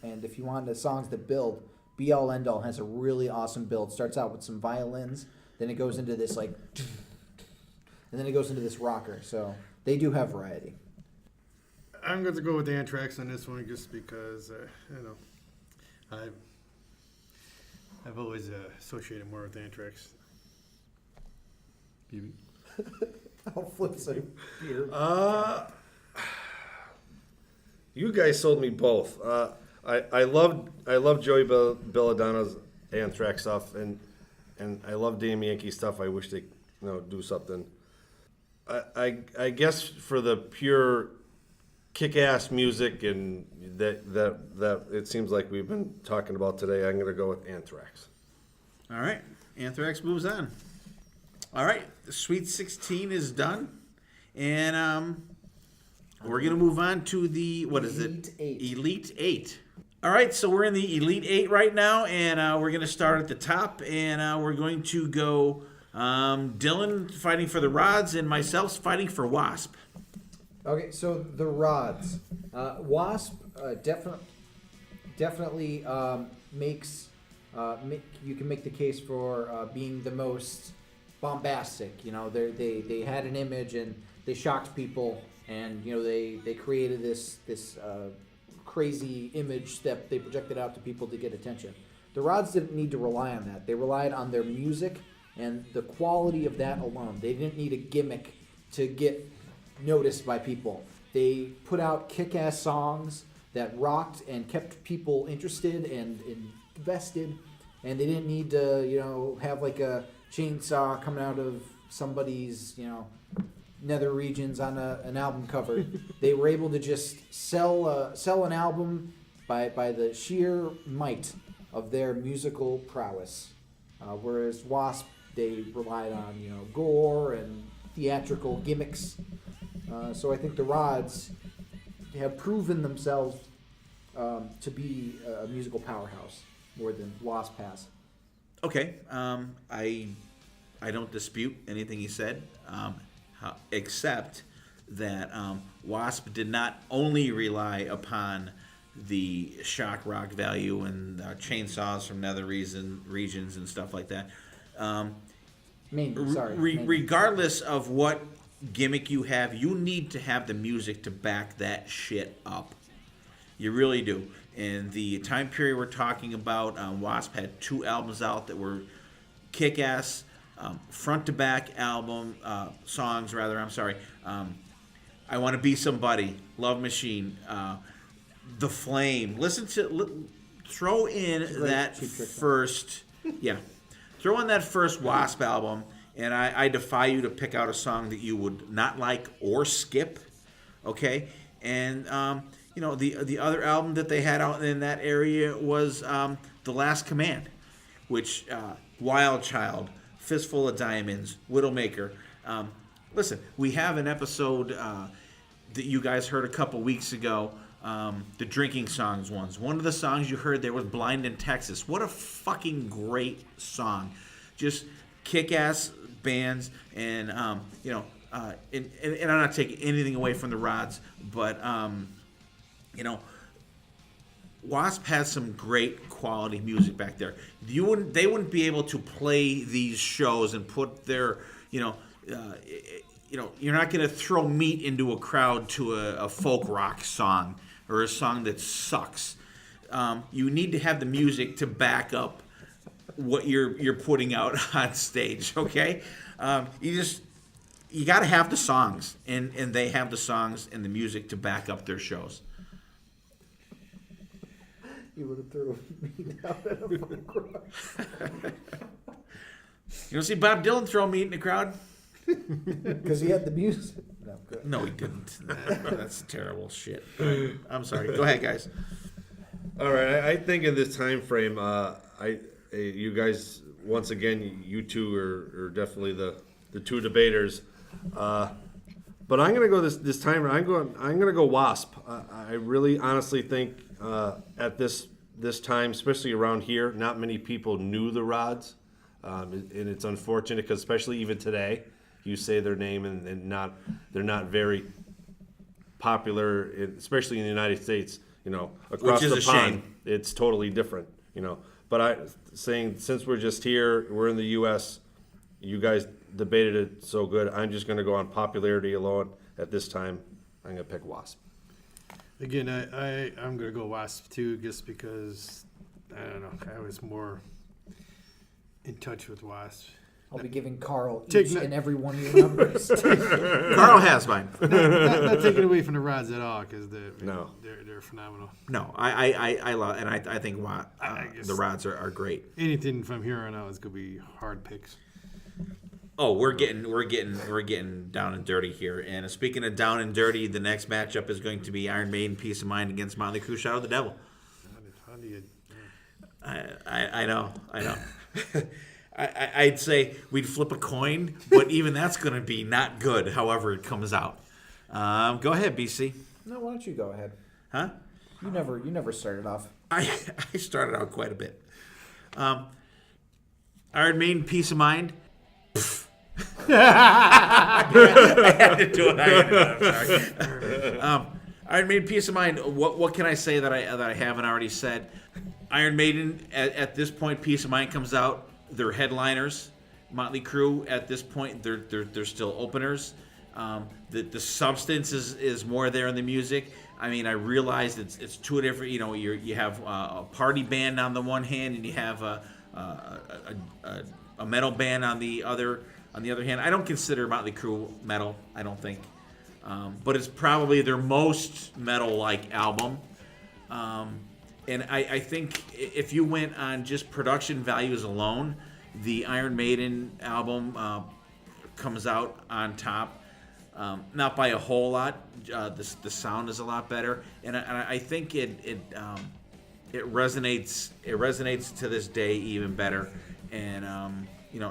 And if you want the songs that build, Be All End All has a really awesome build. Starts out with some violins, then it goes into this and then it goes into this rocker. So they do have variety. I'm going to go with Anthrax on this one just because, I've always associated more with Anthrax. BB? I'll flip some beer. You guys sold me both. I love Joey Belladonna's Anthrax stuff, and I love Damn Yankee stuff. I wish they do something. I guess for the pure kick-ass music and that it seems like we've been talking about today, I'm going to go with Anthrax. All right, Anthrax moves on. All right, the Sweet 16 is done, and we're going to move on to the Elite Eight. All right, so we're in the Elite Eight right now, and we're going to start at the top, and we're going to go Dylan fighting for the Rods and myself fighting for Wasp. Okay, so the Rods. Wasp definitely makes you can make the case for being the most bombastic. You know, they had an image and they shocked people, and you know they created this crazy image that they projected out to people to get attention. The Rods didn't need to rely on that. They relied on their music and the quality of that alone. They didn't need a gimmick to get noticed by people. They put out kick-ass songs that rocked and kept people interested and invested, and they didn't need to, you know, have like a chainsaw coming out of somebody's, you know, nether regions on an album cover. They were able to just sell an album by the sheer might of their musical prowess. Whereas Wasp, they relied on, you know, gore and theatrical gimmicks. So I think the Rods have proven themselves to be a musical powerhouse more than Wasp has. Okay, I don't dispute anything he said, except that Wasp did not only rely upon the shock rock value and chainsaws from nether regions and stuff like that. Regardless of what gimmick you have, you need to have the music to back that shit up. You really do. And the time period we're talking about, Wasp had 2 albums out that were kick-ass, front-to-back album songs, rather. I'm sorry. I Want to Be Somebody, Love Machine, The Flame. Throw in that first, throw in that first Wasp album, and I defy you to pick out a song that you would not like or skip. Okay, and you know, the other album that they had out in that area was The Last Command, which Wild Child, Fistful of Diamonds, Widowmaker. Listen, we have an episode that you guys heard a couple weeks ago, the drinking songs ones. One of the songs you heard there was Blind in Texas. What a fucking great song. Just kick-ass bands, and you know, and I'm not taking anything away from the Rods, but you know, Wasp has some great quality music back there. They wouldn't be able to play these shows and put their, you know, you're not going to throw meat into a crowd to a folk rock song or a song that sucks. You need to have the music to back up what you're putting out on stage. Okay, you got to have the songs, and they have the songs and the music to back up their shows. You would have thrown me down at a folk rock. You don't see Bob Dylan throw meat in the crowd? Because he had the music. No, good. No, he didn't. That's terrible shit. I'm sorry. Go ahead, guys. All right, I think in this time frame, you guys, once again, you two are definitely the two debaters. But I'm gonna go this time. I'm gonna go Wasp. I really honestly think at this time, especially around here, not many people knew the Rods, and it's unfortunate because especially even today, you say their name and they're not very popular, especially in the United States. You know, across the pond, shame. It's totally different. You know, but since we're just here, we're in the U.S. You guys debated it so good. I'm just going to go on popularity alone at this time. I'm going to pick Wasp. Again, I'm going to go Wasp too, just because, I don't know, I was more in touch with Wasp. I'll be giving Carl each and every one of your numbers. Carl has mine. Not taking away from the Rods at all, because they're phenomenal. No, I love, and I think the Rods are great. Anything from here on out is going to be hard picks. Oh, we're getting down and dirty here. And speaking of down and dirty, the next matchup is going to be Iron Maiden Peace of Mind against Motley Crue Shadow of the Devil. How do you? I know. I'd say we'd flip a coin, but even that's going to be not good. However, it comes out. Go ahead, BC. No, why don't you go ahead? Huh? You never started off. I started out quite a bit. Iron Maiden Peace of Mind. I had to do it. I'm sorry. Iron Maiden Peace of Mind. What can I say that I haven't already said? Iron Maiden at this point, Peace of Mind comes out. They're headliners. Motley Crue at this point, they're still openers. The substance is more there in the music. I mean, I realized it's two different. You have a party band on the one hand, and you have a metal band on the other. On the other hand, I don't consider Motley Crue metal. I don't think, but it's probably their most metal-like album. And I think if you went on just production values alone, the Iron Maiden album comes out on top. Not by a whole lot. The sound is a lot better, and I think it resonates. It resonates to this day even better. And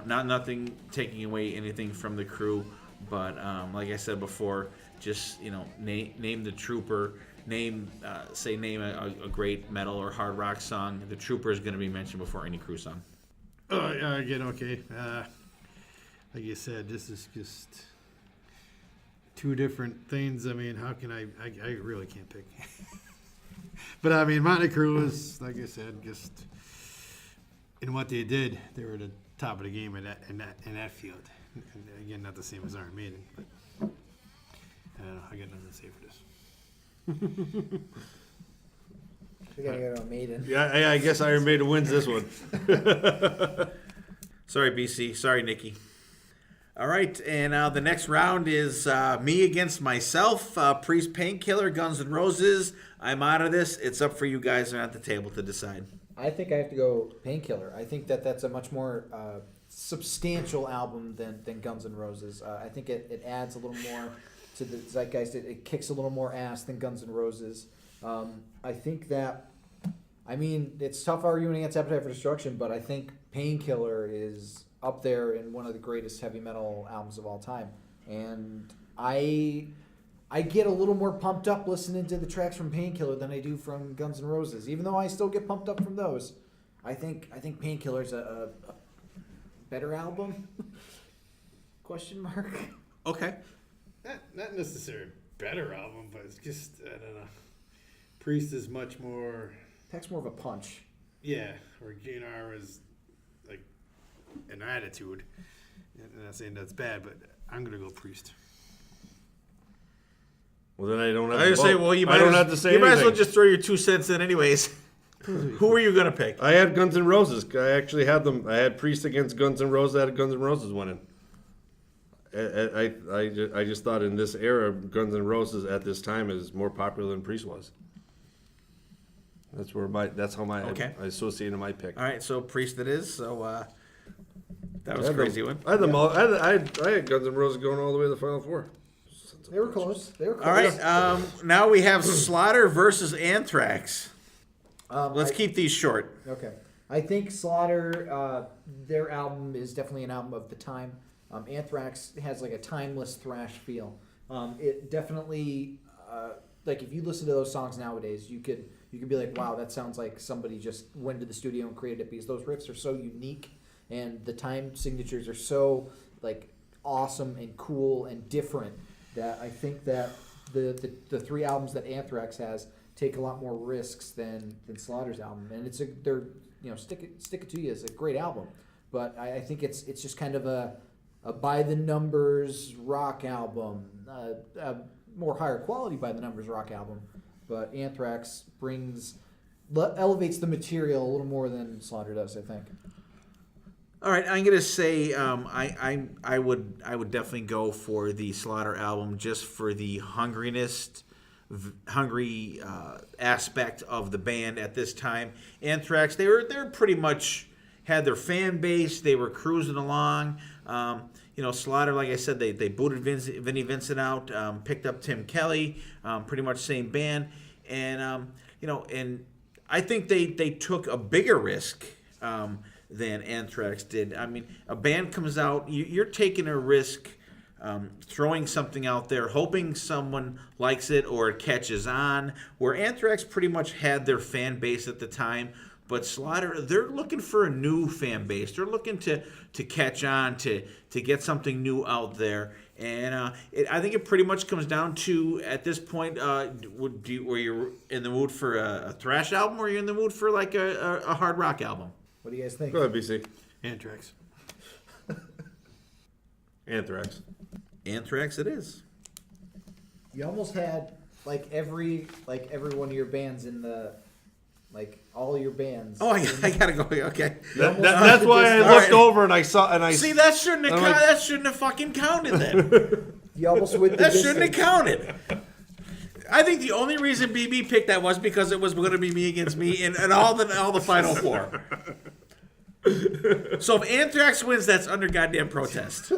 nothing taking away anything from the Crew, but like I said before, just name the Trooper. Name a great metal or hard rock song. The Trooper is going to be mentioned before any Crew song. Oh, yeah, again, okay. Like you said, this is just two different things. I mean, how can I really can't pick. But I mean, Motley Crue is, like I said, just in what they did, they were at the top of the game in that field. And again, not the same as Iron Maiden, but I don't know. I got nothing to say for this. We gotta go to a Maiden. Yeah, I guess Iron Maiden wins this one. Sorry, BC. Sorry, Nikki. All right, and the next round is me against myself. Priest, Painkiller, Guns N' Roses. I'm out of this. It's up for you guys at the table to decide. I think I have to go Painkiller. I think that's a much more substantial album than Guns N' Roses. I think it adds a little more to the zeitgeist. It kicks a little more ass than Guns N' Roses. I think that, I mean, it's tough arguing against Appetite for Destruction, but I think Painkiller is up there in one of the greatest heavy metal albums of all time. And I get a little more pumped up listening to the tracks from Painkiller than I do from Guns N' Roses. Even though I still get pumped up from those, I think Painkiller's a better album. Question mark. Okay. Not necessarily a better album, but it's just, I don't know. Priest is much more... Packs more of a punch. Yeah, or GNR is like an attitude. I'm not saying that's bad, but I'm going to go Priest. Well, then I don't have I to just say, vote. well, you I might, don't as, have to say you might as well anything. just throw your 2 cents in anyways. Who are you going to pick? I had Guns N' Roses. I actually had them. I had Priest against Guns N' Roses. I had Guns N' Roses winning. I just thought in this era, Guns N' Roses at this time is more popular than Priest was. That's how Okay. I associated my pick. All right, so Priest it is. So that was a crazy one. I had them all. I had Guns N' Roses going all the way to the Final Four. They were close. All right, now we have Slaughter versus Anthrax. Let's keep these short. Okay. I think Slaughter, their album is definitely an album of the time. Anthrax has like a timeless thrash feel. It definitely, like if you listen to those songs nowadays, you could be like, wow, that sounds like somebody just went to the studio and created it, because those riffs are so unique and the time signatures are so like awesome and cool and different that I think that the 3 albums that Anthrax has take a lot more risks than Slaughter's album, and Stick It To You is a great album, but I think it's just kind of a by the numbers rock album, a more higher quality by the numbers rock album, but Anthrax elevates the material a little more than Slaughter does, I think. All right, I'm gonna say I would definitely go for the Slaughter album just for the hungry aspect of the band at this time. Anthrax, they're pretty much had their fan base. They were cruising along. Slaughter, like I said, they booted Vinnie Vincent out, picked up Tim Kelly, pretty much same band, and and I think they took a bigger risk than Anthrax did. I mean, a band comes out, you're taking a risk, throwing something out there, hoping someone likes it or it catches on, where Anthrax pretty much had their fan base at the time, but Slaughter, they're looking for a new fan base. They're looking to catch on, to get something new out there, And I think it pretty much comes down to, at this point, were you in the mood for a thrash album, or are you in the mood for like a hard rock album? What do you guys think? Go ahead, BC. Anthrax. Anthrax. Anthrax it is. You almost had like every one of your bands in the, like all your bands. Oh, I gotta go. Okay. That's why I All looked right. over and I saw See, that shouldn't have that shouldn't have fucking counted then. You almost went the That distance. shouldn't have counted. I think the only reason BB picked that was because it was going to be me against me in all the final four. So if Anthrax wins, that's under goddamn protest.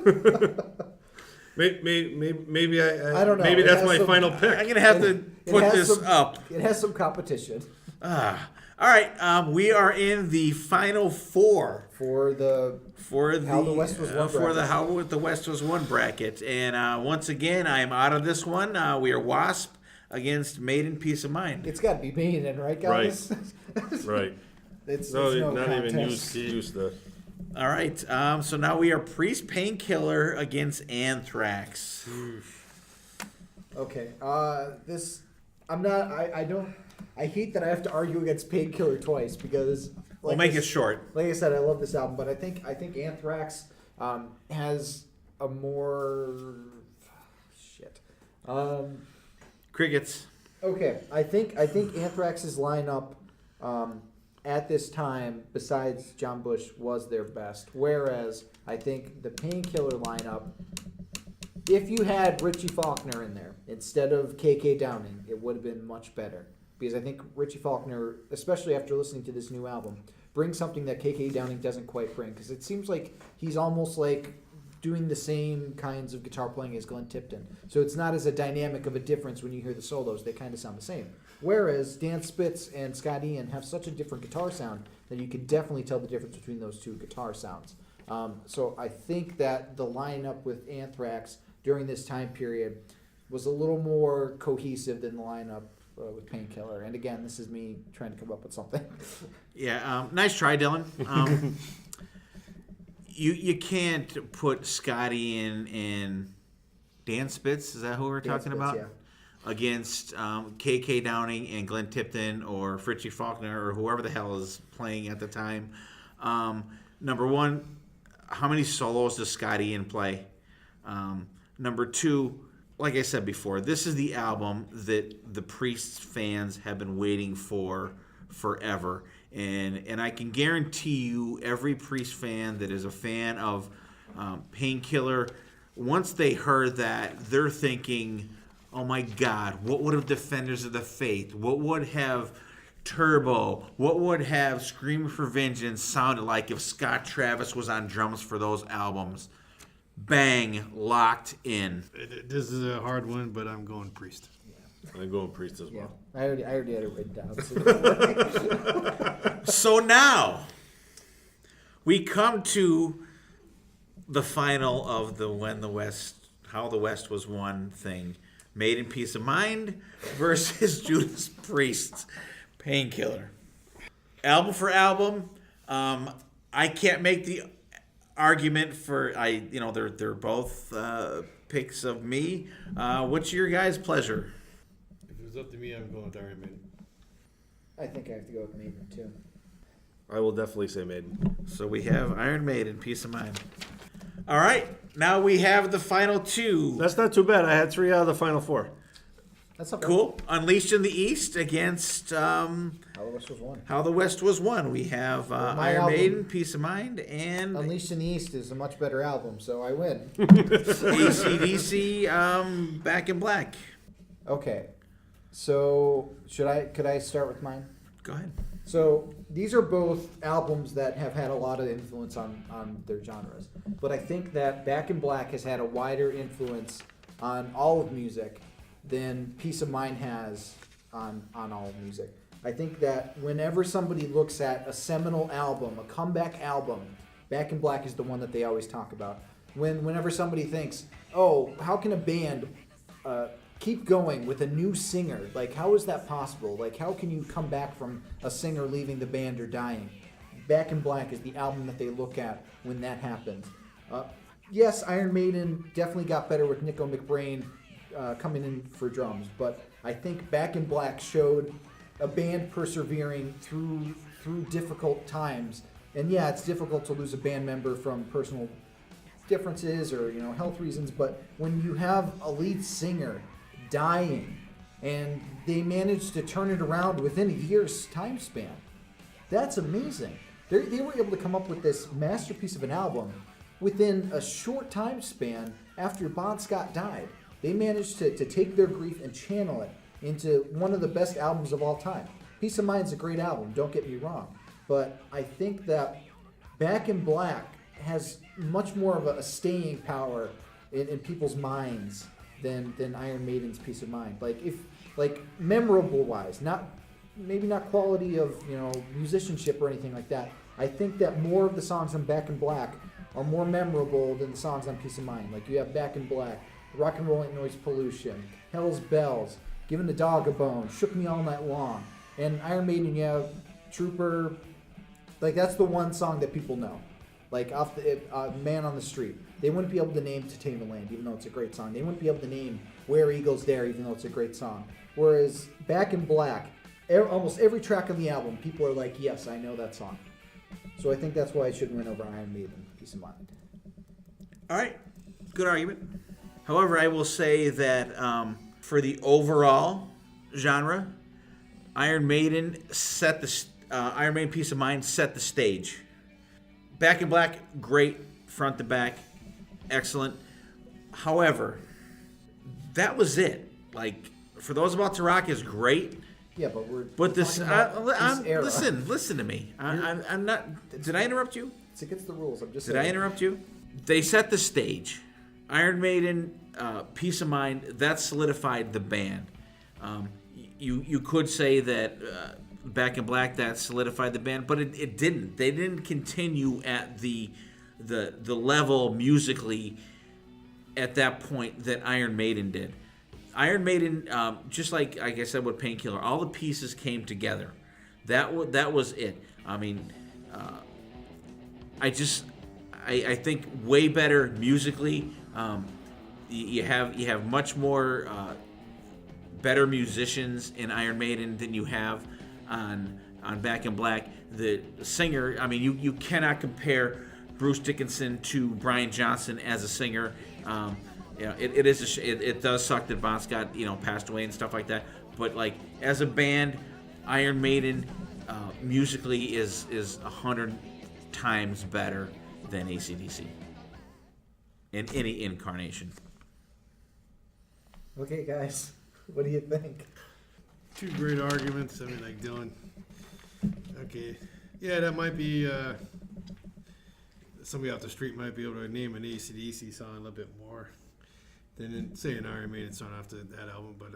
Maybe I don't know. Maybe It that's has my some- final pick. I'm gonna have to It put has this some- up. It has some competition All right, we are in the final four for the for the How the West Was Won for the bracket. How the West Was Won bracket, and once again, I am out of this one. We are Wasp against Maiden Peace of Mind. It's got to be Bannon, right, guys? Right. it's No, no not even contest. use the. All right, so now we are Priest Painkiller against Anthrax. Okay. This I'm not. I don't. I hate that I have to argue against Painkiller twice because. We'll make it short. Like I said, I love this album, but I think Anthrax has a more shit. Crickets. Okay, I think Anthrax's lineup at this time, besides John Bush, was their best. Whereas I think the Painkiller lineup, if you had Richie Faulkner in there instead of KK Downing, it would have been much better. Because I think Richie Faulkner, especially after listening to this new album, brings something that KK Downing doesn't quite bring. Because it seems like he's almost like doing the same kinds of guitar playing as Glenn Tipton. So it's not as a dynamic of a difference when you hear the solos. They kind of sound the same. Whereas Dan Spitz and Scott Ian have such a different guitar sound that you could definitely tell the difference between those two guitar sounds. So I think that the lineup with Anthrax during this time period was a little more cohesive than the lineup with Painkiller. And again, this is me trying to come up with something. Yeah, nice try, Dylan. You can't put Scotty and Dan Spitz, is that who we're Dan talking Spitz, about? yeah. Against KK Downing and Glenn Tipton or Fritchie Faulkner or whoever the hell is playing at the time. Number one, how many solos does Scotty Ian play? Number two, like I said before, this is the album that the Priest fans have been waiting for forever. And I can guarantee you every Priest fan that is a fan of Painkiller, once they heard that, they're thinking, oh my God, what would have Defenders of the Faith, what would have Turbo, what would have Screaming for Vengeance sounded like if Scott Travis was on drums for those albums? Bang, locked in. This is a hard one, but I'm going Priest. I'm going Priest as Yeah, well. I already had it written down. So So now we come to the final of the How the West Was Won thing. Made in Peace of Mind versus Judas Priest Painkiller. Album for album, I can't make the argument for they're both picks of me. What's your guys' pleasure? If it was up to me, I'm going with Iron Maiden. I think I have to go with Maiden too. I will definitely say Maiden. So we have Iron Maiden, Peace of Mind. All right, now we have the final two. That's not too bad. I had 3 out of the final 4. That's okay. Cool. Unleashed in the East against How the West Was Won. How the West Was Won. We have my Iron album. Maiden, Peace of Mind, and Unleashed in the East is a much better album, so I win. AC/DC, Back in Black. Okay, so could I start with mine? Go ahead. So these are both albums that have had a lot of influence on their genres, but I think that Back in Black has had a wider influence on all of music than Peace of Mind has on all of music. I think that whenever somebody looks at a seminal album, a comeback album, Back in Black is the one that they always talk about. Whenever somebody thinks, oh, how can a band keep going with a new singer? Like, how is that possible? Like, how can you come back from a singer leaving the band or dying? Back in Black is the album that they look at when that happens. yes, Iron Maiden definitely got better with Nico McBrain coming in for drums, but I think Back in Black showed a band persevering through difficult times. And yeah, it's difficult to lose a band member from personal differences or health reasons, but when you have a lead singer dying and they managed to turn it around within a year's time span, that's amazing. They were able to come up with this masterpiece of an album within a short time span after Bon Scott died. They managed to take their grief and channel it into one of the best albums of all time. Peace of Mind's a great album, don't get me wrong. But I think that Back in Black has much more of a staying power in people's minds than Iron Maiden's Peace of Mind. Like memorable wise, maybe not quality of musicianship or anything like that. I think that more of the songs on Back in Black are more memorable than the songs on Peace of Mind. Like you have Back in Black, Rock and Roll Ain't Noise Pollution, Hell's Bells, Giving the Dog a Bone, Shook Me All Night Long, and Iron Maiden. You have Trooper. Like that's the one song that people know. Like off the Man on the Street. They wouldn't be able to name To Tame the Land, even though it's a great song. They wouldn't be able to name Where Eagles Dare, even though it's a great song. Whereas Back in Black, almost every track on the album, people are like, yes, I know that song. So I think that's why it should win over Iron Maiden, Peace of Mind. All right, good argument. However, I will say that for the overall genre, Iron Maiden Peace of Mind set the stage. Back in Black, great, front to back, excellent. However, that was it. Like, For Those About to Rock is great. Yeah, but this era. Listen to me. I'm not. Did I interrupt you? It's against the rules. I'm just. Did I interrupt you? They set the stage. Iron Maiden, Peace of Mind. That solidified the band. You could say that Back in Black that solidified the band, but it didn't. They didn't continue at the level musically at that point that Iron Maiden did. Iron Maiden, just like I said with Painkiller, all the pieces came together. That was it. I mean, I think way better musically. You have much more better musicians in Iron Maiden than you have on Back in Black. The singer, I mean, you cannot compare Bruce Dickinson to Brian Johnson as a singer. It does suck that Bon Scott passed away and stuff like that. But like as a band, Iron Maiden musically is 100 times better than AC/DC in any incarnation. Okay, guys, what do you think? Two great arguments. I mean, like Dylan. Okay, yeah, that might be. Somebody off the street might be able to name an AC/DC song a little bit more than say an Iron Maiden song after that album, but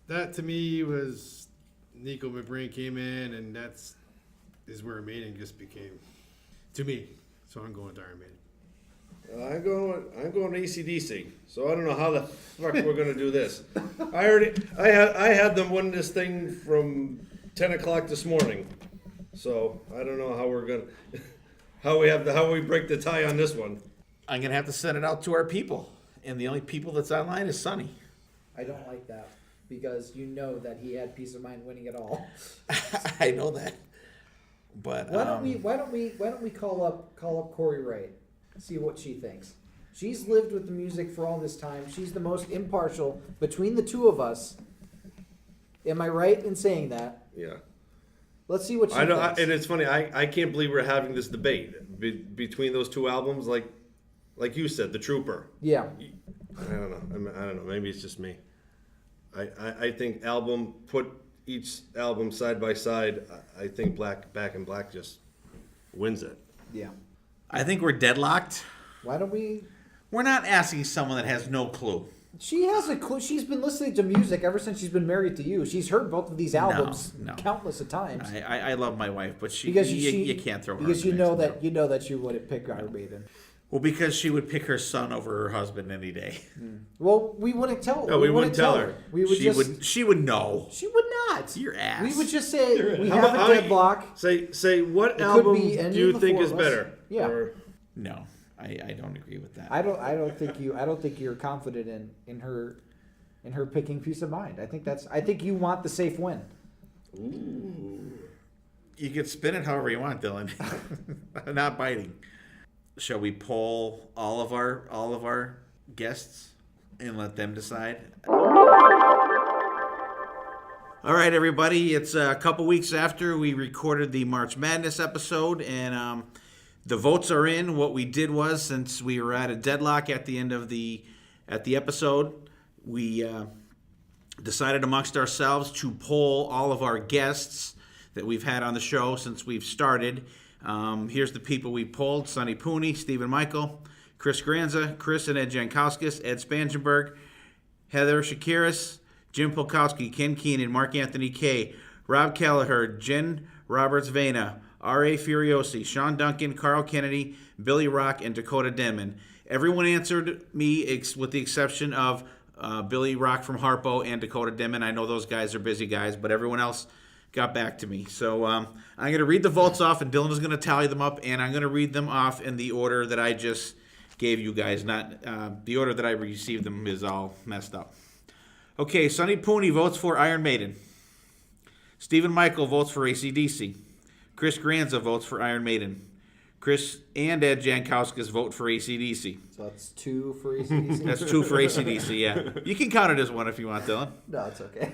that to me was Nico McBrain came in, and is where Maiden just became to me. So I'm going to Iron Maiden. I'm going AC/DC. So I don't know how the fuck we're gonna do this. I had them win this thing from 10 o'clock this morning. So I don't know how we're gonna how we break the tie on this one. I'm gonna have to send it out to our people, and the only people that's online is Sonny. I don't like that because you know that he had Peace of Mind winning it all. I know that, but why don't we call up Corey Wright, see what she thinks. She's lived with the music for all this time. She's the most impartial between the two of us. Am I right in saying that? Yeah. Let's see what she thinks. And it's funny. I can't believe we're having this debate between those two albums. Like you said, The Trooper. Yeah. I don't know. Maybe it's just me. I think put each album side by side. I think Back in Black just wins it. Yeah. I think we're deadlocked. Why don't we? We're not asking someone that has no clue. She has a clue. She's been listening to music ever since she's been married to you. She's heard both of these albums countless of times. I love my wife, but you can't throw her. Because you know that she wouldn't pick Iron Maiden. Well, because she would pick her son over her husband any day. Well, we wouldn't tell her. No, we wouldn't tell her. We would She would know. She would not. Your ass. We would just say we have a deadlock. Say what album do you think is us. better? Yeah. No, I don't agree with that. I don't think you're confident in her picking Peace of Mind. I think you want the safe win. Ooh. You can spin it however you want, Dylan. I'm not biting. Shall we poll all of our guests and let them decide? All right, everybody. It's a couple weeks after we recorded the March Madness episode, and the votes are in. What we did was, since we were at a deadlock at the end of the episode, we decided amongst ourselves to poll all of our guests that we've had on the show since we've started. Here's the people we polled: Sonny Pooney, Stephen Michael, Chris Granza, Chris and Ed Jankowskis, Ed Spangenberg, Heather Shakiris, Jim Polkowski, Ken Keenan, Mark Anthony K, Rob Kelleher, Jen Roberts Vena, R.A. Furiosi, Sean Duncan, Carl Kennedy, Billy Rock, and Dakota Denman. Everyone answered me with the exception of Billy Rock from Harpo and Dakota Denman. I know those guys are busy guys, but everyone else got back to me. So I'm going to read the votes off, and Dylan is going to tally them up, and I'm going to read them off in the order that I just gave you guys. Not the order that I received them is all messed up. Okay, Sonny Pooney votes for Iron Maiden. Stephen Michael votes for AC/DC. Chris Granza votes for Iron Maiden. Chris and Ed Jankowskis vote for AC/DC. So that's 2 for AC/DC? That's 2 for AC/DC, yeah. You can count it as 1 if you want, Dylan. No, it's okay.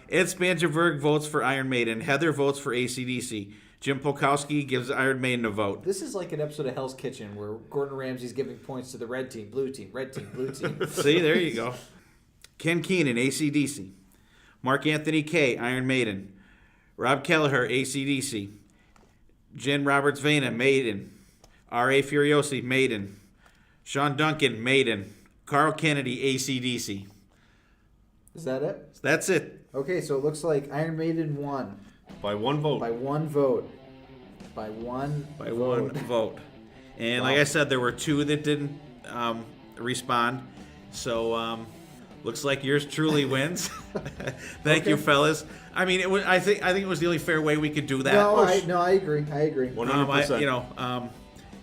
Ed Spangenberg votes for Iron Maiden. Heather votes for AC/DC. Jim Polkowski gives Iron Maiden a vote. This is like an episode of Hell's Kitchen where Gordon Ramsay's giving points to the red team, blue team, red team, blue team. See, there you go. Ken Keenan, AC/DC. Mark Anthony K, Iron Maiden. Rob Kelleher, AC/DC. Jen Roberts Vena, Maiden. R.A. Furiosi, Maiden. Sean Duncan, Maiden. Carl Kennedy, AC/DC. Is that it? That's it. Okay, so it looks like Iron Maiden won. By one vote. By one vote. By one vote. And Wow. like I said, there were 2 that didn't respond. So looks like yours truly wins. Thank you, fellas. I mean, it was. I think it was the only fair way we could do that. I agree. 100%.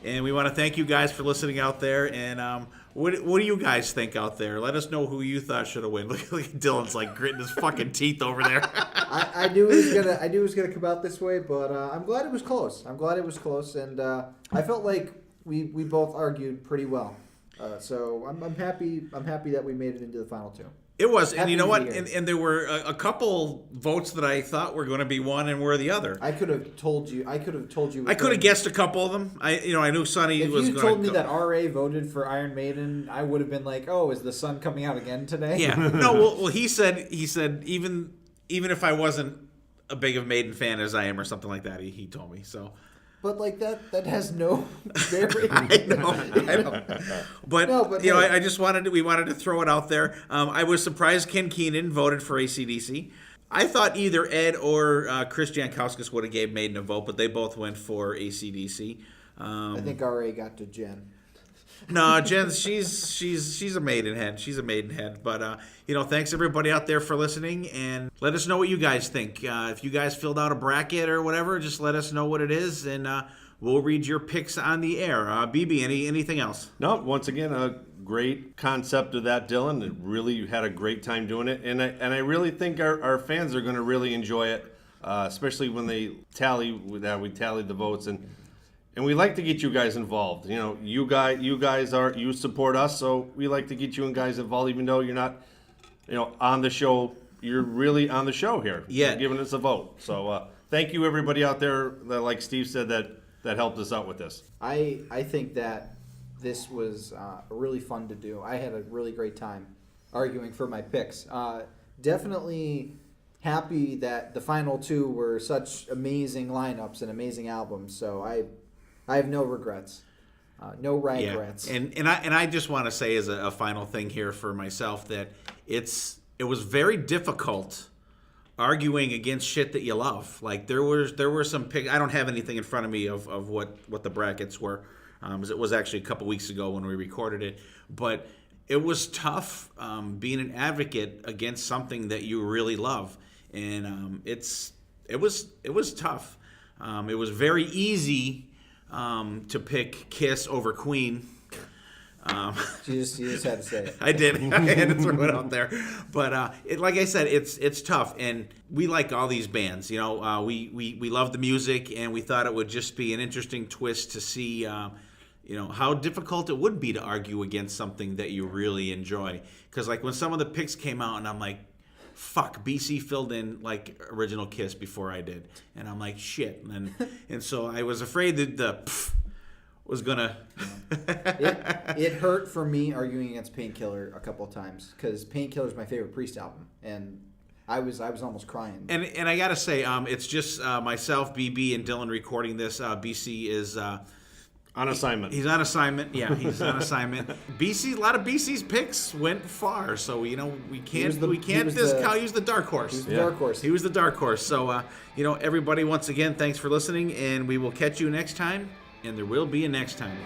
And we want to thank you guys for listening out there. And what do you guys think out there? Let us know who you thought should have won. Look at Dylan's like gritting his fucking teeth over there. I knew it was gonna come out this way, but I'm glad it was close. And I felt like we both argued pretty well. So I'm happy that we made it into the final 2. It was, and you know what? Happy to hear. And there were a couple votes that I thought were going to be one and were the other. I could have told you. I could have guessed a couple of them. I knew Sonny was going to. If you told me that RA voted for Iron Maiden, I would have been like, "Oh, is the sun coming out again today?" Yeah. No. Well, he said even if I wasn't a big of Maiden fan as I am, or something like that, he told me so. But like that has no bearing. I know. But we wanted to throw it out there. I was surprised Ken Keenan voted for AC/DC. I thought either Ed or Chris Jankowskis would have gave Maiden a vote, but they both went for AC/DC. I think RA got to Jen. No, Jen, she's a Maidenhead. She's a Maidenhead. But thanks everybody out there for listening, and let us know what you guys think. If you guys filled out a bracket or whatever, just let us know what it is, and we'll read your picks on the air. BB, anything else? No, once again, a great concept of that, Dylan. It really, you had a great time doing it, and I really think our fans are going to really enjoy it, especially when we tallied the votes, and we like to get you guys involved. You guys support us, so we like to get you guys involved, even though you're not, on the show. You're really on the show here. Yeah, You're giving us a vote. So thank you, everybody out there that, like Steve said, that helped us out with this. I think that this was really fun to do. I had a really great time arguing for my picks. Definitely happy that the final 2 were such amazing lineups and amazing albums. So I have no regrets. No regrets. Yeah. And I just want to say as a final thing here for myself that it was very difficult arguing against shit that you love. Like there were some picks. I don't have anything in front of me of what the brackets were. It was actually a couple weeks ago when we recorded it, but it was tough being an advocate against something that you really love, and it was tough. It was very easy to pick Kiss over Queen. You just had to say it. I did. I had to throw it out there. But like I said, it's tough, and we like all these bands. You know, we love the music, and we thought it would just be an interesting twist to see, how difficult it would be to argue against something that you really enjoy. Because like when some of the picks came out, and I'm like, fuck, BC filled in like original Kiss before I did, and I'm like, shit, and so I was afraid that the Pfft was gonna. It hurt for me arguing against Painkiller a couple of times because Painkiller is my favorite Priest album, and I was almost crying. And I gotta say, it's just myself, BB, and Dylan recording this. BC is On assignment. He's on assignment. Yeah, he's on assignment. BC, a lot of BC's picks went far, so we can't use the dark horse. He was the dark horse. He was the dark horse. So everybody, once again, thanks for listening, and we will catch you next time. And there will be a next time.